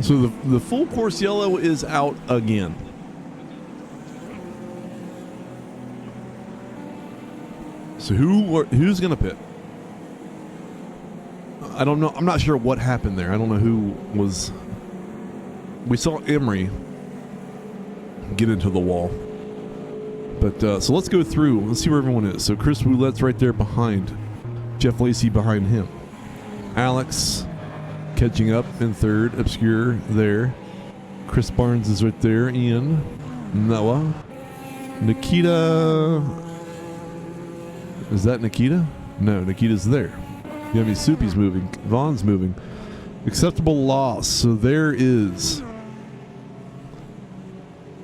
So the full course yellow is out again. So who's going to pit? I don't know. I'm not sure what happened there. I don't know who was. We saw Emery get into the wall. But so let's go through. Let's see where everyone is. So Chris Roulette's right there behind. Jeff Lacey behind him. Alex catching up in third. Obscure there. Chris Barnes is right there. Ian. Noah. Nikita. Is that Nikita? No, Nikita's there. Yummy Soupy's moving. Vaughn's moving. Acceptable loss. So there is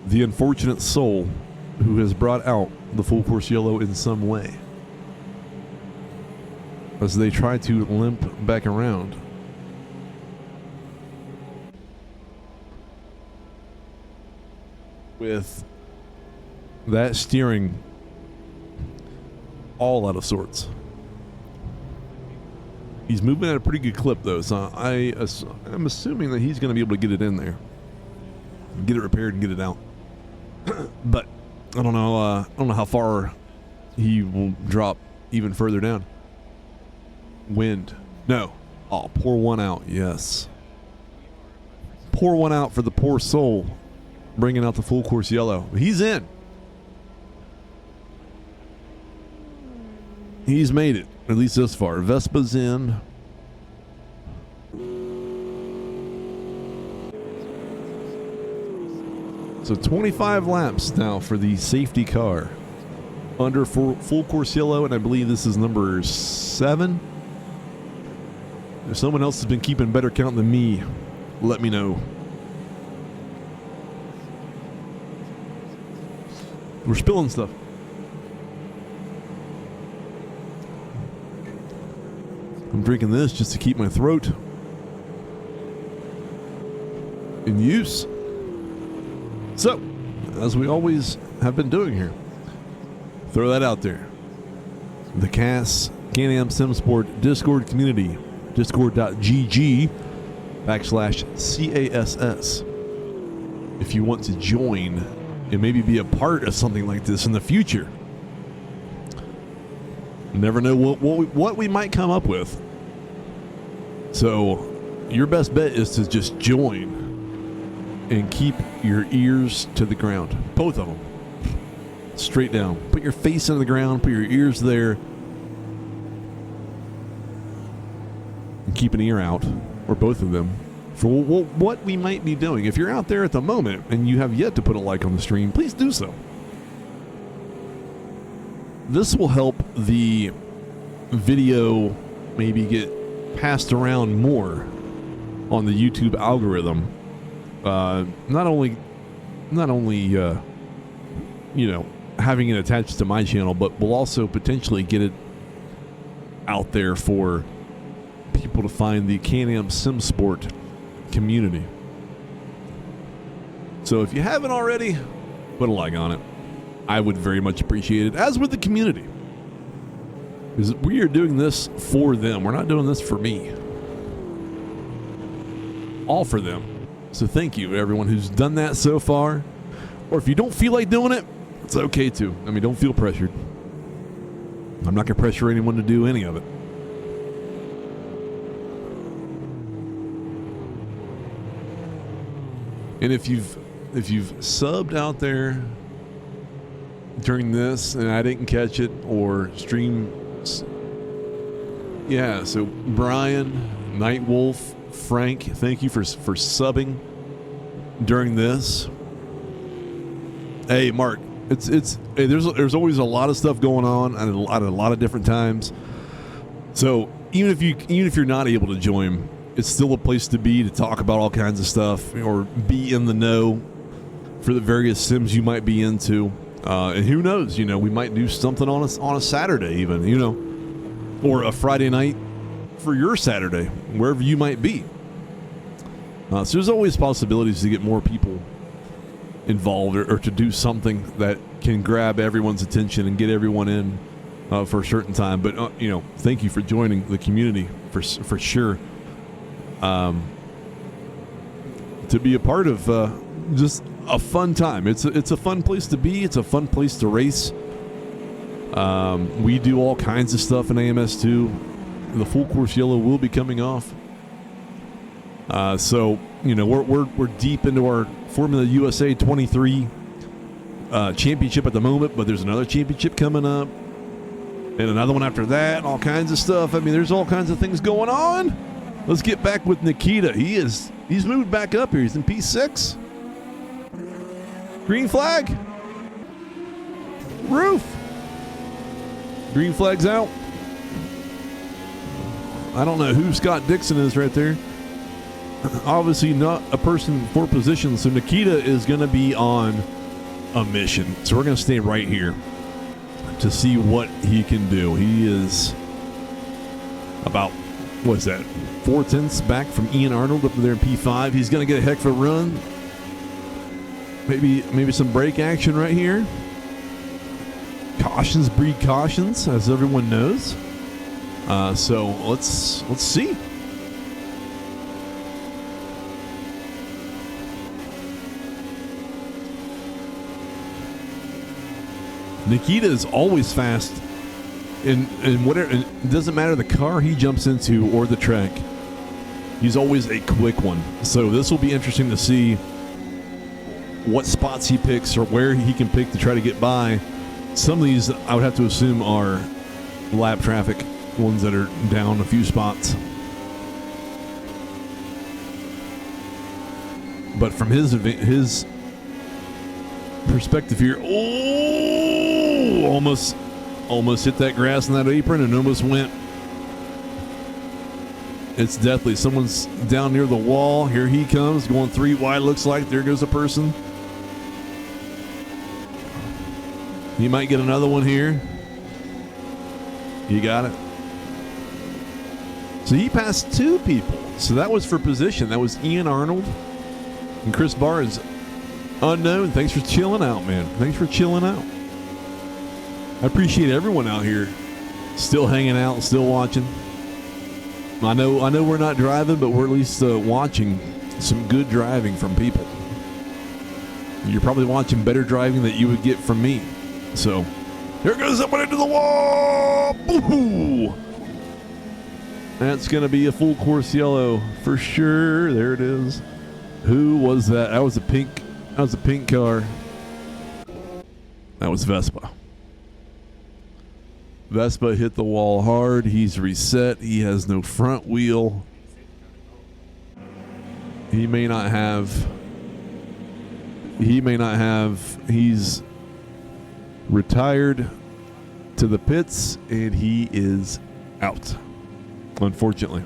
the unfortunate soul who has brought out the full course yellow in some way as they try to limp back around. With that steering all out of sorts. He's moving at a pretty good clip, though, so I'm assuming that he's going to be able to get it in there, get it repaired, and get it out. But I don't know. I don't know how far he will drop even further down. Wind, no. Oh, pour one out. Yes. Pour one out for the poor soul, bringing out the full course yellow. He's in. He's made it, at least this far. Vespa's in. So 25 laps now for the safety car. Under full course yellow, and I believe this is number 7. If someone else has been keeping better count than me, let me know. We're spilling stuff. I'm drinking this just to keep my throat in use. So, as we always have been doing here, throw that out there. The Can-Am SimSport Discord community, discord.gg/CASS. If you want to join and maybe be a part of something like this in the future. You never know what we might come up with. So your best bet is to just join and keep your ears to the ground. Both of them. Straight down. Put your face into the ground. Put your ears there. And keep an ear out, or both of them, for what we might be doing. If you're out there at the moment and you have yet to put a like on the stream, please do so. This will help the video maybe get passed around more on the YouTube algorithm. Not only having it attached to my channel, but we'll also potentially get it out there for people to find the Can-Am SimSport community. So if you haven't already, put a like on it. I would very much appreciate it, as would the community. Because we are doing this for them. We're not doing this for me. All for them. So thank you, everyone who's done that so far. Or if you don't feel like doing it, it's okay too. I mean, don't feel pressured. I'm not going to pressure anyone to do any of it. And if you've subbed out there during this and I didn't catch it, or stream, yeah, so Brian, Nightwolf, Frank, thank you for subbing during this. Hey, Mark, hey, there's always a lot of stuff going on at a lot of different times. So even if you're not able to join, it's still a place to be, to talk about all kinds of stuff or be in the know for the various sims you might be into. And who knows, we might do something on a Saturday even, or a Friday night for your Saturday, wherever you might be. So there's always possibilities to get more people involved, or to do something that can grab everyone's attention and get everyone in for a certain time. But thank you for joining the community for sure. To be a part of just a fun time. It's a fun place to be. It's a fun place to race. We do all kinds of stuff in AMS2. The full course yellow will be coming off. So, you know, we're deep into our Formula USA 23 championship at the moment, but there's another championship coming up and another one after that, all kinds of stuff. I mean, there's all kinds of things going on. Let's get back with Nikita. He's moved back up here. He's in P6. Green flag. Roof. Green flag's out. I don't know who Scott Dixon is right there. Obviously not a person for position, so Nikita is going to be on a mission. So we're going to stay right here to see what he can do. He is about, what is that, 4/10 back from Ian Arnold up there in P5. He's going to get a heck of a run. Maybe some brake action right here. Cautions breed cautions, as everyone knows. So let's see. Nikita is always fast in whatever. It doesn't matter the car he jumps into or the track. He's always a quick one. So this will be interesting to see what spots he picks or where he can pick to try to get by. Some of these I would have to assume are lap traffic, ones that are down a few spots. But from his perspective here, almost hit that grass in that apron and almost went. It's deathly. Someone's down near the wall. Here he comes, going 3 wide. Looks like there goes a person. He might get another one here. He got it. So he passed 2 people. So that was for position. That was Ian Arnold and Chris Barnes. Unknown. Thanks for chilling out, man. Thanks for chilling out. I appreciate everyone out here still hanging out, still watching. I know we're not driving, but we're at least watching some good driving from people. You're probably watching better driving that you would get from me. So, here goes someone into the wall. Boo-hoo. That's going to be a full course yellow for sure. There it is. Who was that? That was a pink car. That was Vespa. Vespa hit the wall hard. He's reset. He has no front wheel. He may not have. He's retired to the pits, and he is out, unfortunately.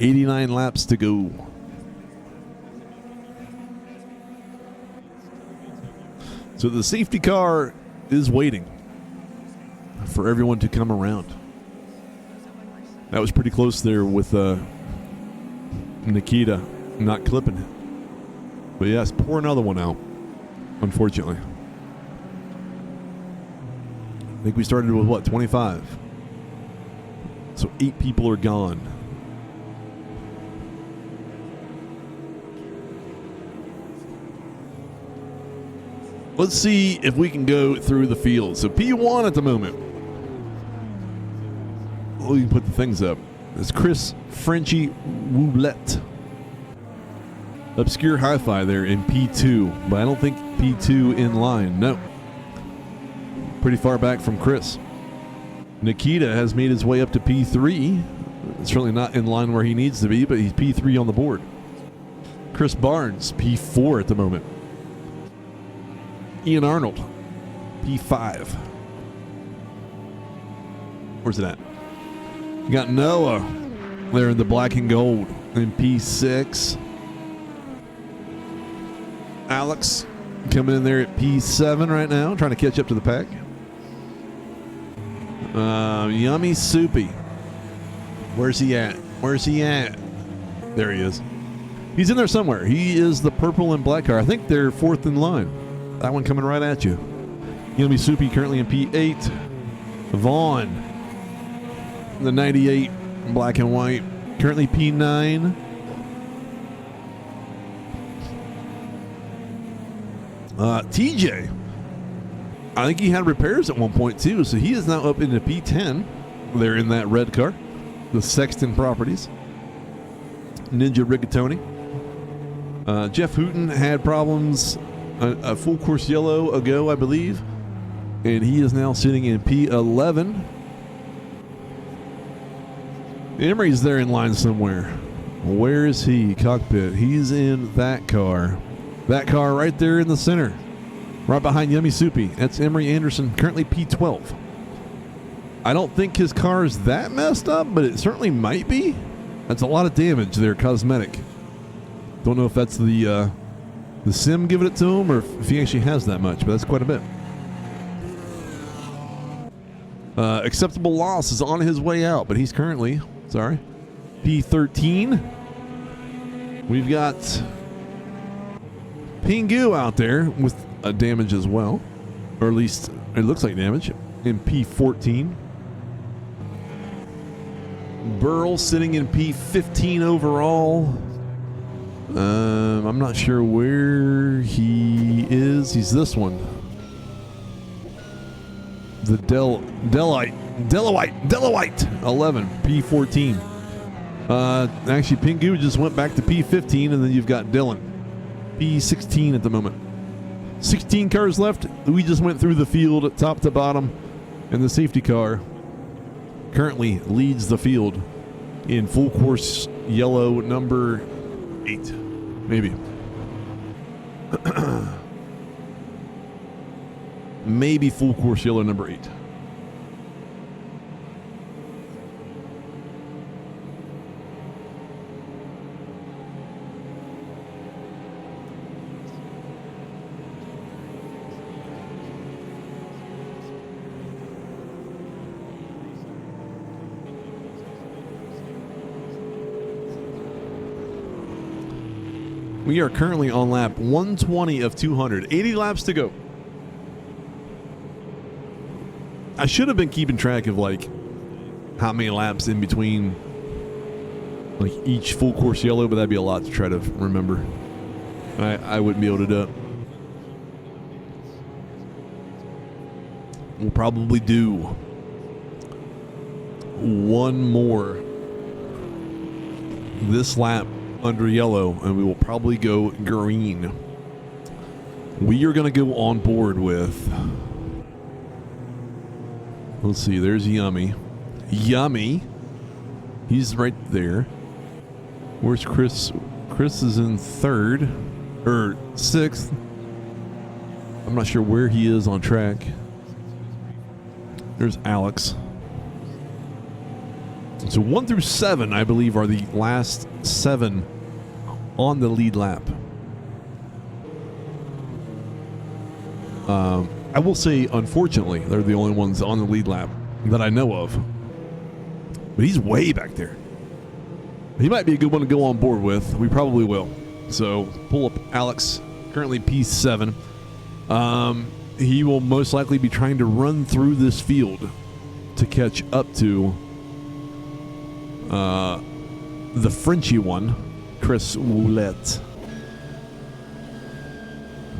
89 laps to go. So the safety car is waiting for everyone to come around. That was pretty close there with Nikita not clipping it. But yes, pour another one out, unfortunately. I think we started with what, 25? So 8 people are gone. Let's see if we can go through the field. So P1 at the moment. Oh, you can put the things up. It's Chris Frenchie Roulette. Obscure Hi-Fi there in P2, but I don't think P2 in line. No. Pretty far back from Chris. Nikita has made his way up to P3. Certainly not in line where he needs to be, but he's P3 on the board. Chris Barnes, P4 at the moment. Ian Arnold, P5. Where's it at? You got Noah there in the black and gold in P6. Alex coming in there at P7 right now, trying to catch up to the pack. Yummy Soupy. Where's he at? There he is. He's in there somewhere. He is the purple and black car. I think they're 4th in line. That one coming right at you. Yummy Soupy currently in P8. Vaughn, the 98 black and white, currently P9. TJ, I think he had repairs at one point too, so he is now up into P10. They're in that red car, the Sexton Properties. Ninja Rigatoni. Jeff Hooten had problems a full course yellow ago, I believe, and he is now sitting in P11. Emery's there in line somewhere. Where is he? Cockpit. He's in that car. That car right there in the center. Right behind Yummy Soupy. That's Emery Anderson, currently P12. I don't think his car is that messed up, but it certainly might be. That's a lot of damage there, cosmetic. Don't know if that's the sim giving it to him or if he actually has that much, but that's quite a bit. Acceptable loss is on his way out, but he's currently, P13. We've got Pingu out there with a damage as well, or at least it looks like damage, in P14. Burl sitting in P15 overall. I'm not sure where he is. He's this one. The Delawite 11, P14. Actually, Pingu just went back to P15, and then you've got Dylan, P16 at the moment. 16 cars left. We just went through the field top to bottom, and the safety car currently leads the field in full course yellow number 8, maybe. Maybe full course yellow number 8. We are currently on lap 120 of 200. 80 laps to go. I should have been keeping track of like how many laps in between like each full course yellow, but that'd be a lot to try to remember. I wouldn't be able to do it. We'll probably do one more this lap under yellow, and we will probably go green. We are going to go on board with, let's see, there's Yummy. He's right there. Where's Chris? Chris is in 3rd or 6th. I'm not sure where he is on track. There's Alex. So 1 through 7, I believe, are the last 7 on the lead lap. I will say, unfortunately, they're the only ones on the lead lap that I know of. But he's way back there. He might be a good one to go on board with. We probably will. So pull up Alex, currently P7. He will most likely be trying to run through this field to catch up to the Frenchy one, Chris Woulette,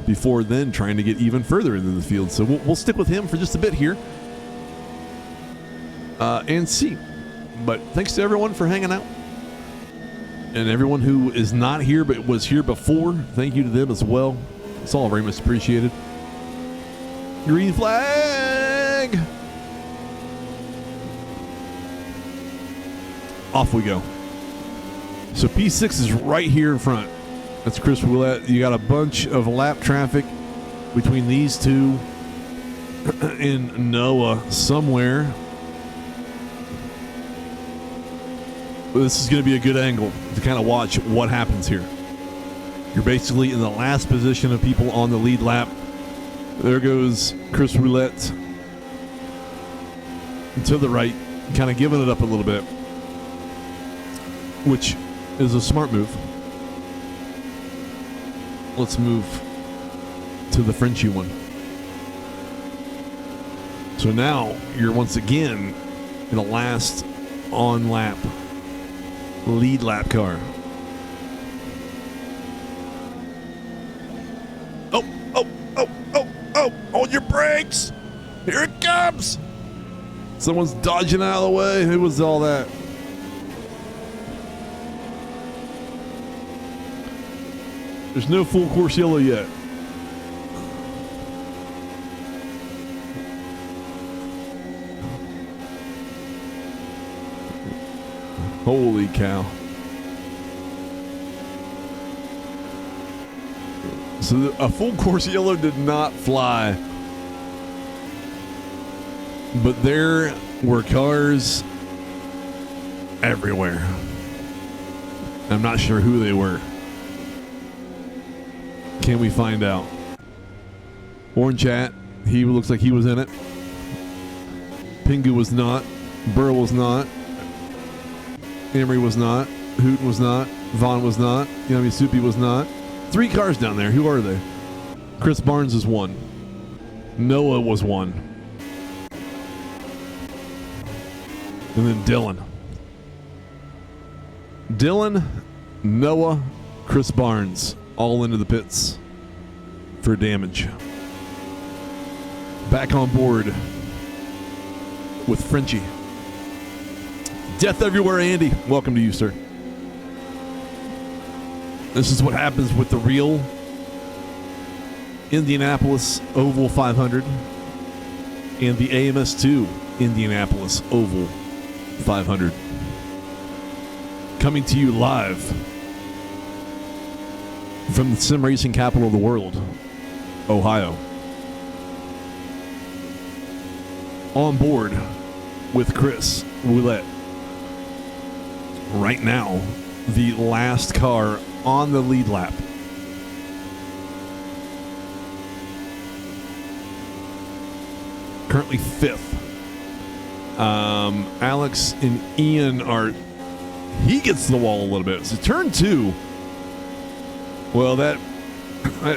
before then trying to get even further into the field. So we'll stick with him for just a bit here and see. But thanks to everyone for hanging out, and everyone who is not here but was here before, thank you to them as well. It's all very much appreciated. Green flag! Off we go. So P6 is right here in front. That's Chris Roulette. You got a bunch of lap traffic between these two in Noah somewhere. This is going to be a good angle to kind of watch what happens here. You're basically in the last position of people on the lead lap. There goes Chris Roulette to the right, kind of giving it up a little bit, which is a smart move. Let's move to the Frenchy one. So now you're once again in the last on lap lead lap car. Oh, hold your brakes. Here it comes. Someone's dodging out of the way. Who was all that? There's no full course yellow yet. Holy cow. So a full course yellow did not fly. But there were cars everywhere. I'm not sure who they were. Can we find out? Orange hat, he looks like he was in it. Pingu was not. Burr was not. Emery was not. Hooten was not. Vaughn was not. Yummy Soupy was not. 3 cars down there. Who are they? Chris Barnes is one. Noah was one. And then Dylan. Dylan, Noah, Chris Barnes, all into the pits for damage. Back on board with Frenchie. Death everywhere, Andy. Welcome to you, sir. This is what happens with the real Indianapolis Oval 500 and the AMS2 Indianapolis Oval 500. Coming to you live from the sim racing capital of the world, Ohio. On board with Chris Roulette. Right now, the last car on the lead lap. Currently 5th. Alex and Ian are... He gets to the wall a little bit. So turn 2. Well, that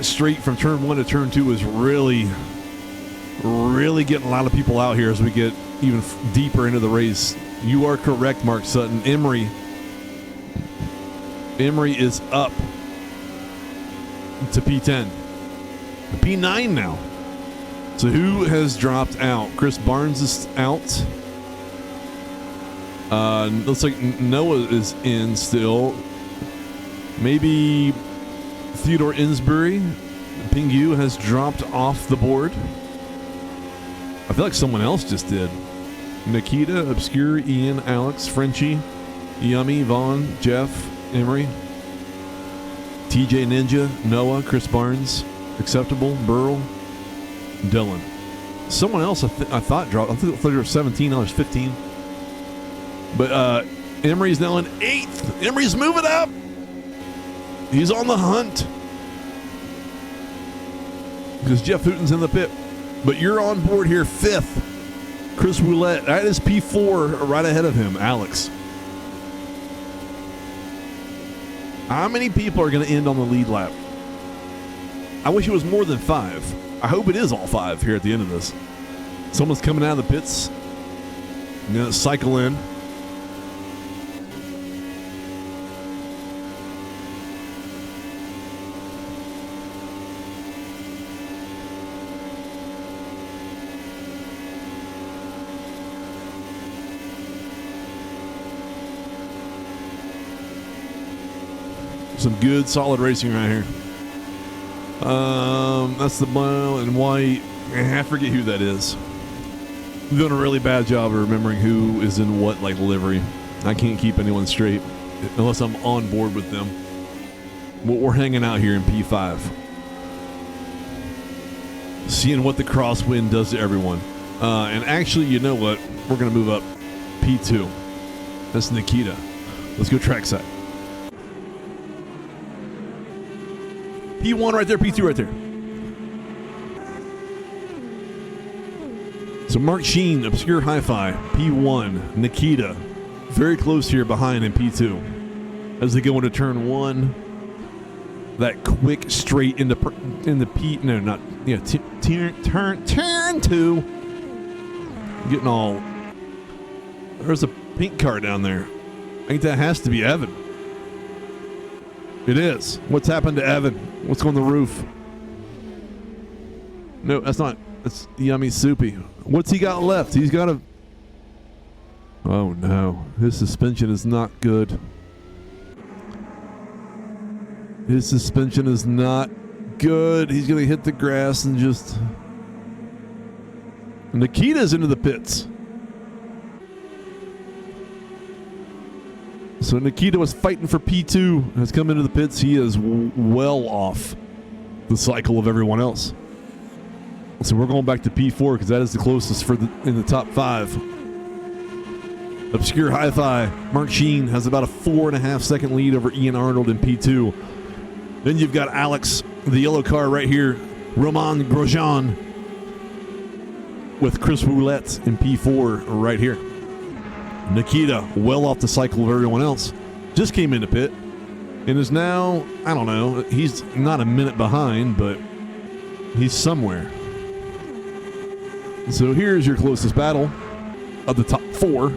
straight from turn 1 to turn 2 is really getting a lot of people out here as we get even deeper into the race. You are correct, Mark Sutton. Emery is up to P10. P9 now. So who has dropped out? Chris Barnes is out. Looks like Noah is in still. Maybe Theodore Insbury. Pingu has dropped off the board. I feel like someone else just did. Nikita, Obscure, Ian, Alex, Frenchie, Yummy, Vaughn, Jeff, Emery, TJ Ninja, Noah, Chris Barnes, Acceptable, Burl, Dylan. Someone else I thought dropped. I thought there were 17, now there's 15. But Emery's now in 8th. Emery's moving up. He's on the hunt. Because Jeff Hooten's in the pit. But you're on board here 5th. Chris Roulette. That is P4 right ahead of him, Alex. How many people are going to end on the lead lap? I wish it was more than 5. I hope it is all 5 here at the end of this. Someone's coming out of the pits. I'm going to cycle in. Some good solid racing right here. That's the blue and white. I forget who that is. I'm doing a really bad job of remembering who is in what like livery. I can't keep anyone straight unless I'm on board with them. But we're hanging out here in P5. Seeing what the crosswind does to everyone. And actually, you know what? We're going to move up P2. That's Nikita. Let's go trackside. P1 right there, P2 right there. So Mark Sheen, Obscure Hi-Fi, P1, Nikita, very close here behind in P2. As they go into turn 1, that quick straight into P, no, not, yeah, turn 2. Getting all, there's a pink car down there. I think that has to be Evan. It is. What's happened to Evan? What's on the roof? No, that's not. That's Yummy Soupy. What's he got left? He's got a... Oh, no. His suspension is not good. His suspension is not good. He's going to hit the grass and just... Nikita's into the pits. So Nikita was fighting for P2, has come into the pits. He is well off the cycle of everyone else. So we're going back to P4 because that is the closest for in the top 5. Obscure Hi-Fi, Mark Sheen has about a 4.5 second lead over Ian Arnold in P2. Then you've got Alex, the yellow car right here, Roman Grosjean with Chris Roulette in P4 right here. Nikita, well off the cycle of everyone else, just came into pit and is now, I don't know, he's not a minute behind, but he's somewhere. So here's your closest battle of the top 4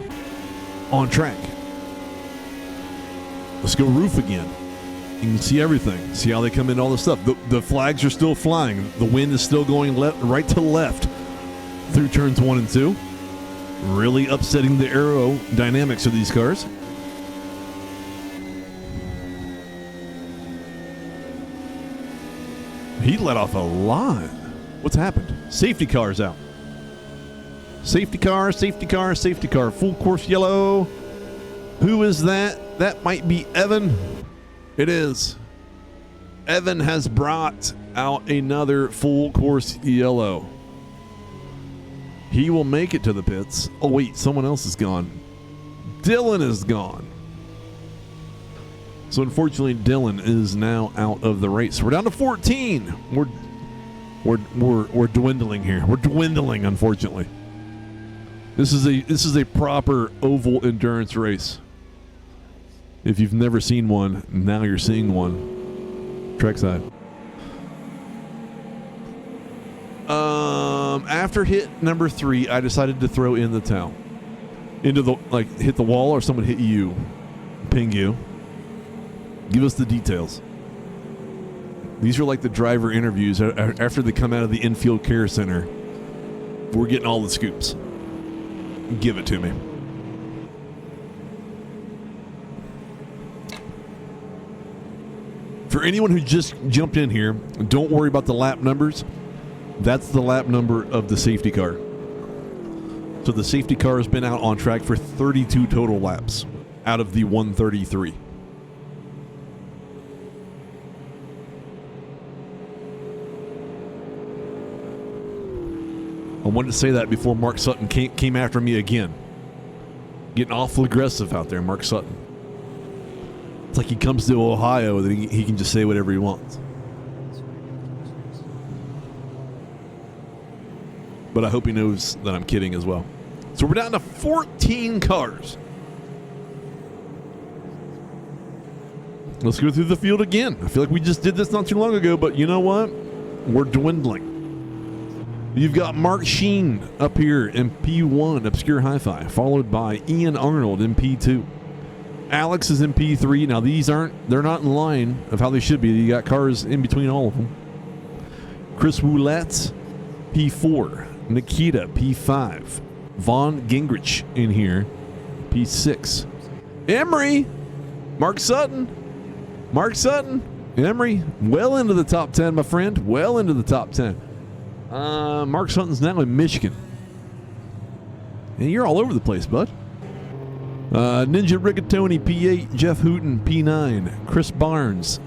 on track. Let's go roof again. You can see everything. See how they come in, all this stuff. The flags are still flying. The wind is still going right to left through turns 1 and 2. Really upsetting the aerodynamics of these cars. He let off a lot. What's happened? Safety car's out. Safety car, safety car, safety car. Full course yellow. Who is that? That might be Evan. It is. Evan has brought out another full course yellow. He will make it to the pits. Oh, wait, someone else is gone. Dylan is gone. So unfortunately, Dylan is now out of the race. We're down to 14. We're dwindling here. We're dwindling, unfortunately. This is a proper oval endurance race. If you've never seen one, now you're seeing one. Trackside. After hit number 3, I decided to throw in the towel. Into the, hit the wall or someone hit you. Ping you. Give us the details. These are like the driver interviews after they come out of the infield care center. We're getting all the scoops. Give it to me. For anyone who just jumped in here, don't worry about the lap numbers. That's the lap number of the safety car. So the safety car has been out on track for 32 total laps out of the 133. I wanted to say that before Mark Sutton came after me again. Getting awful aggressive out there, Mark Sutton. It's like he comes to Ohio that he can just say whatever he wants. But I hope he knows that I'm kidding as well. So we're down to 14 cars. Let's go through the field again. I feel like we just did this not too long ago, but you know what? We're dwindling. You've got Mark Sheen up here in P1, Obscure Hi-Fi, followed by Ian Arnold in P2. Alex is in P3. Now they're not in line of how they should be. You got cars in between all of them. Chris Roulette, P4. Nikita, P5. Von Gingrich in here, P6. Emery, Mark Sutton, Emery, well into the top 10, my friend. Well into the top 10. Mark Sutton's now in Michigan. And you're all over the place, bud. Ninja Rigatoni, P8. Jeff Hooten, P9. Chris Barnes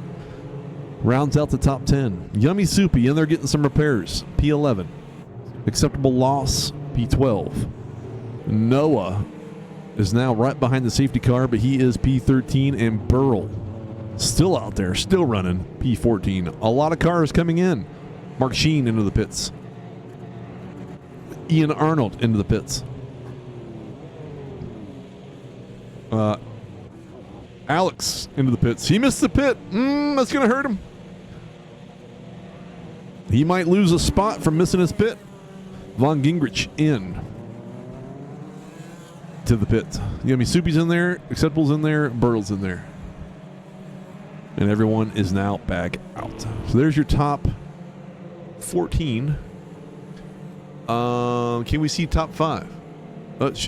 rounds out the top 10. Yummy Soupy, and they're getting some repairs, P11. Acceptable Loss, P12. Noah is now right behind the safety car, but he is P13. And Burl, still out there, still running, P14. A lot of cars coming in. Mark Sheen into the pits. Ian Arnold into the pits. Alex into the pits. He missed the pit. That's going to hurt him. He might lose a spot from missing his pit. Von Gingrich in to the pit. Yummy Soupy's in there. Acceptable's in there. Burtle's in there. And everyone is now back out. So there's your top 14 Can we see top 5?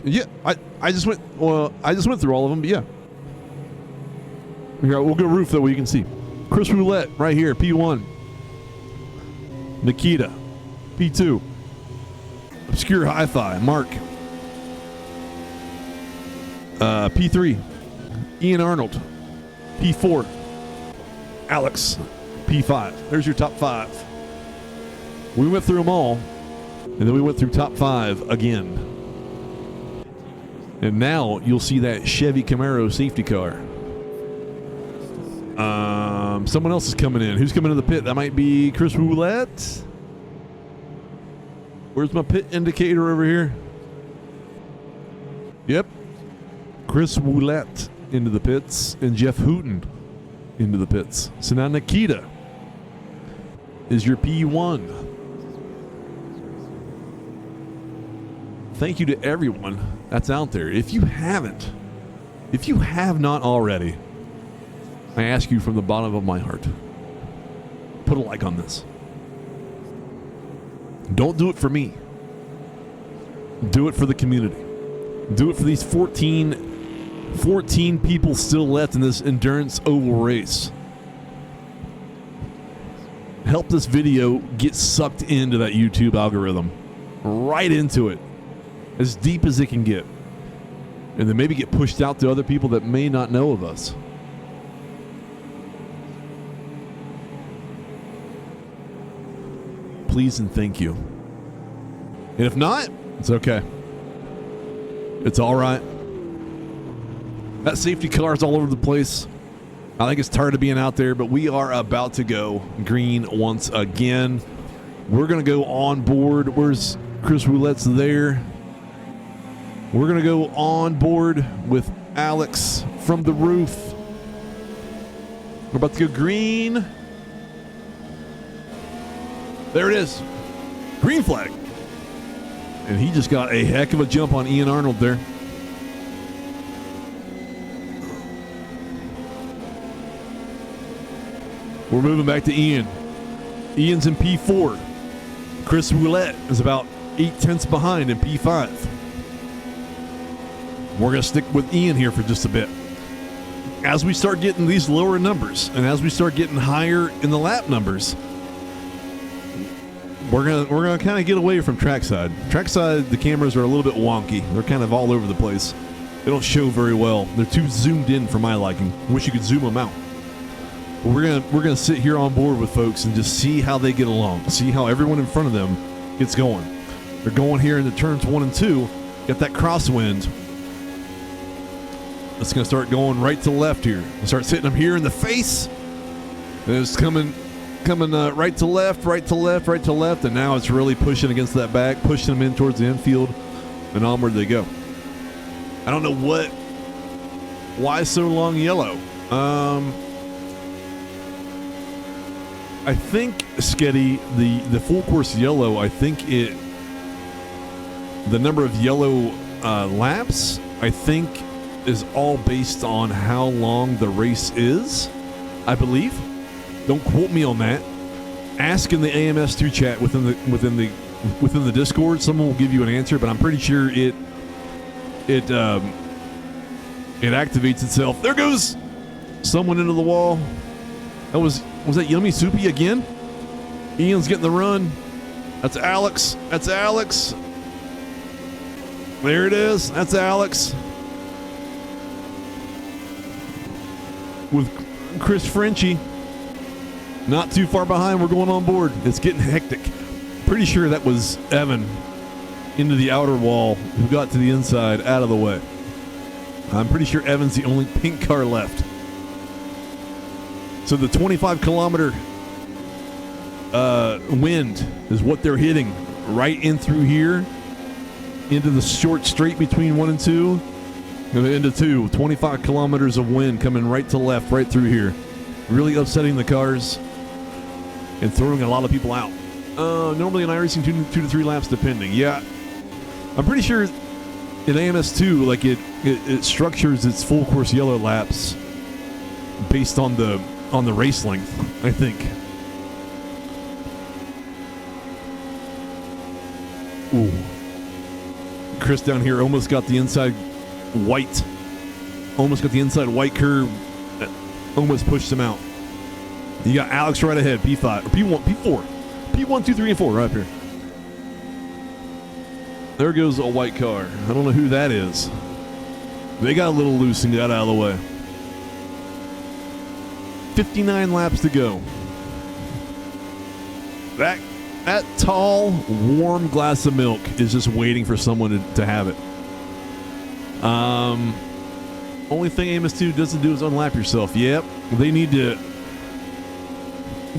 Yeah, I just went. Well, I just went through all of them. But yeah. Here, we'll go roof that way you can see. Chris Roulette right here, P1. Nikita, P2. Obscure Hi-Fi, Mark. P3. Ian Arnold, P4. Alex, P5. There's your top 5. We went through them all, and then we went through top 5 again. And now you'll see that Chevy Camaro safety car. Someone else is coming in. Who's coming in the pit? That might be Chris Roulette. Where's my pit indicator over here? Yep. Chris Roulette into the pits, and Jeff Hooten into the pits. So now Nikita is your P1. Thank you to everyone that's out there. If you have not already, I ask you from the bottom of my heart, put a like on this. Don't do it for me. Do it for the community. Do it for these 14 people still left in this endurance oval race. Help this video get sucked into that YouTube algorithm. Right into it. As deep as it can get. And then maybe get pushed out to other people that may not know of us. Please and thank you. And if not, it's okay. It's all right. That safety car is all over the place. I think it's tired of being out there, but we are about to go green once again. We're going to go on board. Where's Chris Roulette's there? We're going to go on board with Alex from the roof. We're about to go green. There it is. Green flag. And he just got a heck of a jump on Ian Arnold there. We're moving back to Ian. Ian's in P4. Chris Roulette is about 8/10 behind in P5. We're going to stick with Ian here for just a bit. As we start getting these lower numbers and as we start getting higher in the lap numbers, we're gonna kind of get away from trackside. Trackside, the cameras are a little bit wonky. They're kind of all over the place. They don't show very well. They're too zoomed in for my liking. Wish you could zoom them out. But we're gonna sit here on board with folks and just see how they get along. See how everyone in front of them gets going. They're going here into turns 1 and 2. Got that crosswind. It's gonna start going right to left here. Start hitting them here in the face. And it's coming right to left, right to left, right to left, and now it's really pushing against that back, pushing them in towards the infield, and onward they go. I don't know why so long yellow. I think, Sketty, the full course yellow, I think the number of yellow laps, I think, is all based on how long the race is, I believe. Don't quote me on that. Ask in the AMS2 chat within the Discord. Someone will give you an answer, but I'm pretty sure it activates itself. There goes someone into the wall. Was that Yummy Soupy again? Ian's getting the run. That's Alex. That's Alex. There it is. That's Alex. With Chris Frenchie. Not too far behind. We're going on board. It's getting hectic. Pretty sure that was Evan into the outer wall who got to the inside out of the way. I'm pretty sure Evan's the only pink car left. So the 25-kilometer wind is what they're hitting right in through here into the short straight between 1 and 2. Into 2. 25 kilometers of wind coming right to left, right through here. Really upsetting the cars and throwing a lot of people out. Normally in iRacing, 2 to 3 laps depending. Yeah, I'm pretty sure in AMS2, like it structures its full course yellow laps based on the race length, I think. Ooh. Chris down here almost got the inside white. Almost got the inside white curve. That almost pushed him out. You got Alex right ahead, P5, or P1, P4. P1, 2, 3, and 4 right up here. There goes a white car. I don't know who that is. They got a little loose and got out of the way. 59 laps to go. That tall, warm glass of milk is just waiting for someone to have it. Only thing AMS2 doesn't do is unlap yourself. Yep, they need to.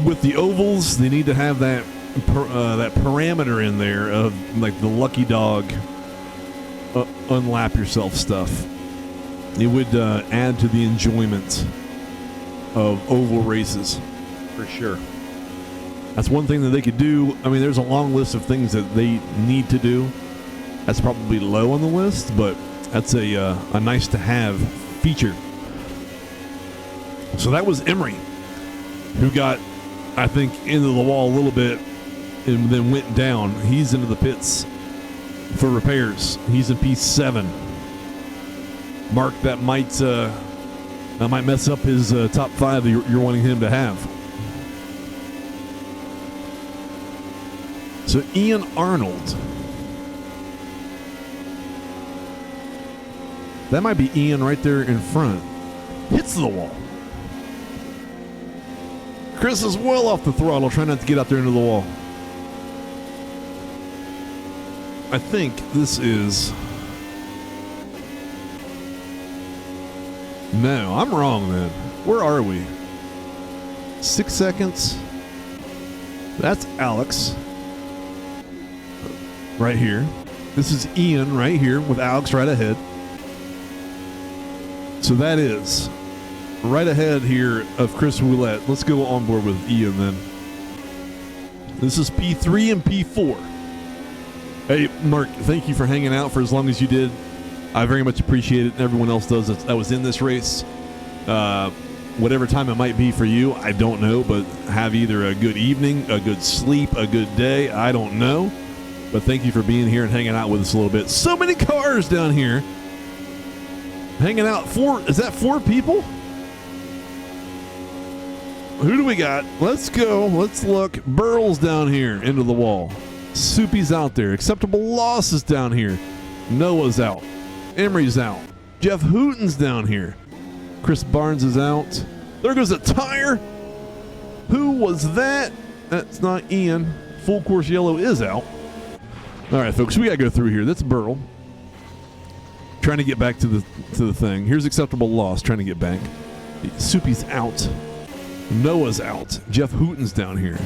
With the ovals, they need to have that parameter in there of like the lucky dog unlap yourself stuff. It would add to the enjoyment of oval races for sure. That's one thing that they could do. I mean, there's a long list of things that they need to do. That's probably low on the list, but that's a nice to have feature. So that was Emery, who got, I think, into the wall a little bit and then went down. He's into the pits for repairs. He's in P7. Mark, that might mess up his top 5 that you're wanting him to have. So Ian Arnold. That might be Ian right there in front. Hits the wall. Chris is well off the throttle, trying not to get out there into the wall. I think this is... No, I'm wrong then. Where are we? 6 seconds. That's Alex. Right here. This is Ian right here with Alex right ahead. So that is right ahead here of Chris Roulette. Let's go on board with Ian then. This is P3 and P4. Hey, Mark, thank you for hanging out for as long as you did. I very much appreciate it, and everyone else does that was in this race. Whatever time it might be for you, I don't know, but have either a good evening, a good sleep, a good day. I don't know. But thank you for being here and hanging out with us a little bit. So many cars down here. Hanging out. Is that 4 people? Who do we got? Let's go. Let's look. Burl's down here into the wall. Soupy's out there. Acceptable losses down here. Noah's out. Emery's out. Jeff Hooten's down here. Chris Barnes is out. There goes a tire. Who was that? That's not Ian. Full course yellow is out. All right, folks, we got to go through here. That's Burl. Trying to get back to the thing. Here's acceptable loss. Trying to get back. Soupy's out. Noah's out. Jeff Hooten's down here.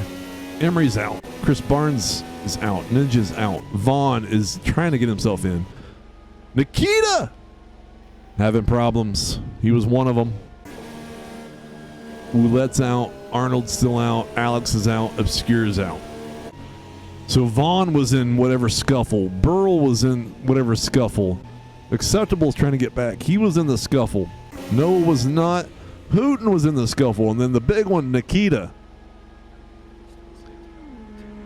Emery's out. Chris Barnes is out. Ninja's out. Vaughn is trying to get himself in. Nikita having problems. He was one of them. Roulette's out. Arnold's still out. Alex is out. Obscure's out. So Vaughn was in whatever scuffle. Burl was in whatever scuffle. Acceptable is trying to get back. He was in the scuffle. Noah was not. Hooten was in the scuffle. And then the big one, Nikita.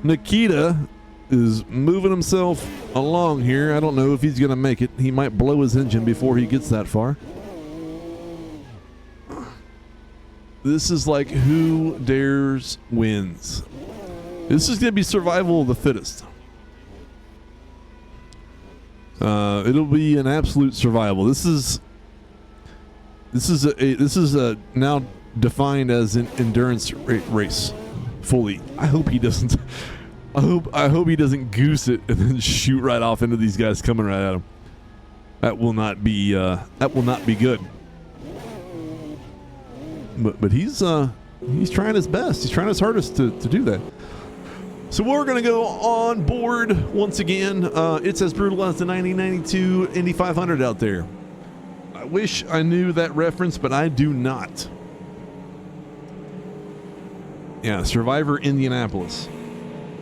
Nikita is moving himself along here. I don't know if he's going to make it. He might blow his engine before he gets that far. This is like who dares wins. This is going to be survival of the fittest. It'll be an absolute survival. This is a now defined as an endurance race fully. I hope he doesn't. I hope he doesn't goose it and then shoot right off into these guys coming right at him. That will not be good. But he's trying his best. He's trying his hardest to do that. So we're going to go on board once again. It's as brutal as the 1992 Indy 500 out there. I wish I knew that reference, but I do not. Yeah, Survivor Indianapolis.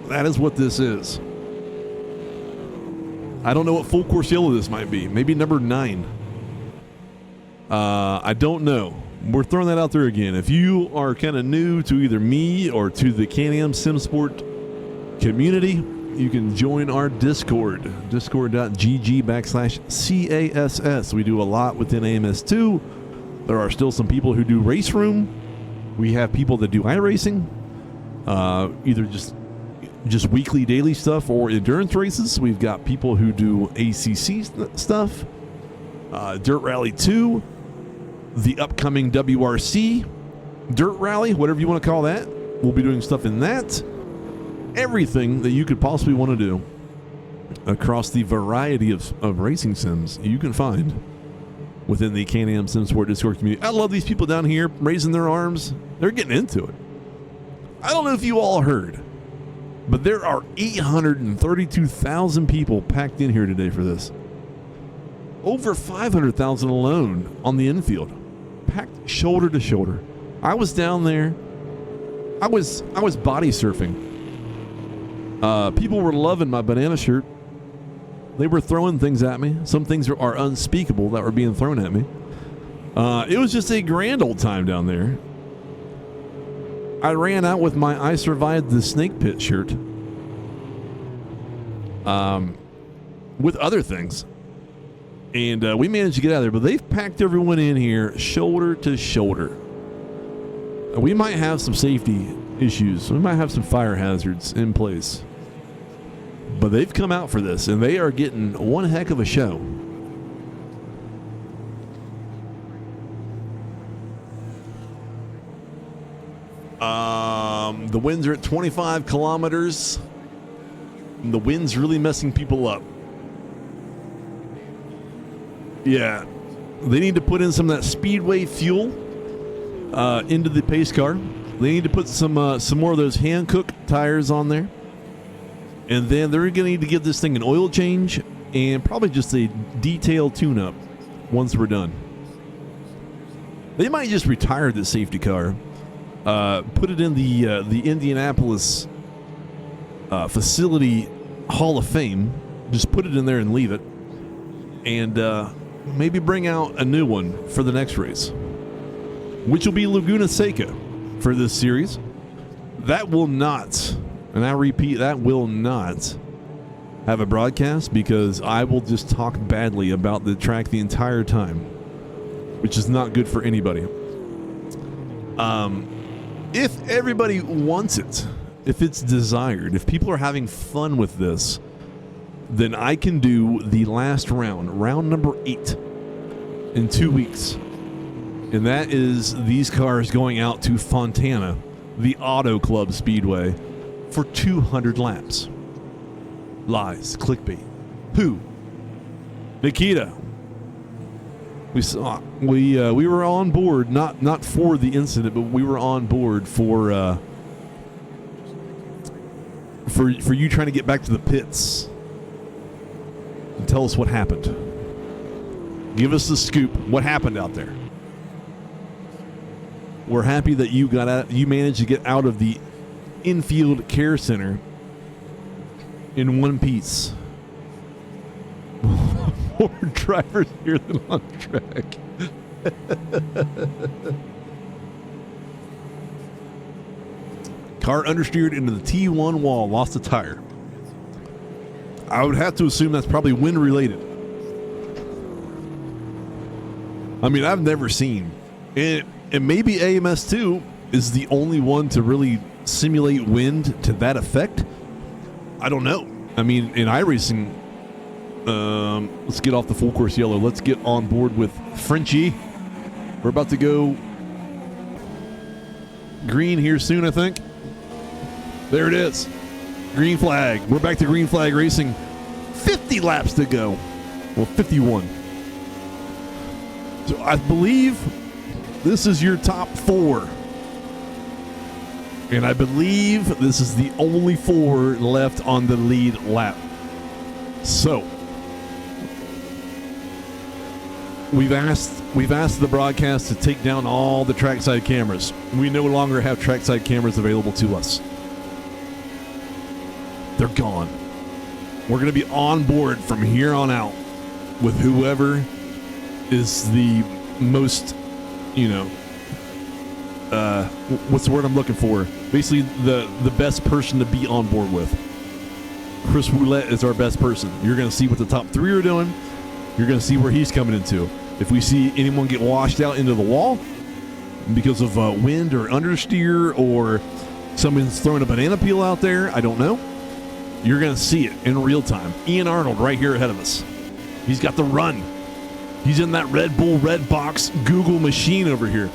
That is what this is. I don't know what full course yellow this might be. Maybe number 9. I don't know. We're throwing that out there again. If you are kind of new to either me or to the Can-Am Sim Sport community, you can join our Discord, discord.gg/CASS. We do a lot within AMS2. There are still some people who do race room. We have people that do iRacing, either just weekly, daily stuff or endurance races. We've got people who do ACC stuff, Dirt Rally 2, the upcoming WRC, Dirt Rally, whatever you want to call that. We'll be doing stuff in that. Everything that you could possibly want to do across the variety of racing sims you can find within the Can-Am SimSport Discord community. I love these people down here raising their arms. They're getting into it. I don't know if you all heard, but there are 832,000 people packed in here today for this. Over 500,000 alone on the infield, packed shoulder to shoulder. I was down there. I was body surfing. People were loving my banana shirt. They were throwing things at me. Some things are unspeakable that were being thrown at me. It was just a grand old time down there. I ran out with my I Survived the Snake Pit shirt. With other things. And we managed to get out of there. But they've packed everyone in here shoulder to shoulder. We might have some safety issues. We might have some fire hazards in place. But they've come out for this, and they are getting one heck of a show. The winds are at 25 kilometers. And the wind's really messing people up. Yeah. They need to put in some of that Speedway fuel into the pace car. They need to put some more of those hand-cooked tires on there. And then they're going to need to give this thing an oil change and probably just a detailed tune-up once we're done. They might just retire the safety car, put it in the Indianapolis facility Hall of Fame, just put it in there and leave it, and maybe bring out a new one for the next race, which will be Laguna Seca for this series. That will not, and I repeat, that will not have a broadcast because I will just talk badly about the track the entire time, which is not good for anybody. If everybody wants it, if it's desired, if people are having fun with this, then I can do the last round number 8 in 2 weeks. And that is these cars going out to Fontana, the Auto Club Speedway, for 200 laps. Lies, clickbait. Who? Nikita. We were on board, not for the incident, but we were on board for you trying to get back to the pits and tell us what happened. Give us the scoop. What happened out there? We're happy that you got out. You managed to get out of the infield care center in one piece. More drivers here than on track. Car understeered into the T1 wall, lost a tire. I would have to assume that's probably wind related. I mean, I've never seen it, and maybe AMS2 is the only one to really simulate wind to that effect. I don't know. I mean, in iRacing, let's get off the full course yellow. Let's get on board with Frenchie. We're about to go green here soon, I think. There it is. Green flag. We're back to green flag racing. 50 laps to go. Well, 51. So I believe this is your top 4. And I believe this is the only 4 left on the lead lap. So we've asked the broadcast to take down all the trackside cameras. We no longer have trackside cameras available to us. They're gone. We're going to be on board from here on out with whoever is the most, what's the word I'm looking for? Basically, the best person to be on board with. Chris Roulette is our best person. You're going to see what the top 3 are doing. You're going to see where he's coming into. If we see anyone get washed out into the wall because of wind or understeer, or someone's throwing a banana peel out there, I don't know. You're going to see it in real time. Ian Arnold right here ahead of us. He's got the run. He's in that Red Bull Red Box Google machine over here.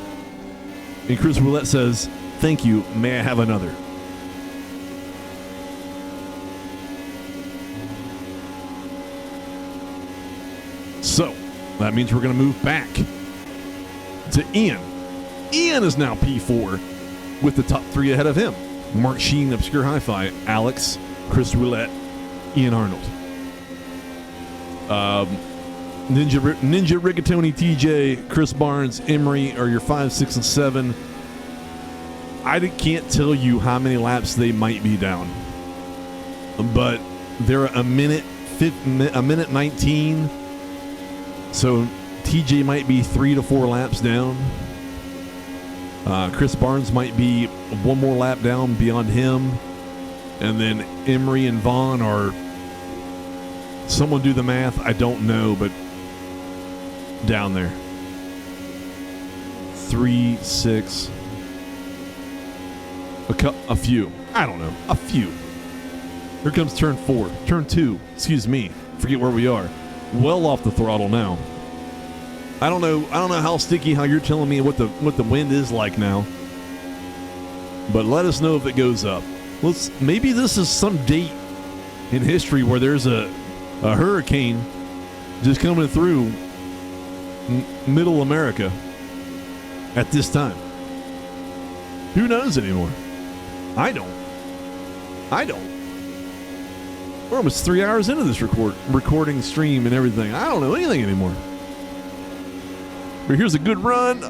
And Chris Roulette says, "Thank you. May I have another?" So that means we're going to move back to Ian. Ian is now P4 with the top 3 ahead of him. Mark Sheen, Obscure Hi-Fi, Alex, Chris Roulette, Ian Arnold. Ninja Rigatoni, TJ, Chris Barnes, Emery are your 5, 6, and 7. I can't tell you how many laps they might be down, but they're a minute 19. So TJ might be 3 to 4 laps down. Chris Barnes might be 1 more lap down beyond him. And then Emery and Vaughn are, someone do the math, I don't know, but down there. 3, 6, a few. I don't know. A few. Here comes turn 4. Turn 2. Excuse me. Forget where we are. Well off the throttle now. I don't know how sticky, how you're telling me what the wind is like now. But let us know if it goes up. Maybe this is some date in history where there's a hurricane just coming through middle America at this time. Who knows anymore? I don't. We're almost 3 hours into this recording stream and everything. I don't know anything anymore. But here's a good run.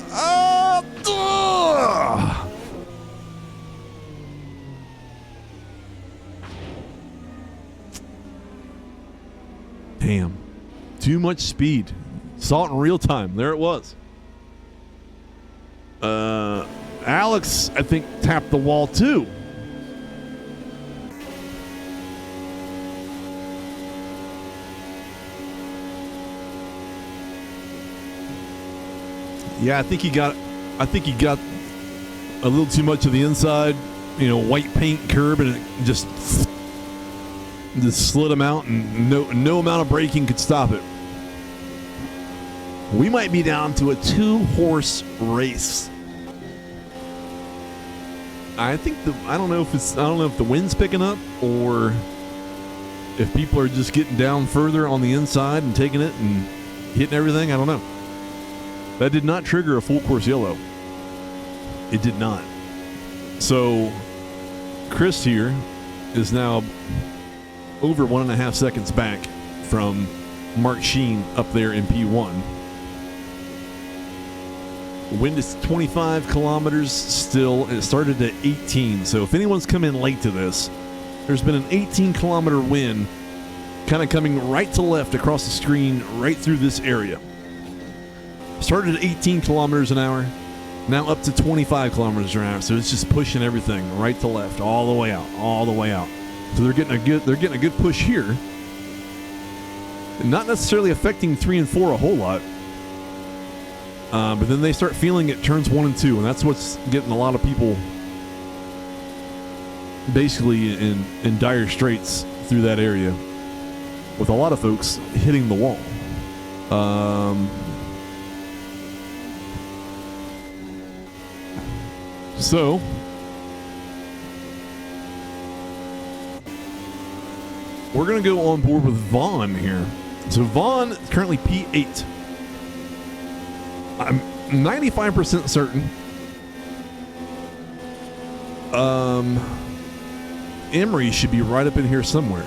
Damn. Too much speed. Saw it in real time. There it was. Alex, I think, tapped the wall too. Yeah, I think he got a little too much of the inside, white paint curb, and it just slid him out, and no amount of braking could stop it. We might be down to a 2-horse race. I don't know if the wind's picking up or if people are just getting down further on the inside and taking it and hitting everything. I don't know. That did not trigger a full course yellow. It did not. So Chris here is now over 1.5 seconds back from Mark Sheen up there in P1. Wind is 25 kilometers still, and it started at 18. So if anyone's come in late to this, there's been an 18-kilometer wind kind of coming right to left across the screen right through this area. Started at 18 kilometers an hour, now up to 25 kilometers an hour. So it's just pushing everything right to left, all the way out. So they're getting a good push here. Not necessarily affecting 3 and 4 a whole lot. But then they start feeling it turns 1 and 2, and that's what's getting a lot of people basically in dire straits through that area, with a lot of folks hitting the wall. So we're going to go on board with Vaughn here. So Vaughn is currently P8. I'm 95% certain Emery should be right up in here somewhere.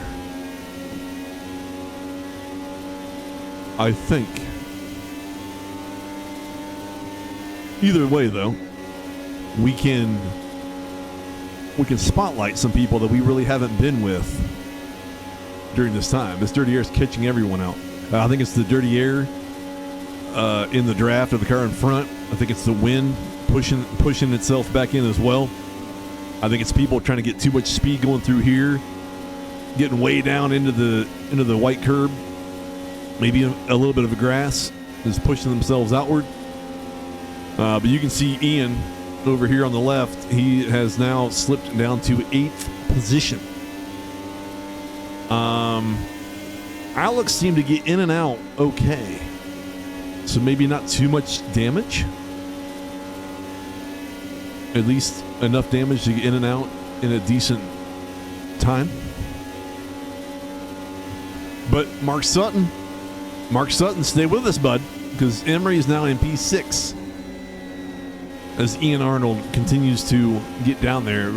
I think. Either way, though, we can spotlight some people that we really haven't been with during this time. This dirty air is catching everyone out. I think it's the dirty air in the draft of the car in front. I think it's the wind pushing itself back in as well. I think it's people trying to get too much speed going through here getting way down into the white curb. Maybe a little bit of a grass is pushing themselves outward. But you can see Ian over here on the left. He has now slipped down to 8th position. Alex seemed to get in and out okay. So maybe not too much damage. At least enough damage to get in and out in a decent time. But Mark Sutton, stay with us, bud, because Emery is now in P6 as Ian Arnold continues to get down there.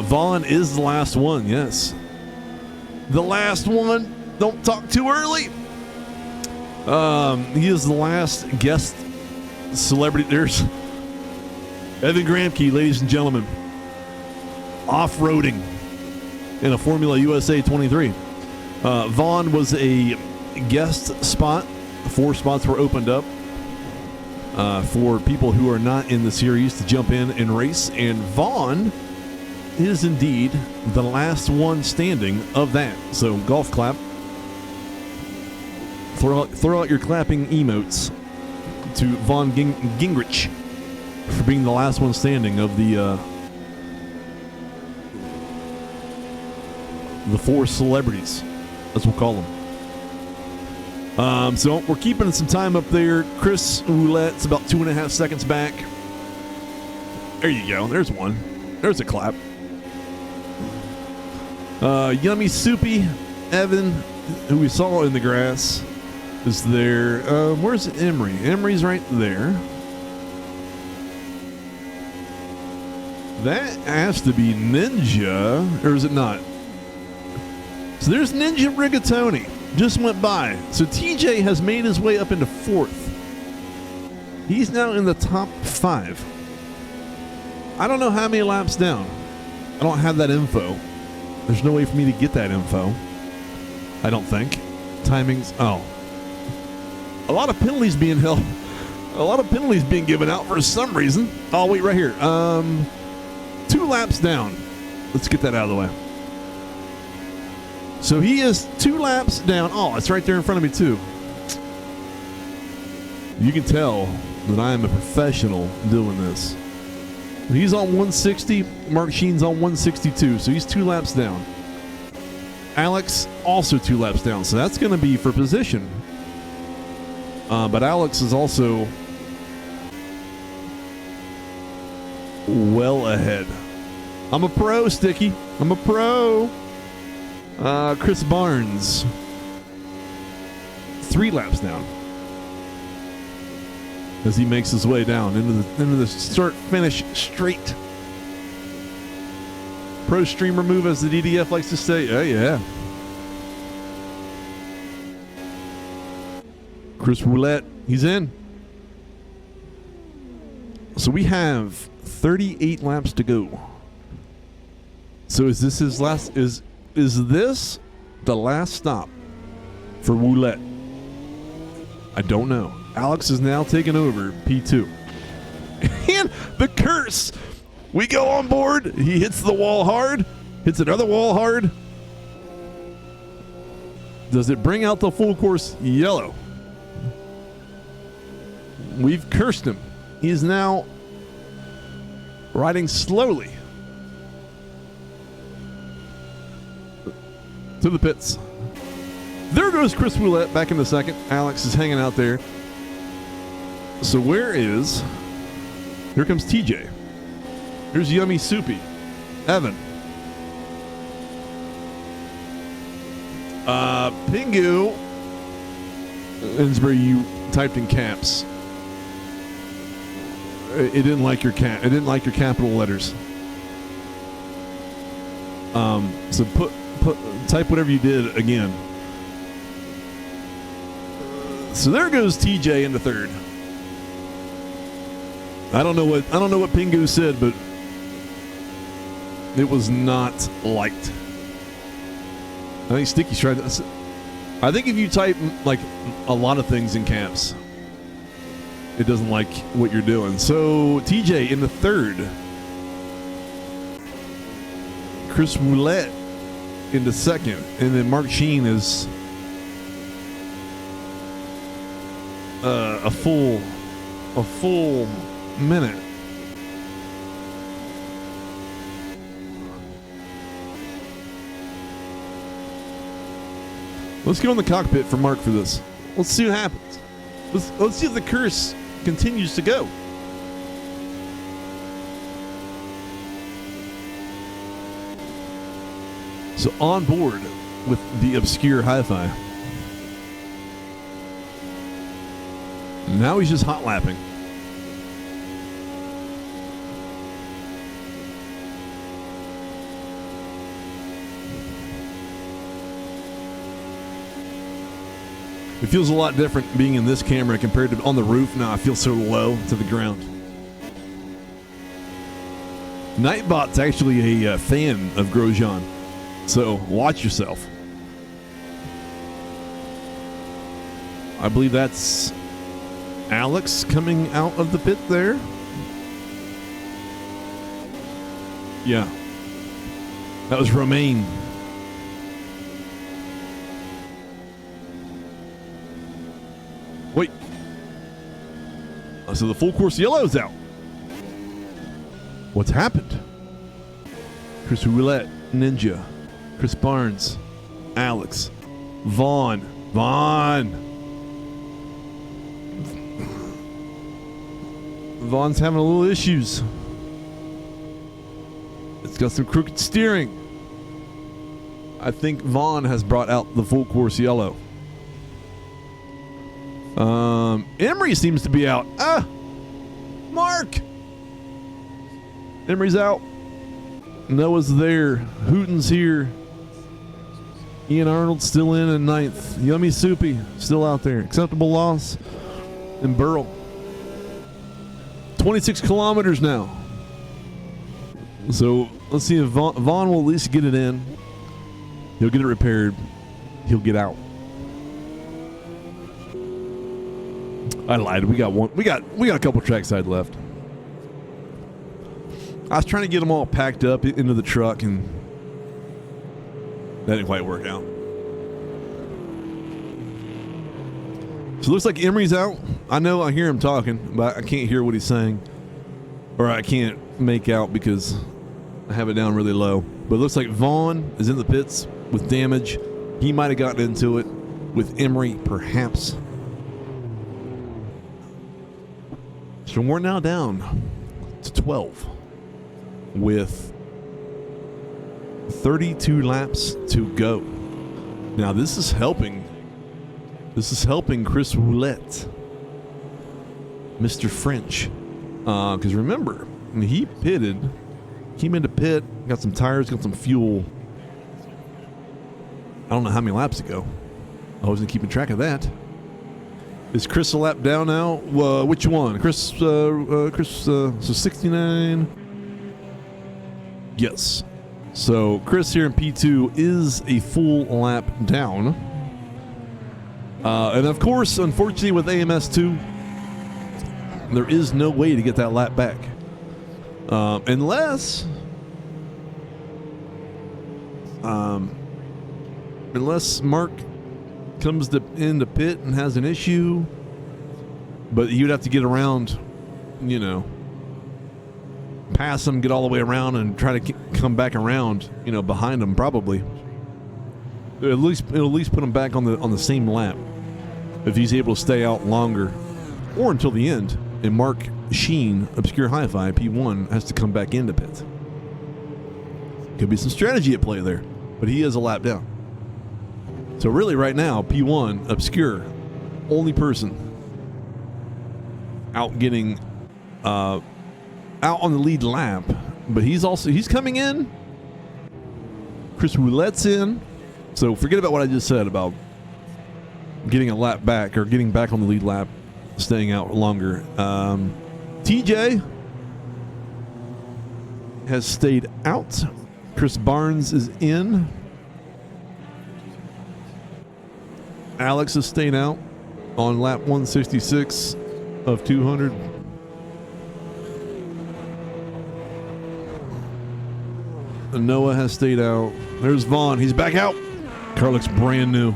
Vaughn is the last one, yes. The last one. Don't talk too early. He is the last guest celebrity. There's Evan Gramke, ladies and gentlemen, off-roading in a Formula USA 23. Vaughn was a guest spot. 4 spots were opened up for people who are not in the series to jump in and race, and Vaughn is indeed the last one standing of that. So golf clap. Throw out your clapping emotes to Vaughn Gingrich for being the last one standing of the 4 celebrities, as we'll call them. So we're keeping some time up there. Chris Roulette's about 2.5 seconds back. There you go. There's one. There's a clap. Yummy Soupy Evan, who we saw in the grass, is there. Where's Emery? Emery's right there. That has to be Ninja, or is it not? So there's Ninja Rigatoni. Just went by. So TJ has made his way up into 4th. He's now in the top 5. I don't know how many laps down. I don't have that info. There's no way for me to get that info. I don't think. Timings. Oh. A lot of penalties being held. A lot of penalties being given out for some reason. Oh, wait, right here. 2 laps down. Let's get that out of the way. So he is 2 laps down. Oh, it's right there in front of me, too. You can tell that I am a professional doing this. He's on 160. Mark Sheen's on 162. So he's 2 laps down. Alex also 2 laps down. So that's going to be for position. But Alex is also well ahead. I'm a pro, Sticky. I'm a pro. Chris Barnes, 3 laps down as he makes his way down into the start-finish straight. Pro streamer move, as the DDF likes to say. Oh, yeah. Chris Roulette, he's in. So we have 38 laps to go. So is this his last? Is this the last stop for Roulette? I don't know. Alex is now taking over P2. And the curse. We go on board. He hits the wall hard. Hits another wall hard. Does it bring out the full course yellow? We've cursed him. He is now riding slowly to the pits. There goes Chris Roulette back in the second. Alex is hanging out there. So where is... Here comes TJ. Here's Yummy Soupy. Evan. Pingu. Insbury, you typed in caps. It didn't like your It didn't like your capital letters. So type whatever you did again. So there goes TJ into third. I don't know what Pingu said, but it was not liked. I think Sticky's tried to. I think if you type like a lot of things in caps, it doesn't like what you're doing. So TJ in the third. Chris Roulette into second, and then Mark Sheen is a full minute. Let's go in the cockpit for Mark for this. Let's see what happens. Let's see if the curse continues to go. So on board with the obscure hi-fi. Now he's just hot lapping. It feels a lot different being in this camera compared to on the roof. Now I feel so low to the ground. Nightbot's actually a fan of Grosjean, so watch yourself. I believe that's Alex coming out of the pit there. Yeah. That was Romain. Wait. Oh, so the full course yellow's out. What's happened? Chris Roulette, Ninja, Chris Barnes, Alex, Vaughn. Vaughn's having a little issues. It's got some crooked steering. I think Vaughn has brought out the full course yellow. Emery seems to be out. Mark! Emery's out. Noah's there. Hooten's here. Ian Arnold's still in ninth. Yummy Soupy still out there. Acceptable loss. And Burrell. 26 kilometers now. So let's see if Vaughn will at least get it in. He'll get it repaired. He'll get out. I lied. We got one. We got a couple trackside left. I was trying to get them all packed up into the truck, and that didn't quite work out. So it looks like Emery's out. I know I hear him talking, but I can't hear what he's saying. Or I can't make out because I have it down really low. But it looks like Vaughn is in the pits with damage. He might have gotten into it with Emery, perhaps. So we're now down to 12 with 32 laps to go. Now this is helping. This is helping Chris Roulette, Mr. French. Because remember, when he pitted, came into pit, got some tires, got some fuel. I don't know how many laps ago. I wasn't keeping track of that. Is Chris a lap down now? Which one? Chris, so 69. Yes. So Chris here in P2 is a full lap down. And of course, unfortunately with AMS2, there is no way to get that lap back. Unless Mark comes into pit and has an issue, but you'd have to get around, pass him, get all the way around, and try to come back around, behind him probably. It'll at least put him back on the same lap if he's able to stay out longer, or until the end. And Mark Sheen, Obscure Hi-Fi P1, has to come back into pit. Could be some strategy at play there, but he is a lap down. So really right now, P1, Obscure, only person out getting out on the lead lap, but he's coming in. Chris Roulette's in. So forget about what I just said about getting a lap back or getting back on the lead lap, staying out longer. TJ has stayed out. Chris Barnes is in. Alex has stayed out on lap 166 of 200. Noah has stayed out. There's Vaughn. He's back out. Car looks brand new.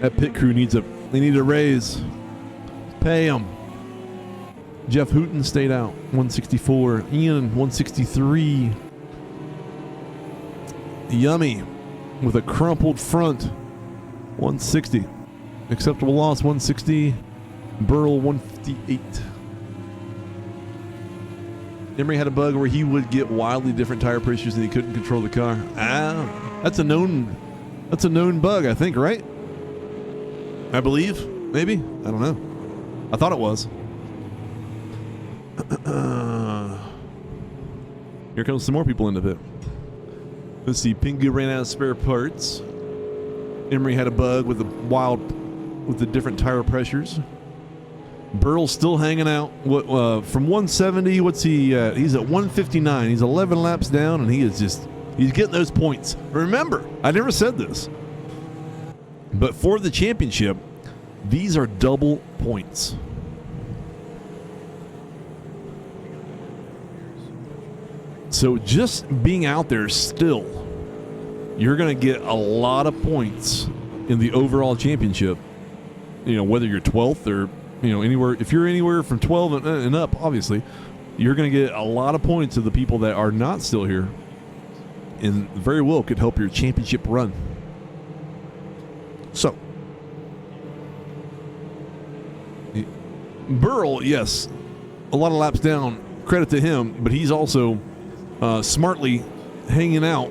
That pit crew needs they need a raise. Pay them. Jeff Hooten stayed out, 164. Ian, 163. Yummy with a crumpled front, 160. Acceptable loss, 160. Burl, 158. Emery had a bug where he would get wildly different tire pressures and he couldn't control the car. That's a known bug, I think, right? I believe, maybe. I don't know. I thought it was. Here comes some more people into pit. Let's see. Pingu ran out of spare parts. Emery had a bug with the different tire pressures. Burl's still hanging out. From 170? What's he? He's at 159. He's 11 laps down, and he's getting those points. Remember, I never said this, but for the championship, these are double points. So just being out there still, you're going to get a lot of points in the overall championship. You know, whether you're 12th or, anywhere. If you're anywhere from 12 and up, obviously, you're going to get a lot of points of the people that are not still here. And very well could help your championship run. So, Burl, yes, a lot of laps down. Credit to him, but he's also smartly hanging out,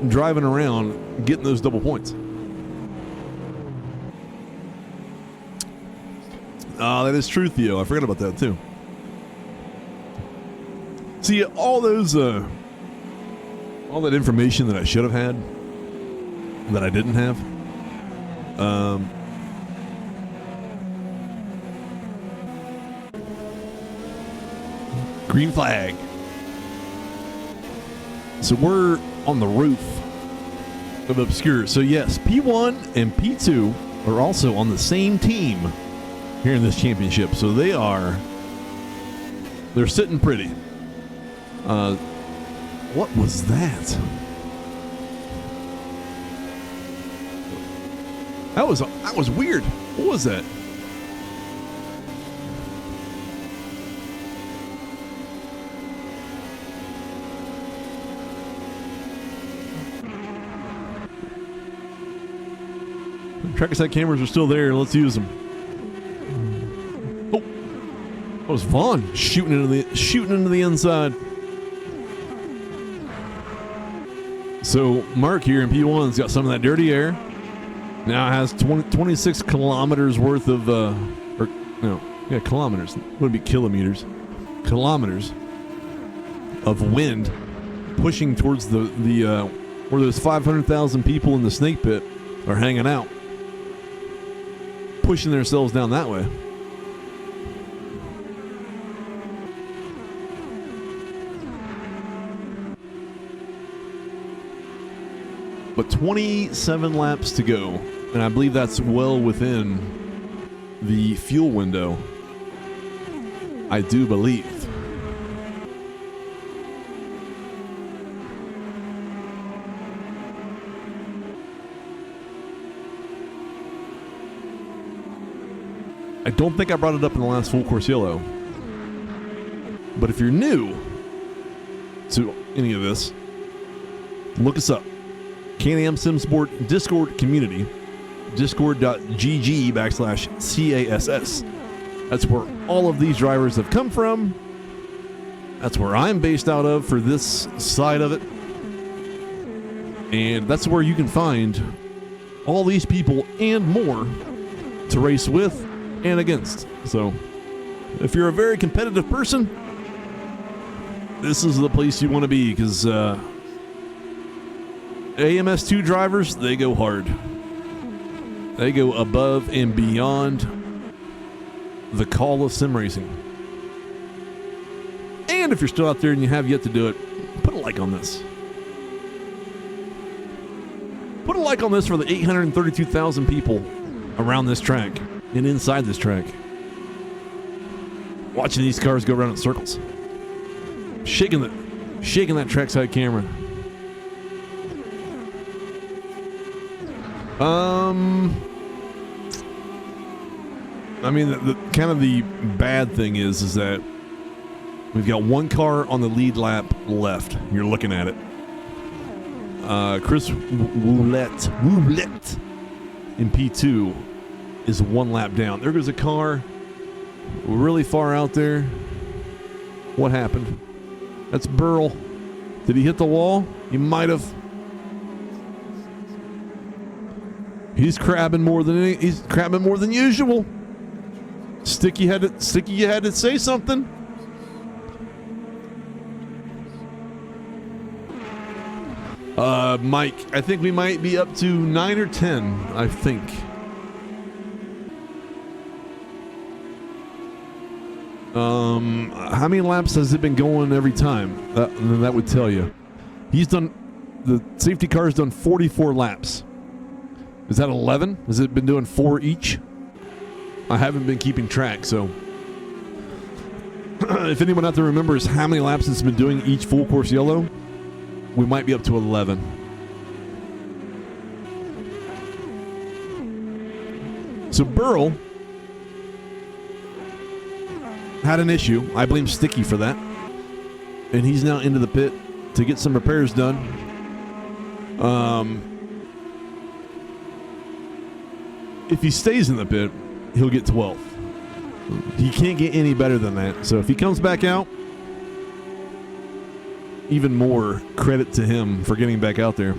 driving around, getting those double points. That is true, Theo. I forgot about that too. See, all that information that I should have had, that I didn't have. Green flag. So we're on the roof of Obscure. So yes, P1 and P2 are also on the same team here in this championship. So they're sitting pretty. What was that? That was weird. What was that? Track side cameras are still there. Let's use them. Oh, that was Vaughn shooting into the inside. So Mark here in P1's got some of that dirty air. Now has 26 kilometers worth of kilometers. Would be kilometers. Kilometers of wind pushing towards the where those 500,000 people in the snake pit are hanging out, pushing themselves down that way. But 27 laps to go, and I believe that's well within the fuel window. I do believe. I don't think I brought it up in the last Full Course Yellow. But if you're new to any of this, look us up. Can-Am Sim Sport Discord community, discord.gg/CASS. That's where all of these drivers have come from. That's where I'm based out of for this side of it. And that's where you can find all these people and more to race with and against. So if you're a very competitive person, this is the place you want to be, because AMS2 drivers, they go hard. They go above and beyond the call of sim racing. And if you're still out there and you have yet to do it, put a like on this. Put a like on this for the 832,000 people around this track and inside this track. watching these cars go around in circles. Shaking that trackside camera. I mean, the kind of the bad thing is that we've got one car on the lead lap left. You're looking at it. Chris Roulette in P2 is one lap down. There goes a car really far out there. What happened? That's Burl. Did he hit the wall? He might have. He's crabbing more than usual. Sticky, you had to say something. Mike, I think we might be up to 9 or 10, I think. How many laps has it been going every time? That would tell you. The safety car's done 44 laps. Is that 11? Has it been doing 4 each? I haven't been keeping track, so if anyone out there remembers how many laps it's been doing each full course yellow, we might be up to 11. So Burl had an issue. I blame Sticky for that. And he's now into the pit to get some repairs done. If he stays in the pit, he'll get 12th. He can't get any better than that. So if he comes back out, even more credit to him for getting back out there.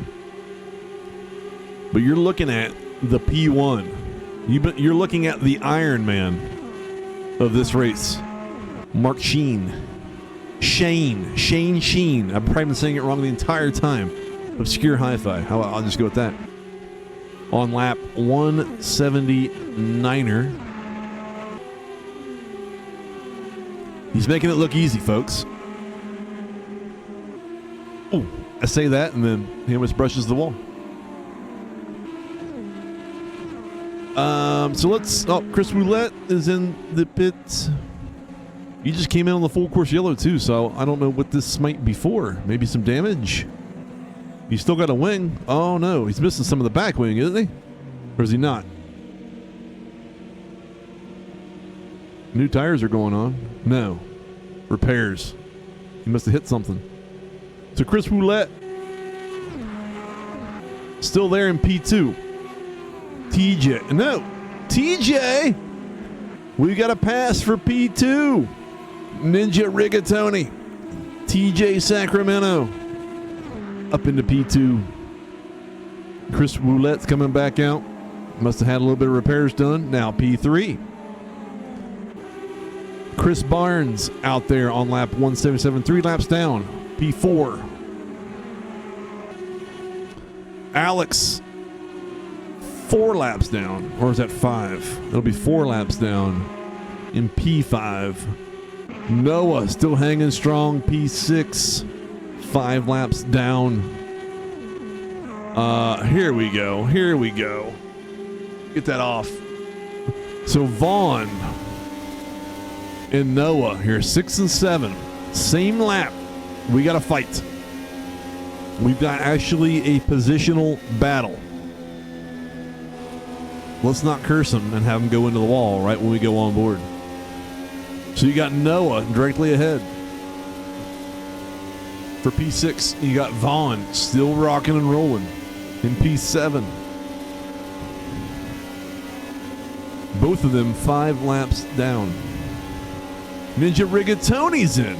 But you're looking at the P1. You're looking at the Iron Man of this race. Mark Sheen. Shane Sheen. I've probably been saying it wrong the entire time. Obscure Hi-Fi. I'll just go with that. On lap 179er. He's making it look easy, folks. Ooh, I say that, and then he almost brushes the wall. Chris Roulette is in the pit. He just came in on the full course yellow, too, so I don't know what this might be for. Maybe some damage. He's still got a wing. Oh, no. He's missing some of the back wing, isn't he? Or is he not? New tires are going on. No. Repairs. He must have hit something. So Chris Roulette still there in P2. TJ. We got a pass for P2. Ninja Rigatoni. TJ Sacramento. Up into P2. Chris Roulette's coming back out. Must have had a little bit of repairs done. Now P3. Chris Barnes out there on lap 177. 3 laps down. P4. Alex, 4 laps down. Or is that 5? It'll be 4 laps down in P5. Noah still hanging strong. P6. 5 laps down. Here we go. Get that off. So Vaughn and Noah here, 6 and 7. Same lap. We got to fight. We've got actually a positional battle. Let's not curse him and have him go into the wall right when we go on board. So you got Noah directly ahead. For P6, you got Vaughn still rocking and rolling in P7. Both of them 5 laps down. Ninja Rigatoni's in.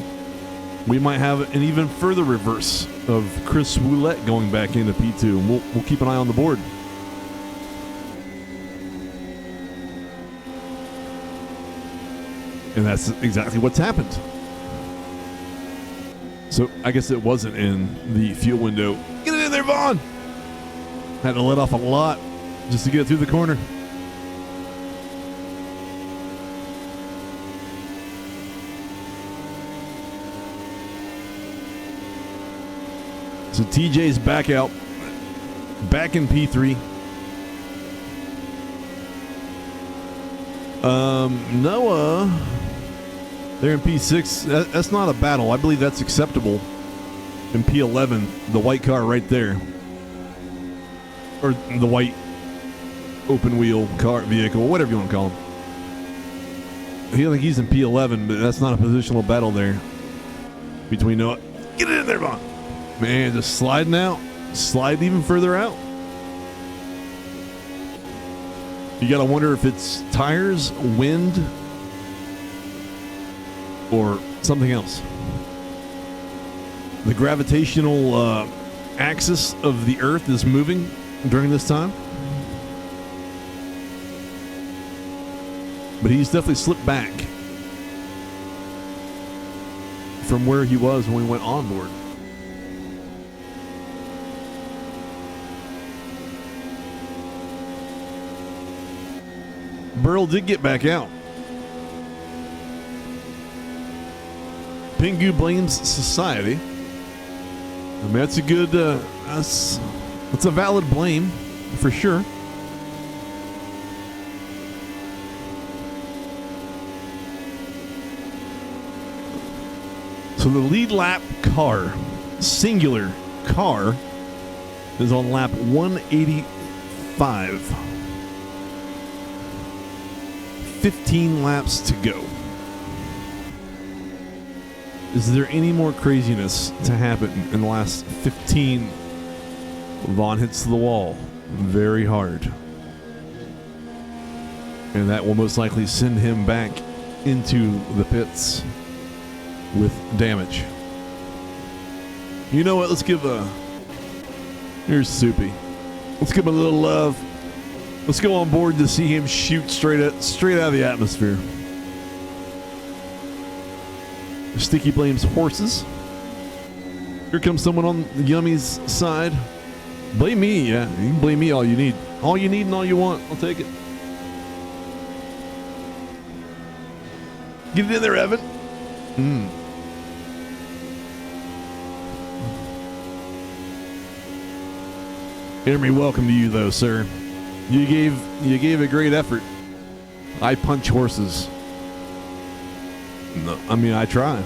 We might have an even further reverse of Chris Roulette going back into P2. And we'll keep an eye on the board. And that's exactly what's happened. So I guess it wasn't in the fuel window. Get it in there, Vaughn! Had to let off a lot just to get through the corner. So TJ's back out. Back in P3. Noah They're in P6. That's not a battle. I believe that's acceptable. In P11, the white car right there. Or the white open wheel car vehicle, whatever you want to call him. I think he's in P11, but that's not a positional battle there. Between Noah. Get it in there, Vaughn. Man, just sliding out. Sliding even further out. You got to wonder if it's tires, wind, or something else. The gravitational axis of the Earth is moving during this time. But he's definitely slipped back from where he was when we went on board. Burl did get back out. Pingu blames society. I mean, that's a good, that's a valid blame, for sure. So the lead lap car, singular car, is on lap 185. 15 laps to go. Is there any more craziness to happen in the last 15? Vaughn hits the wall very hard. And that will most likely send him back into the pits with damage. You know what? Let's give here's Soupy. Let's give him a little love. Let's go on board to see him shoot straight out of the atmosphere. Sticky blames horses. Here comes someone on the Yummy's side. Blame me, yeah. You can blame me all you need. All you need and all you want. I'll take it. Get it in there, Evan. Jeremy, welcome to you, though, sir. You gave a great effort. I punch horses. No, I mean, I try.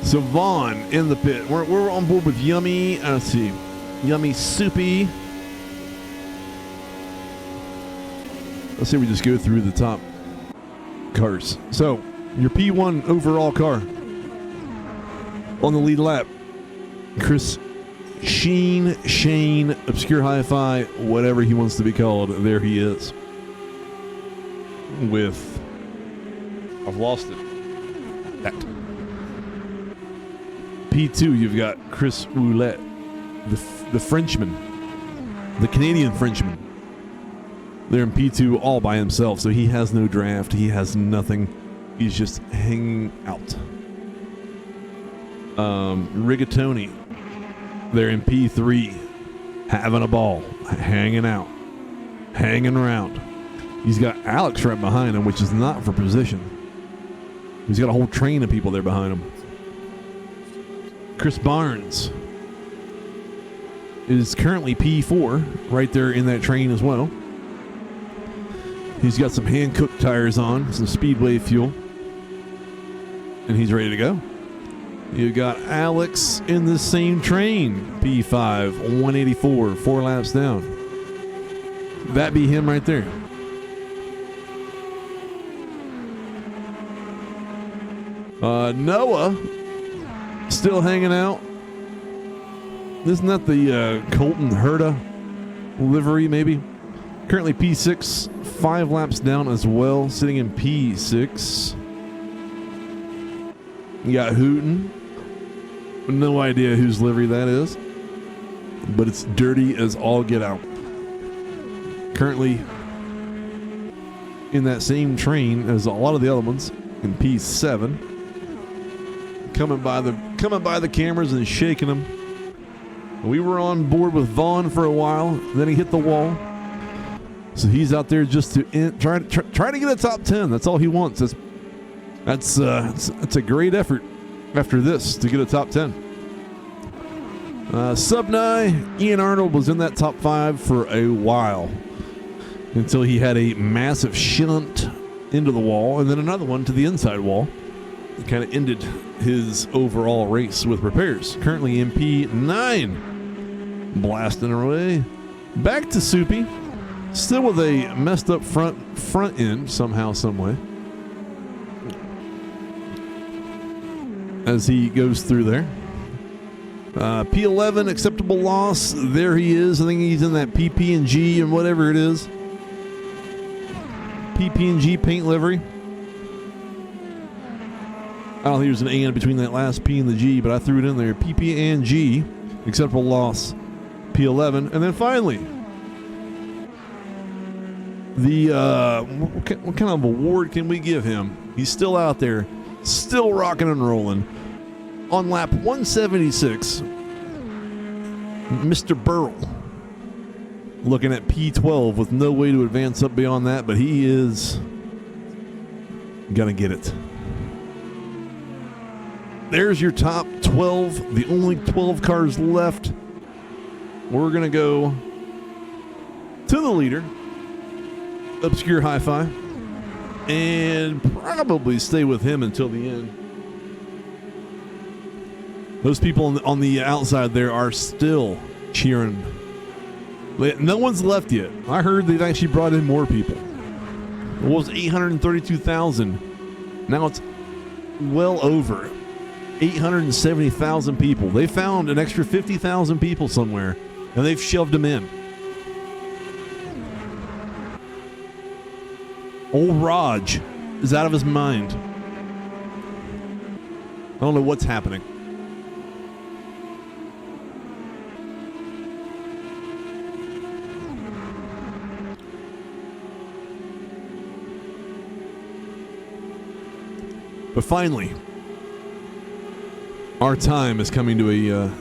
So Vaughn in the pit. We're on board with Yummy. Let's see, Yummy Soupy. Let's say we just go through the top cars. So your P1 overall car on the lead lap. Chris Shane, Obscure Hi-Fi, whatever he wants to be called. There he is. With, I've lost it. That. P2, you've got Chris Roulette, the Frenchman, the Canadian Frenchman. They're in P2 all by himself, so he has no draft. He has nothing. He's just hanging out. Rigatoni, they're in P3, having a ball, hanging out, hanging around. He's got Alex right behind him, which is not for position. He's got a whole train of people there behind him. Chris Barnes is currently P4, right there in that train as well. He's got some hand-cooked tires on, some Speedway fuel, and he's ready to go. You got Alex in the same train, P5, 184, 4 laps down. That be him right there. Noah, still hanging out. Isn't that the Colton Herta livery, maybe? Currently P6, 5 laps down as well, sitting in P6. You got Hooten. No idea whose livery that is, but it's dirty as all get out. Currently in that same train as a lot of the other ones in P7. Coming by the cameras and shaking them. We were on board with Vaughn for a while, then he hit the wall. So he's out there just to try to get a top 10. That's all he wants. That's a great effort after this to get a top 10. Sub-9, Ian Arnold was in that top 5 for a while until he had a massive shunt into the wall and then another one to the inside wall. It kind of ended his overall race with repairs. Currently MP9 blasting away. Back to Soupy, still with a messed up front end somehow, some way, as he goes through there. P11 acceptable loss. There he is. I think he's in that PP&G and whatever it is. PP&G paint livery. I don't think there's an A in between that last P and the G, but I threw it in there. PP&G acceptable loss. P11, and then finally, the what kind of award can we give him? He's still out there, still rocking and rolling. On lap 176, Mr. Burrell, looking at P12 with no way to advance up beyond that, but he is gonna get it. There's your top 12, the only 12 cars left. We're going to go to the leader, Obscure Hi-Fi, and probably stay with him until the end. Those people on the outside there are still cheering. No one's left yet. I heard they've actually brought in more people. It was 832,000. Now it's well over 870,000 people. They found an extra 50,000 people somewhere, and they've shoved them in. Old Raj is out of his mind. I don't know what's happening. But finally, our time is coming to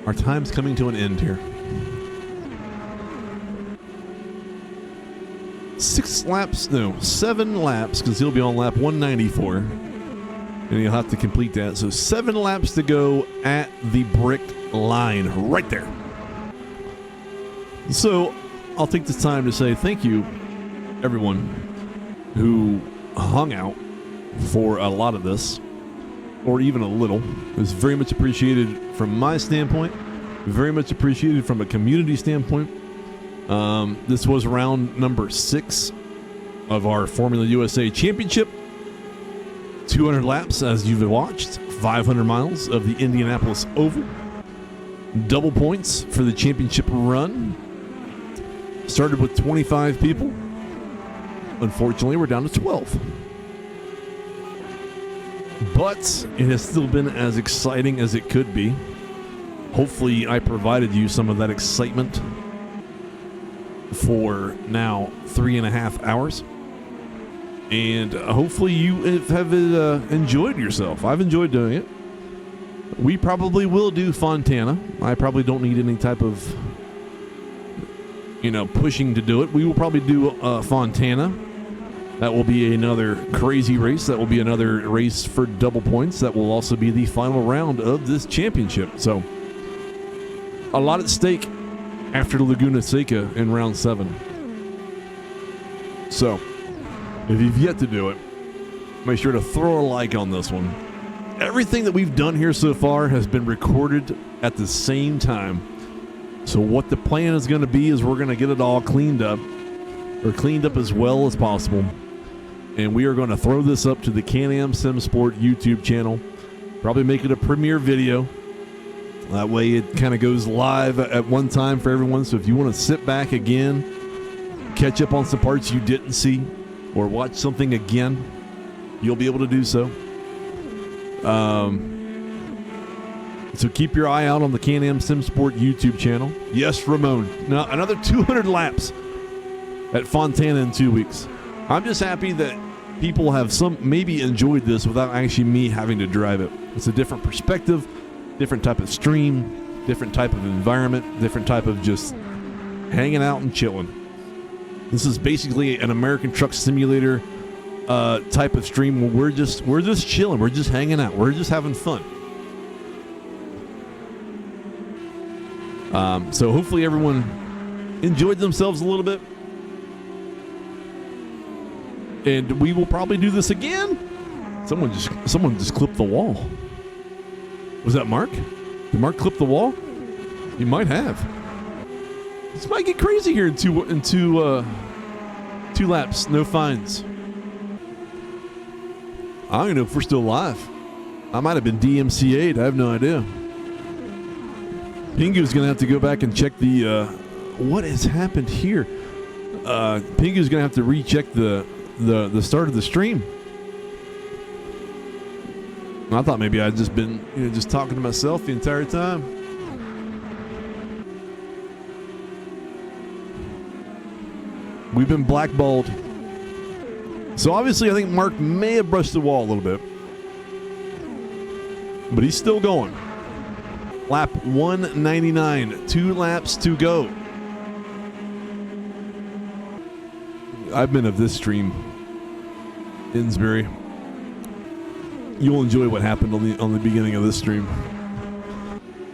our time's coming to an end here. 7 laps, because he'll be on lap 194, and he'll have to complete that. So 7 laps to go at the brick line right there. So I'll take this time to say thank you, everyone who hung out for a lot of this, or even a little. It was very much appreciated from my standpoint, very much appreciated from a community standpoint. This was round number 6 of our Formula USA Championship. 200 laps, as you've watched, 500 miles of the Indianapolis Oval. Double points for the championship run. Started with 25 people. Unfortunately, we're down to 12. But it has still been as exciting as it could be. Hopefully, I provided you some of that excitement for now 3.5 hours. And hopefully you have enjoyed yourself. I've enjoyed doing it. We probably will do Fontana. I probably don't need any type of, pushing to do it. We will probably do Fontana. That will be another crazy race. That will be another race for double points. That will also be the final round of this championship. So, a lot at stake after Laguna Seca in round 7. So, if you've yet to do it, make sure to throw a like on this one. Everything that we've done here so far has been recorded at the same time. So what the plan is going to be is we're going to get it all cleaned up, or cleaned up as well as possible. And we are going to throw this up to the Can-Am Sim Sport YouTube channel. Probably make it a premiere video. That way it kind of goes live at one time for everyone. So if you want to sit back again, catch up on some parts you didn't see, or watch something again, you'll be able to do so. So keep your eye out on the Can-Am Sim Sport YouTube channel. Yes, Ramon. Now, another 200 laps at Fontana in 2 weeks. I'm just happy that people have maybe enjoyed this without actually me having to drive it. It's a different perspective, different type of stream, different type of environment, different type of just hanging out and chilling. This is basically an American Truck Simulator type of stream where we're just chilling, we're just hanging out, we're just having fun. So hopefully everyone enjoyed themselves a little bit. And we will probably do this again. Someone just clipped the wall. Was that Mark? Did Mark clip the wall? He might have. This might get crazy here in two laps. No fines. I don't even know if we're still live. I might have been DMCA'd. I have no idea. Pingu's going to have to go back and check the... what has happened here? Pingu's going to have to recheck the start of the stream. I thought maybe I'd just been just talking to myself the entire time. We've been blackballed. So obviously I think Mark may have brushed the wall a little bit. But he's still going. Lap 199. 2 laps to go. I've been of this stream, Innsbury. You'll enjoy what happened on the beginning of this stream.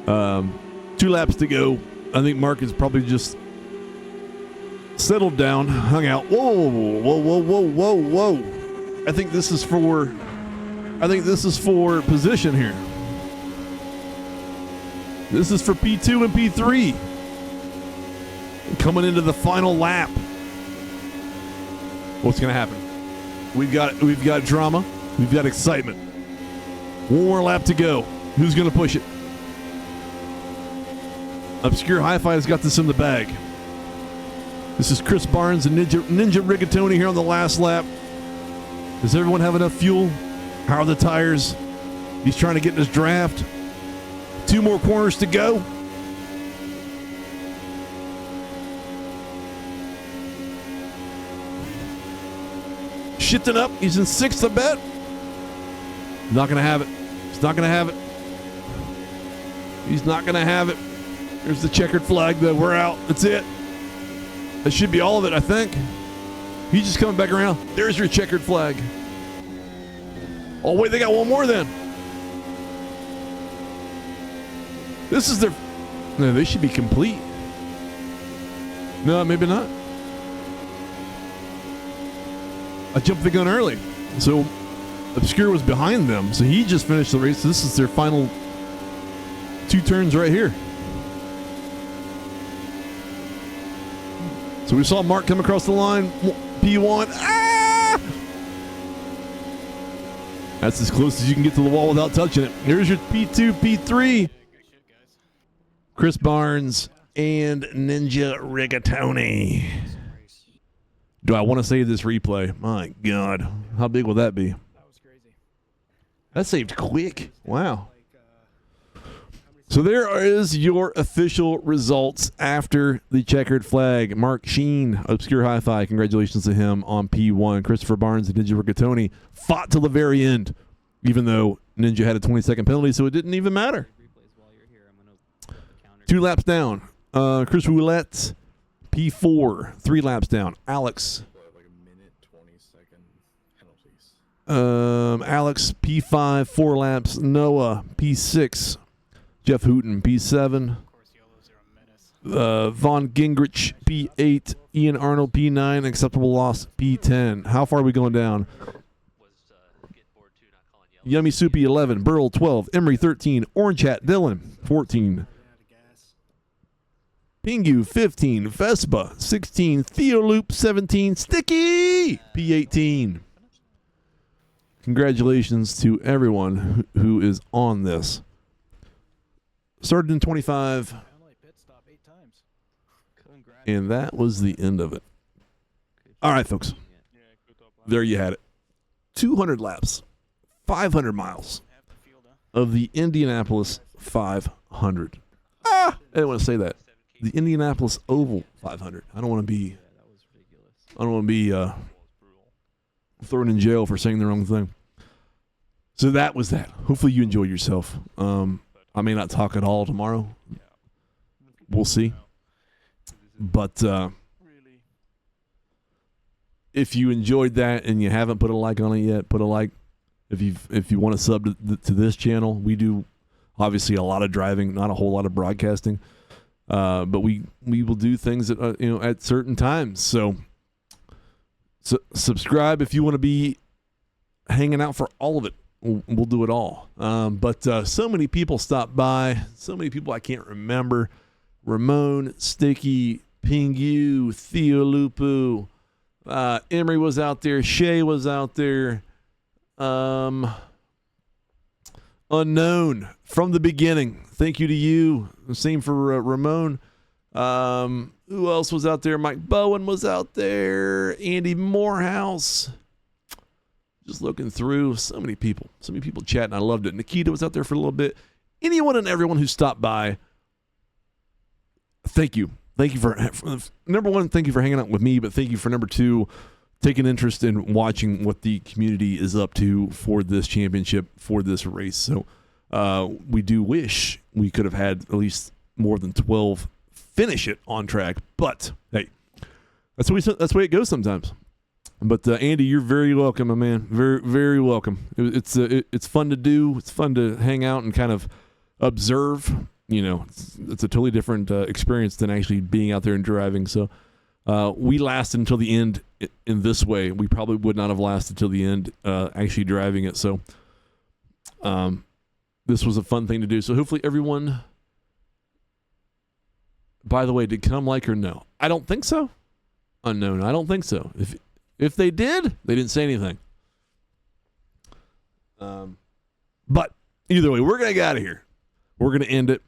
2 laps to go. I think Mark is probably just settled down, hung out. Whoa, whoa, whoa, whoa, whoa, whoa! I think this is for position here. This is for P2 and P3. Coming into the final lap. What's going to happen? We've got drama. We've got excitement. One more lap to go. Who's going to push it? Obscure Hi-Fi has got this in the bag. This is Chris Barnes and Ninja Rigatoni here on the last lap. Does everyone have enough fuel? How are the tires? He's trying to get in his draft. 2 more corners to go. Shifting up. He's in 6th, I bet. Not going to have it. He's not going to have it. He's not going to have it. There's the checkered flag, though. We're out. That's it. That should be all of it, I think. He's just coming back around. There's your checkered flag. Oh, wait, they got one more then. This is their... No, they should be complete. No, maybe not. I jumped the gun early. So, Obscure was behind them. So, he just finished the race. This is their final 2 turns right here. So, we saw Mark come across the line. P1. Ah! That's as close as you can get to the wall without touching it. Here's your P2, P3. Chris Barnes and Ninja Rigatoni. Do I want to save this replay? My God. How big will that be? That was crazy. That saved quick. Wow. So there is your official results after the checkered flag. Mark Sheen, Obscure Hi-Fi, congratulations to him on P1. Christopher Barnes and Ninja Rigatoni fought till the very end, even though Ninja had a 20-second penalty, so it didn't even matter. 2 laps down. Chris Roulette, P4, 3 laps down. Alex. Like a minute, 20-second penalties. Alex, P5, 4 laps. Noah, P6. Jeff Hooten, P7. Von Gingrich, P8. Ian Arnold, P9. Acceptable loss, P10. How far are we going down? Yummy Soupy, 11. Burl, 12. Emery, 13. Orange Hat, Dylan, 14. Pingu, 15. Vespa, 16. Theoloop, 17. Sticky, P18. Congratulations to everyone who is on this. Started in 25. And that was the end of it. All right, folks. There you had it. 200 laps, 500 miles of the Indianapolis 500. I didn't want to say that. The Indianapolis Oval 500. I don't want to be thrown in jail for saying the wrong thing. So that was that. Hopefully you enjoyed yourself. I may not talk at all tomorrow. We'll see. But if you enjoyed that and you haven't put a like on it yet, put a like. If you want to sub to this channel, we do obviously a lot of driving, not a whole lot of broadcasting. But we will do things at at certain times. So subscribe if you want to be hanging out for all of it. We'll do it all. But so many people stopped by. So many people I can't remember. Ramon, Sticky, Pingu, Theo Lupu, Emery was out there. Shay was out there. Unknown from the beginning. Thank you to you. Same for Ramon. Who else was out there? Mike Bowen was out there. Andy Morehouse. Just looking through. So many people chatting. I loved it. Nikita was out there for a little bit. Anyone and everyone who stopped by, thank you. Thank you for number one, thank you for hanging out with me, but thank you for number two, taking interest in watching what the community is up to for this championship, for this race. So we do wish we could have had at least more than 12 finish it on track, but hey, that's the way it goes sometimes. But Andy, you're very welcome, my man. Very, very welcome. It's fun to do. It's fun to hang out and kind of observe. It's a totally different experience than actually being out there and driving. So we lasted until the end in this way. We probably would not have lasted till the end actually driving it. So this was a fun thing to do. So hopefully everyone, by the way, did come like or no? I don't think so. Unknown. I don't think so. If they did, they didn't say anything. But either way, we're going to get out of here. We're going to end it.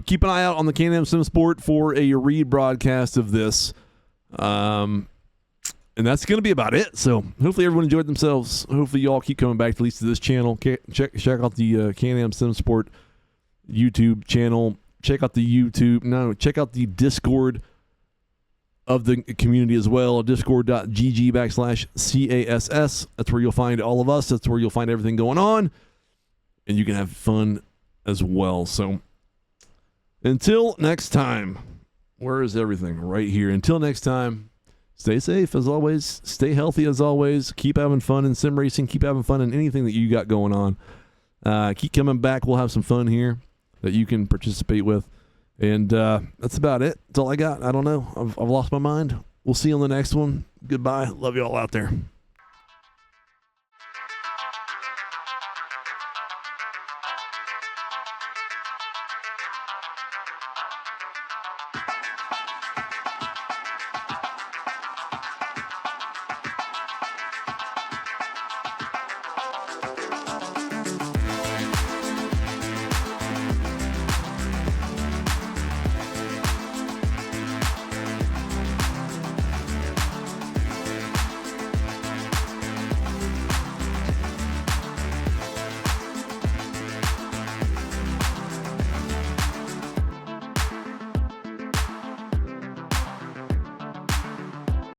Keep an eye out on the Can-Am Sim Sport for a rebroadcast of this. And that's going to be about it. So hopefully everyone enjoyed themselves. Hopefully you all keep coming back at least to this channel. Check out the Can-Am Sim Sport YouTube channel. Check out the Discord of the community as well. Discord.gg/CASS. That's where you'll find all of us. That's where you'll find everything going on. And you can have fun as well. So until next time, where is everything? Right here. Until next time, stay safe as always. Stay healthy as always. Keep having fun in sim racing. Keep having fun in anything that you got going on. Keep coming back. We'll have some fun here that you can participate with. And that's about it. That's all I got. I don't know. I've lost my mind. We'll see you on the next one. Goodbye. Love you all out there.